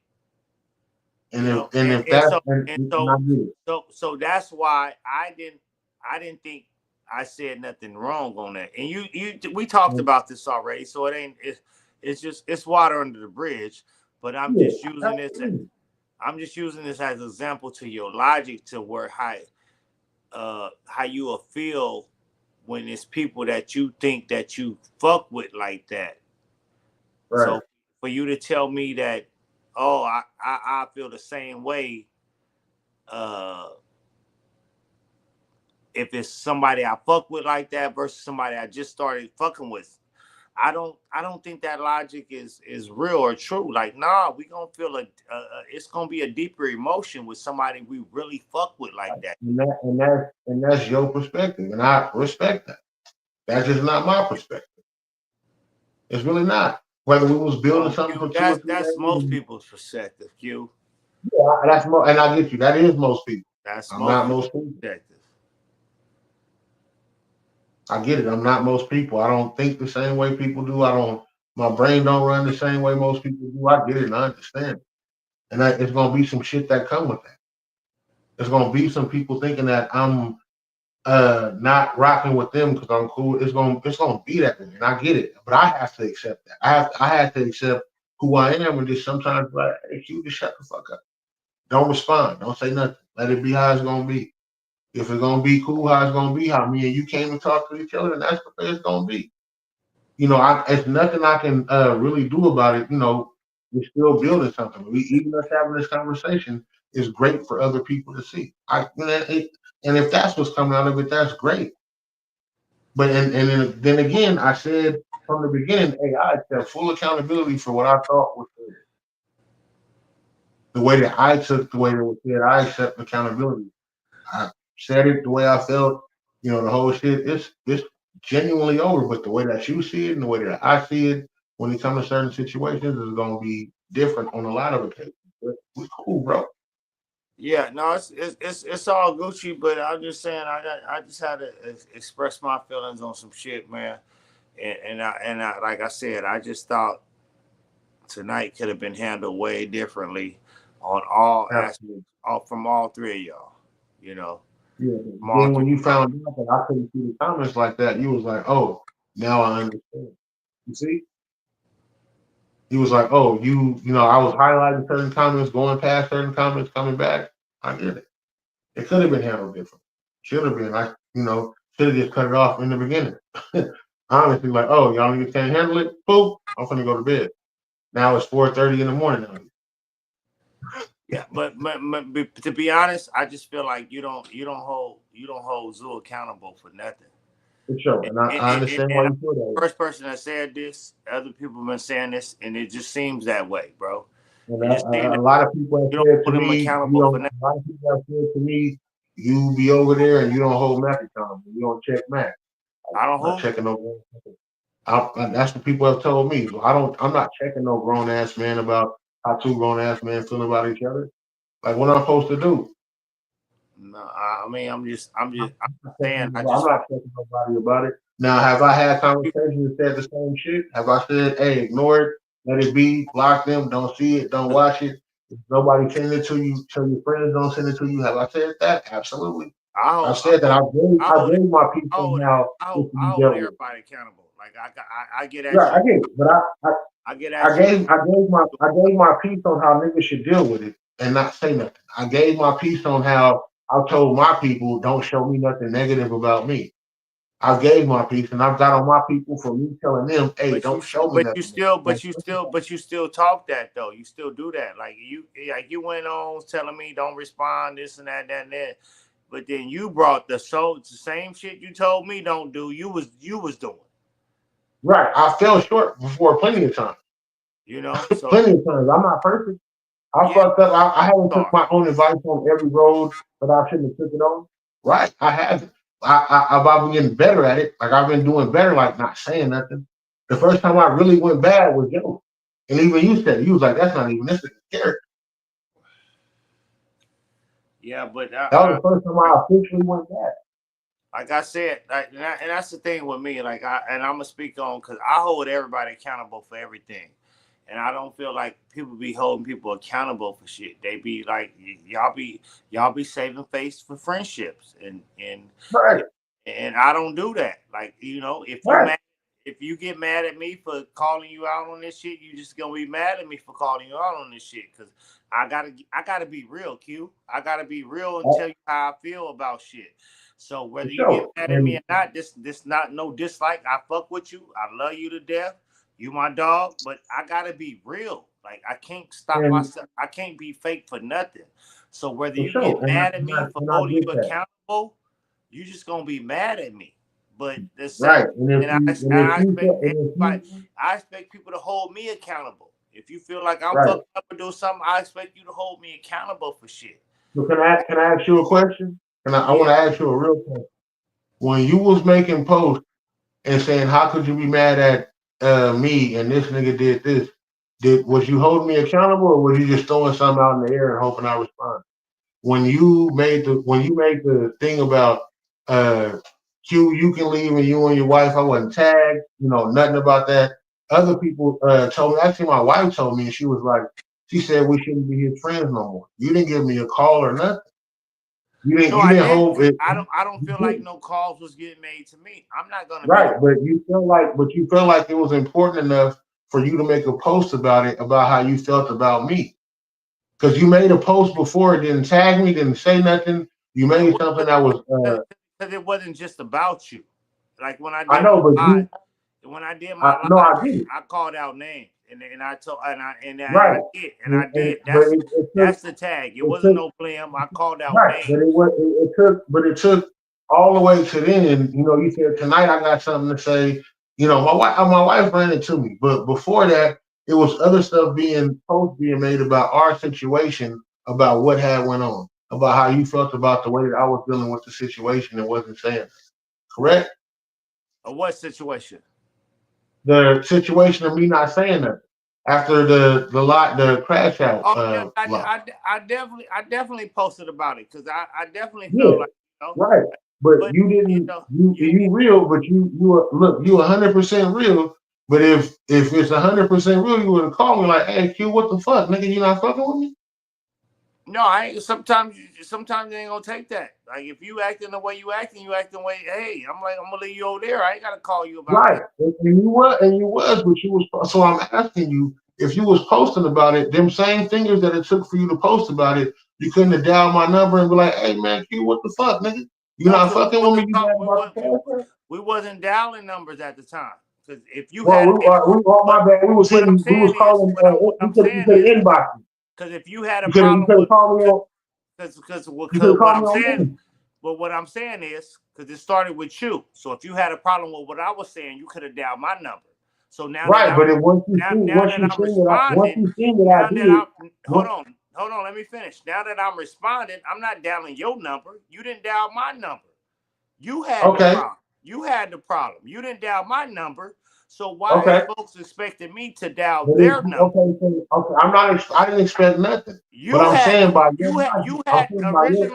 D: And
A: You know,
D: if
A: and
D: that
A: so and
D: and I
A: so
D: get it.
A: so that's why I didn't think I said nothing wrong on that. And we talked about this already, so it's just it's water under the bridge. But
D: Yeah,
A: I'm just using this as an example to your logic to where how you will feel when it's people that you think that you fuck with like that.
D: right.
A: So for you to tell me that, oh, I feel the same way. Uh, if it's somebody I fuck with like that versus somebody I just started fucking with, I don't think that logic is real or true. Like, nah, we gonna feel it's gonna be a deeper emotion with somebody we really fuck with like that.
D: And that's your perspective, and I respect that. That's just not my perspective. It's really not. Whether we was building
A: Oh,
D: something
A: Q,
D: for two or
A: that's
D: three
A: that's most
D: days,
A: people's perspective. Q,
D: yeah, that's and I get you. That is most people.
A: that's
D: I'm
A: most
D: not
A: people's
D: most people.
A: perspective.
D: I get it. I'm not most people. I don't think the same way people do. I don't. My brain don't run the same way most people do. I get it and I understand it. And it's gonna be some shit that come with that. There's gonna be some people thinking that I'm not rocking with them because I'm cool. It's gonna be that way, and I get it. But I have to accept that. I have to accept who I am and just sometimes like, hey, you just shut the fuck up. Don't respond. Don't say nothing. Let it be how it's gonna be. If it's gonna be cool, how it's gonna be, how me and you came to talk to each other, and that's the way it's gonna be. It's nothing I can really do about it. We're still building something. Even us having this conversation is great for other people to see. And if that's what's coming out of it, that's great. But then again, I said from the beginning, hey, I accept full accountability for what I thought was the way that I took the way that was said. I accept accountability. I said it the way I felt. The whole shit. It's genuinely over. But the way that you see it and the way that I see it, when it comes to certain situations, is going to be different on a lot of occasions. But we cool, bro.
A: Yeah, no, it's all Gucci, but I'm just saying I just had to express my feelings on some shit, man. And like I said, I just thought tonight could have been handled way differently on all aspects,
D: Absolutely.
A: all from all three of y'all. You know,
D: Yeah.
A: from all
D: Then
A: three
D: when you
A: of y'all.
D: found out that I couldn't see the comments like that, you was like, oh, now I understand. You see? He was like, "Oh, I was highlighting certain comments, going past certain comments, coming back. I get it. It could have been handled different. Should have been. Should have just cut it off in the beginning. Honestly, like, oh, y'all niggas can't handle it. Boop. I'm gonna go to bed. Now it's 4:30 in the morning.
A: Yeah, but to be honest, I just feel like you don't hold Zoo accountable for nothing.
D: For sure,
A: And,
D: and I
A: and, and,
D: understand why
A: and I'm
D: you feel that
A: the
D: way.
A: first person that said this. Other people have been saying this, and it just seems that way, bro.
D: And
A: It just seems
D: a
A: that
D: lot of people have
A: you don't
D: said to
A: hold them
D: me, you
A: accountable for
D: don't.
A: nothing.
D: A lot of people have said to me, you be over there and you don't hold Mac accountable. You don't check Mac.
A: I don't
D: I'm not
A: hold.
D: checking no. That's what people have told me. So I'm not checking no grown ass man about how two grown ass men feel about each other. Like what I'm supposed to do.
A: No, I mean, I'm
D: I'm
A: saying,
D: I'm not checking nobody about it. Now, have I had conversations that said the same shit? Have I said, hey, ignore it, let it be, block them, don't see it, don't watch it? If nobody send it to you, tell your friends don't send it to you. Have I said that? Absolutely. I said that I gave my piece on how
A: I
D: it can be
A: hold
D: dealt with.
A: everybody accountable. Like I get at
D: Right,
A: you.
D: I get it, but
A: I get
D: I
A: at you.
D: gave my piece on how niggas should deal with it and not say nothing. I gave my piece on how I told my people don't show me nothing negative about me. I gave my piece, and I've got on my people for me telling them, "Hey, don't show me nothing." Like,
A: but you still talk that though. You still do that. Like you went on telling me don't respond this and that and that. But then you brought the same shit you told me don't do. You was doing.
D: right, I fell short before plenty of times.
A: You know, so
D: Plenty of times. I'm not perfect. I
A: yeah,
D: fucked up. I haven't took my own advice on every road that I shouldn't have took it on. Right, I haven't. I've been getting better at it. Like I've been doing better, like not saying nothing. The first time I really went bad was Joe. And even you said it. You was like, that's not even this is character.
A: yeah, but
D: That was the first time I officially went bad.
A: like I said, and that's the thing with me. Like I'm gonna speak on because I hold everybody accountable for everything, and I don't feel like people be holding people accountable for shit. They be like y'all be saving face for friendships,
D: Right,
A: and I don't do that. Like
D: right.
A: if you get mad at me for calling you out on this shit, you just gonna be mad at me for calling you out on this shit because I gotta be real, Q. I gotta be real and tell you how I feel about shit. So whether you get
D: Sure.
A: mad at me or not, this not no dislike. I fuck with you. I love you to death. You my dog, but I gotta be real. Like I can't stop
D: And
A: myself. I can't be fake for nothing. So whether
D: for
A: you get
D: sure.
A: mad at me for
D: And I
A: holding
D: get
A: you
D: that.
A: accountable, you just gonna be mad at me. But the same,
D: Right. And if
A: and
D: you and if
A: I
D: you
A: expect
D: and if
A: everybody.
D: you
A: I expect people to hold me accountable. If you feel like I'm
D: right.
A: fucked up or doing something, I expect you to hold me accountable for shit.
D: So can I ask you a question? And I want
A: Yeah.
D: to ask you a real question. When you was making posts and saying, "How could you be mad at me and this nigga did this?" Was you holding me accountable, or was you just throwing something out in the air and hoping I respond? When you made the thing about uh Q, you can leave and you and your wife, I wasn't tagged, nothing about that. Other people told me, actually my wife told me, and she was like, she said we shouldn't be his friends no more. You didn't give me a call or nothing.
A: No,
D: You
A: I
D: didn't
A: didn't.
D: hold it.
A: I don't
D: You
A: feel like
D: didn't.
A: no calls was getting made to me. I'm not gonna be
D: Right,
A: the
D: but you felt like it was important enough for you to make a post about it, about how you felt about me. Because you made a post before, it didn't tag me, didn't say nothing. You made something that was
A: because it wasn't just about you. Like
D: I know, but
A: when I did my
D: no,
A: live,
D: I get it.
A: I called out names and I told
D: Right.
A: and I did.
D: But it took
A: That's the tag. It
D: it
A: wasn't
D: took
A: no blame. I called out
D: right,
A: names.
D: but it took all the way to then. You said tonight I got something to say. My wife ran it to me, but before that, it was other stuff being made about our situation, about what had went on, about how you felt about the way that I was dealing with the situation and wasn't saying it. Correct?
A: What situation?
D: The situation of me not saying that after the crash out
A: Oh yeah,
D: lot.
A: I definitely posted about it because I definitely
D: Yeah,
A: felt like
D: right. But
A: but
D: you didn't
A: you
D: you real, but you 100% real. But if it's 100% real, you would have called me like, hey Q, what the fuck, nigga, you not fucking with me?
A: no, I ain't. Sometimes they ain't gonna take that. Like if you acting the way you acting, you acting the way. Hey, I'm like I'm gonna leave you over there. I ain't gotta call you about
D: Right.
A: that.
D: And you was, but you was so I'm asking you, if you was posting about it, them same fingers that it took for you to post about it, you couldn't have dialed my number and be like, hey man, Q, what the fuck, nigga? You
A: No,
D: not
A: because
D: fucking with me, you mad about the password?
A: we wasn't dialing numbers at the time. Because if you
D: Well,
A: had,
D: my bad. We was calling.
A: what I'm
D: You
A: saying
D: could have
A: is,
D: inboxed me.
A: because if you had a
D: You
A: problem
D: could have
A: with,
D: called me on.
A: because
D: You could have
A: what
D: called
A: I'm
D: me on
A: saying,
D: Monday.
A: but what I'm saying is, because it started with you. So if you had a problem with what I was saying, you could have dialed my number. So
D: Right, but
A: now that I'm
D: once
A: responding,
D: you seen that I
A: now that
D: did,
A: I'm hold on, let me finish. Now that I'm responding, I'm not dialing your number. You didn't dial my number. You had the
D: okay,
A: problem. You had the problem. You didn't dial my number. So why is
D: okay,
A: folks expecting me to dial
D: but
A: their number?
D: I'm not. I didn't expect nothing, but
A: You
D: I'm
A: had
D: saying by your
A: you
D: logic, I'm
A: had
D: saying by your,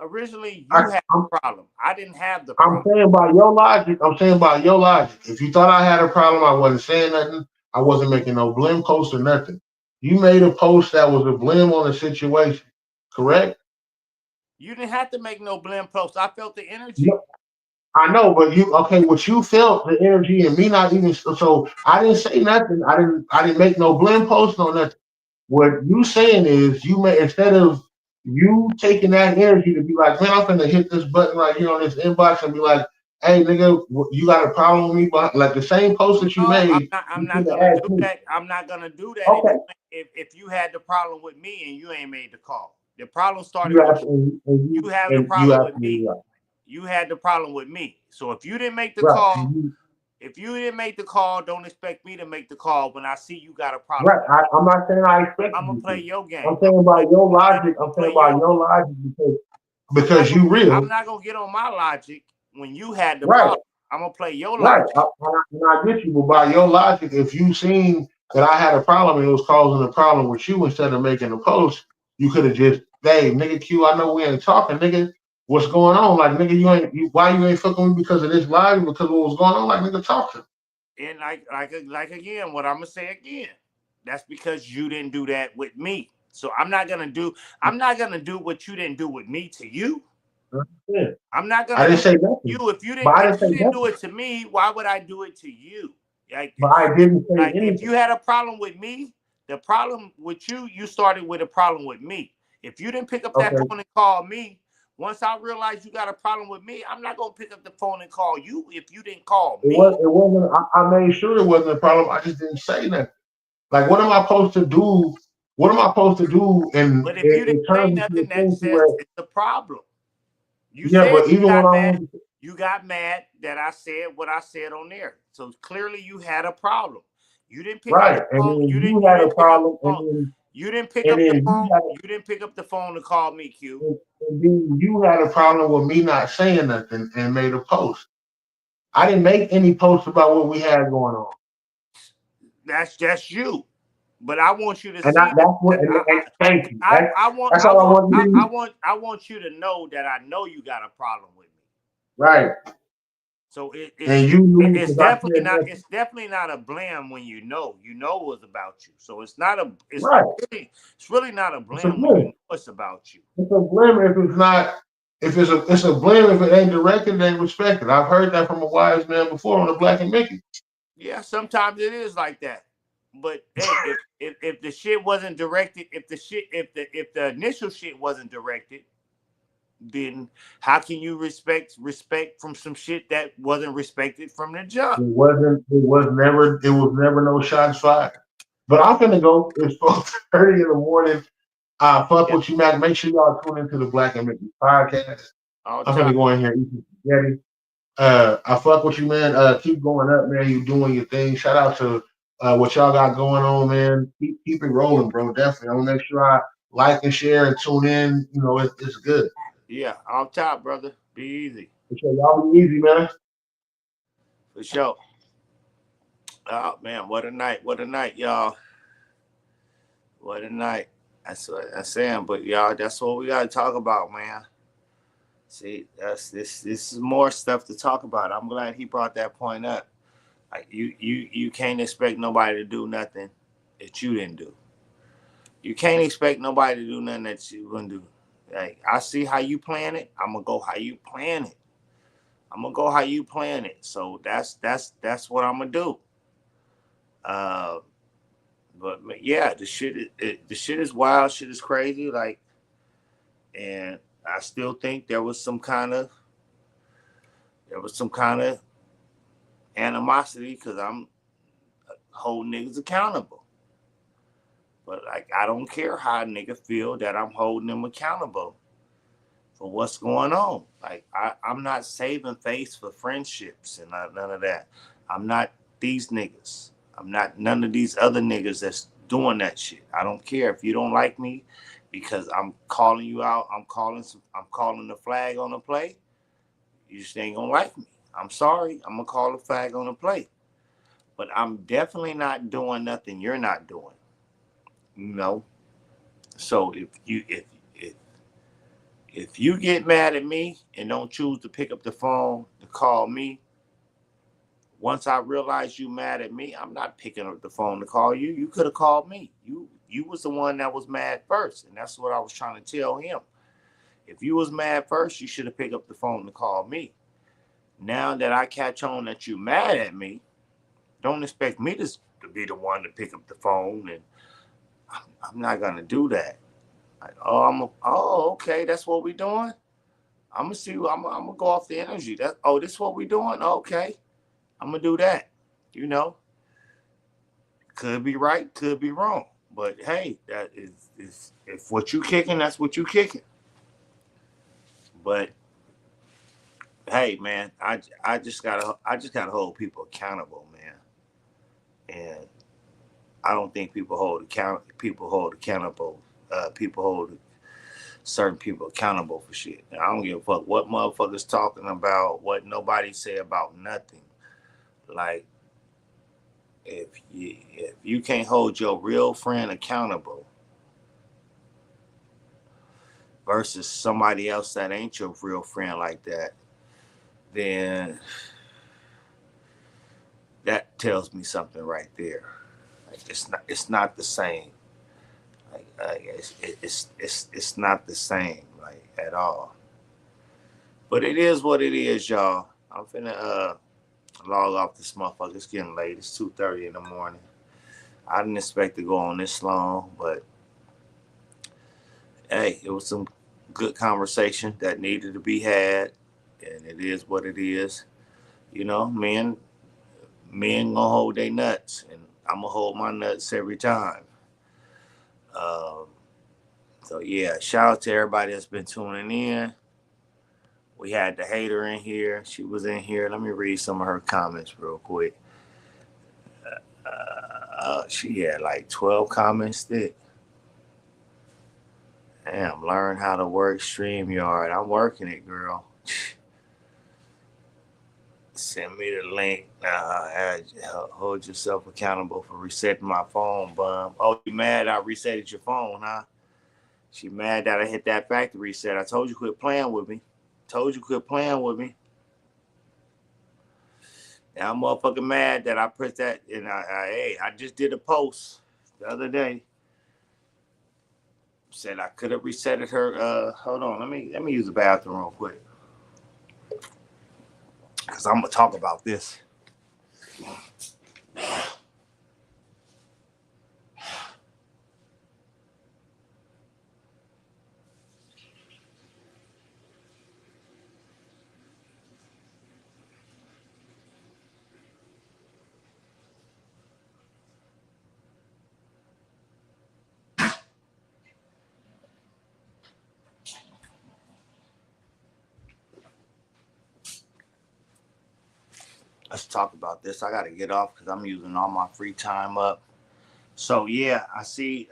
A: originally
D: I,
A: you had
D: I'm,
A: the problem. I didn't have the
D: I'm
A: problem.
D: saying by your logic, I'm saying by your logic. If you thought I had a problem, I wasn't saying nothing. I wasn't making no blame post or nothing. You made a post that was a blame on the situation, correct?
A: You didn't have to make no blend post. I felt the energy.
D: No, I know, but what you felt the energy and me not even so I didn't say nothing. I didn't make no blend post, no nothing. What you saying is you may instead of you taking that energy to be like, man, I'm gonna hit this button right here on this inbox and be like, hey nigga, you got a problem with me? But like the same post that you
A: No,
D: made,
A: I'm
D: you
A: not
D: could have
A: gonna
D: asked
A: do
D: me.
A: that. I'm not gonna do that
D: Okay.
A: if you had the problem with me and you ain't made the call. The problem started
D: You
A: with
D: have
A: you having the
D: you
A: problem with
D: absolutely
A: me.
D: right.
A: You had the problem with me. So if you didn't make the
D: Right.
A: call, don't expect me to make the call when I see you got a problem.
D: Right. I'm not saying I expect
A: I'm gonna
D: you
A: play
D: to.
A: your game.
D: I'm saying about your logic.
A: I'm
D: I'm
A: gonna
D: saying
A: play
D: about
A: your.
D: your logic because
A: I'm
D: you real.
A: not gonna get on my logic when you had the
D: Right.
A: problem. I'm gonna play your
D: Right.
A: logic.
D: I get you, but by your logic, if you seen that I had a problem and it was causing a problem with you instead of making a post, you could have just, hey, nigga Q, I know we ain't talking, nigga. What's going on? Like, nigga, why you ain't fucking with me because of this live? Because of what was going on? Like, nigga, talk to me.
A: And like again, what I'm gonna say again, that's because you didn't do that with me. So I'm not gonna do what you didn't do with me to you.
D: Yeah.
A: I'm not
D: I
A: gonna
D: didn't
A: do
D: say
A: it to
D: nothing.
A: you if you
D: But I didn't say
A: didn't do
D: nothing.
A: it to me. Why would I do it to you? Like
D: But I didn't say
A: if
D: anything.
A: you had a problem with me, the problem with you started with a problem with me. If you didn't pick up that
D: Okay.
A: phone and call me, once I realized you got a problem with me, I'm not gonna pick up the phone and call you if you didn't call me.
D: It wasn't. I made sure it wasn't a problem. I just didn't say nothing. Like, what am I supposed to do? What am I supposed to do? And
A: But if you didn't
D: it
A: say
D: turns into
A: nothing,
D: a
A: that
D: thing to
A: says
D: where,
A: it's a problem. You
D: yeah.
A: said
D: But even when I went,
A: you got mad that I said what I said on there. So clearly you had a problem. You didn't pick up the
D: right, and
A: phone.
D: then you
A: You
D: had a
A: didn't pick up
D: problem,
A: the phone. You didn't pick
D: and
A: up the
D: then
A: phone. You didn't pick up the phone to call me, Q.
D: and then you had a problem with me not saying nothing and made a post. I didn't make any posts about what we had going on.
A: That's you. But I want you to
D: And
A: see
D: that's what.
A: that
D: And thank you. That's all I want you to do.
A: I want you to know that I know you got a problem with me.
D: Right.
A: So
D: And you knew
A: it's
D: because I
A: definitely
D: said
A: not
D: nothing.
A: it's definitely not a blame when you know it was about you. So it's not a
D: Right.
A: it's really not a
D: It's a
A: blame when you
D: blame.
A: know it's about you.
D: It's a blame if it's not. If it's a blame if it ain't directed, it ain't respected. I've heard that from a wise man before on the Black and Mickey.
A: Yeah, sometimes it is like that. But hey, if the shit wasn't directed, if the initial shit wasn't directed, then how can you respect from some shit that wasn't respected from the jump?
D: It was never no shots fired. But I'm gonna go. It's 4:30 in the morning. Fuck
A: Yeah,
D: with you, Mac. Make sure y'all tune into the Black and Mickey podcast.
A: all
D: I'm gonna
A: time.
D: go in here and eat some spaghetti. I fuck with you, man. Keep going up, man. You doing your thing. Shout out to what y'all got going on, man. Keep it rolling, bro. Definitely. I'm gonna make sure I like and share and tune in. You know, it's good.
A: Yeah, all top, brother. Be easy.
D: For sure. Y'all be easy, man.
A: For sure. Oh man, what a night! What a night, y'all! What a night! That's what I'm saying. But y'all, that's what we gotta talk about, man. See, that's this is more stuff to talk about. I'm glad he brought that point up. Like you can't expect nobody to do nothing that you didn't do. You can't expect nobody to do nothing that you wouldn't do. Like I see how you plan it. I'm gonna go how you plan it. I'm gonna go how you plan it. So that's what I'm gonna do. Uh, but yeah, the shit is wild. Shit is crazy. Like, and I still think there was some kind of animosity because I'm holding niggas accountable. But like, I don't care how a nigga feel that I'm holding them accountable for what's going on. Like, I'm not saving face for friendships and none of that. I'm not these niggas. I'm not none of these other niggas that's doing that shit. I don't care if you don't like me because I'm calling you out. I'm calling the flag on the play. You just ain't gonna like me. I'm sorry. I'm gonna call the flag on the play. But I'm definitely not doing nothing you're not doing. You know. So if you get mad at me and don't choose to pick up the phone to call me, once I realize you mad at me, I'm not picking up the phone to call you. You could have called me. You was the one that was mad first, and that's what I was trying to tell him. If you was mad first, you should have picked up the phone and called me. Now that I catch on that you mad at me, don't expect me to be the one to pick up the phone, and I'm not gonna do that. Like, okay, that's what we doing. I'm gonna see. I'm gonna go off the energy. This what we doing. Okay, I'm gonna do that. You know, could be right, could be wrong, but hey, that is if what you kicking, that's what you kicking. But hey, man, I just gotta hold people accountable, man, and I don't think people hold accountable. People hold certain people accountable for shit. I don't give a fuck what motherfuckers talking about, what nobody say about nothing. Like if you can't hold your real friend accountable versus somebody else that ain't your real friend like that, then that tells me something right there. Like it's not the same. Like it's not the same, like, at all. But it is what it is, y'all. I'm finna log off this motherfucker. It's getting late. It's 2:30 in the morning. I didn't expect to go on this long, but hey, it was some good conversation that needed to be had, and it is what it is. You know, men gonna hold their nuts, and I'm gonna hold my nuts every time. Um, so yeah, shout out to everybody that's been tuning in. We had the hater in here. She was in here. Let me read some of her comments real quick. She had like 12 comments thick. Damn, learn how to work StreamYard. I'm working it, girl. Send me the link. Hold yourself accountable for resetting my phone, bum. Oh, you mad I resetted your phone, huh? She mad that I hit that factory reset. I told you quit playing with me. Now I'm motherfucking mad that I put that, and I just did a post the other day. Said I could have resetted her. Hold on, let me use the bathroom real quick, because I'm gonna talk about this. Let's talk about this. I gotta get off because I'm using all my free time up. So yeah, I see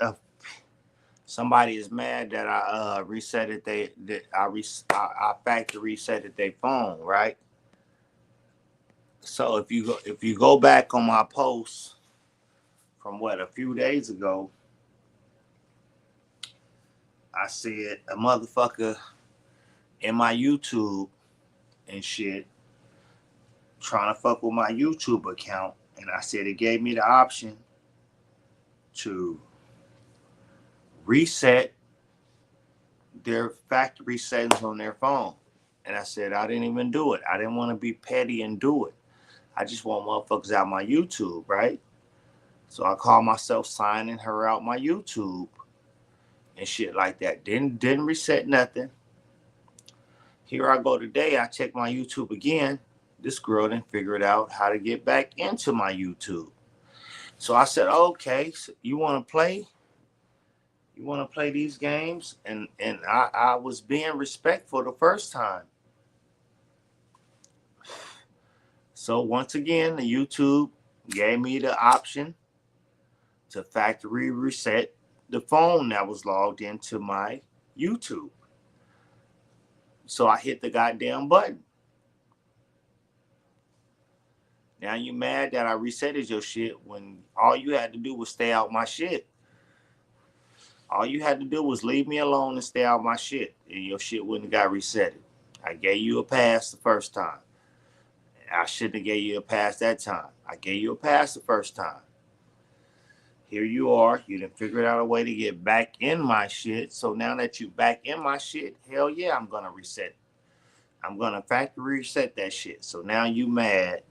A: somebody is mad that I resetted I factory resetted their phone, right? So if you go back on my post from a few days ago, I said a motherfucker in my YouTube and shit trying to fuck with my YouTube account, and I said it gave me the option to reset their factory settings on their phone. And I said I didn't even do it. I didn't want to be petty and do it. I just want motherfuckers out my YouTube, right? So I called myself signing her out my YouTube and shit like that. Didn't reset nothing. Here I go today. I check my YouTube again. This girl didn't figure it out how to get back into my YouTube. So I said, okay, so you want to play? You want to play these games? And I was being respectful the first time. So once again, the YouTube gave me the option to factory reset the phone that was logged into my YouTube. So I hit the goddamn button. Now you mad that I resetted your shit when all you had to do was stay out my shit. All you had to do was leave me alone and stay out my shit, and your shit wouldn't have got resetted. I gave you a pass the first time. I shouldn't have gave you a pass that time. I gave you a pass the first time. Here you are. You done figured out a way to get back in my shit. So now that you back in my shit, hell yeah, I'm gonna reset. I'm gonna factory reset that shit. So now you mad.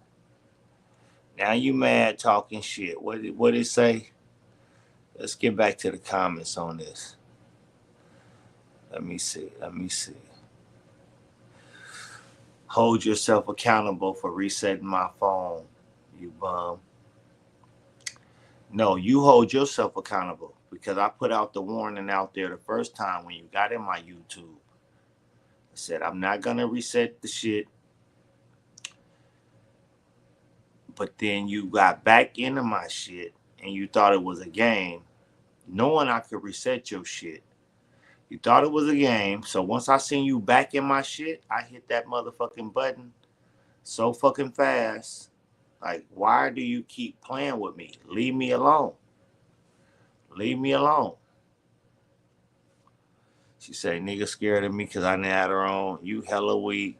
A: Now you mad talking shit. What did it say? Let's get back to the comments on this. Let me see. Hold yourself accountable for resetting my phone, you bum. No, you hold yourself accountable because I put out the warning out there the first time when you got in my YouTube. I said, I'm not going to reset the shit. But then you got back into my shit and you thought it was a game, knowing I could reset your shit. You thought it was a game. So once I seen you back in my shit, I hit that motherfucking button so fucking fast. Like, why do you keep playing with me? Leave me alone. Leave me alone. She say, nigga scared of me because I didn't have her on. You hella weak.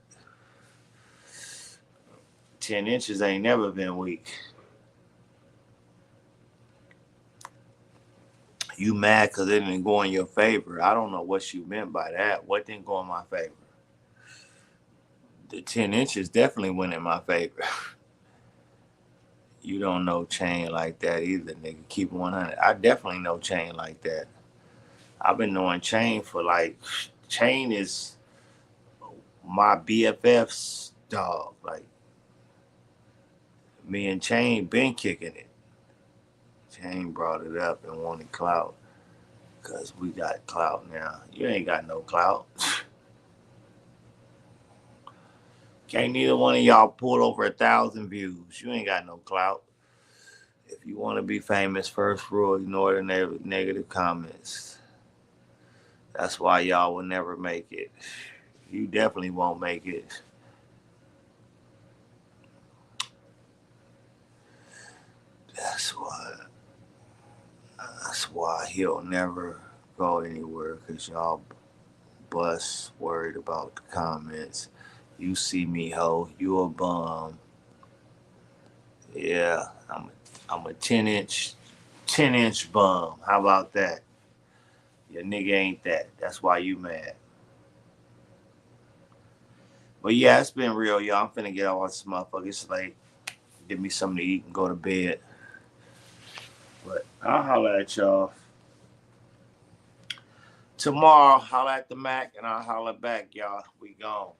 A: 10 inches ain't never been weak. You mad because it didn't go in your favor. I don't know what she meant by that. What didn't go in my favor? The 10 inches definitely went in my favor. You don't know chain like that either, nigga. Keep 100. I definitely know chain like that. I've been knowing chain for like, chain is my BFF's dog. Like, me and Chain been kicking it. Chain brought it up and wanted clout because we got clout now. You ain't got no clout. Can't neither one of y'all pull over 1,000 views. You ain't got no clout. If you want to be famous, first rule, ignore the negative comments. That's why y'all will never make it. You definitely won't make it. That's why he'll never go anywhere, because y'all bust worried about the comments. You see me, ho, you a bum. Yeah, I'm a 10-inch bum. How about that? Your nigga ain't that. That's why you mad. But yeah, it's been real, y'all. I'm finna get all this motherfucker. It's late. Give me something to eat and go to bed. But I'll holler at y'all tomorrow. Holler at the Mack and I'll holler back, y'all. We gone.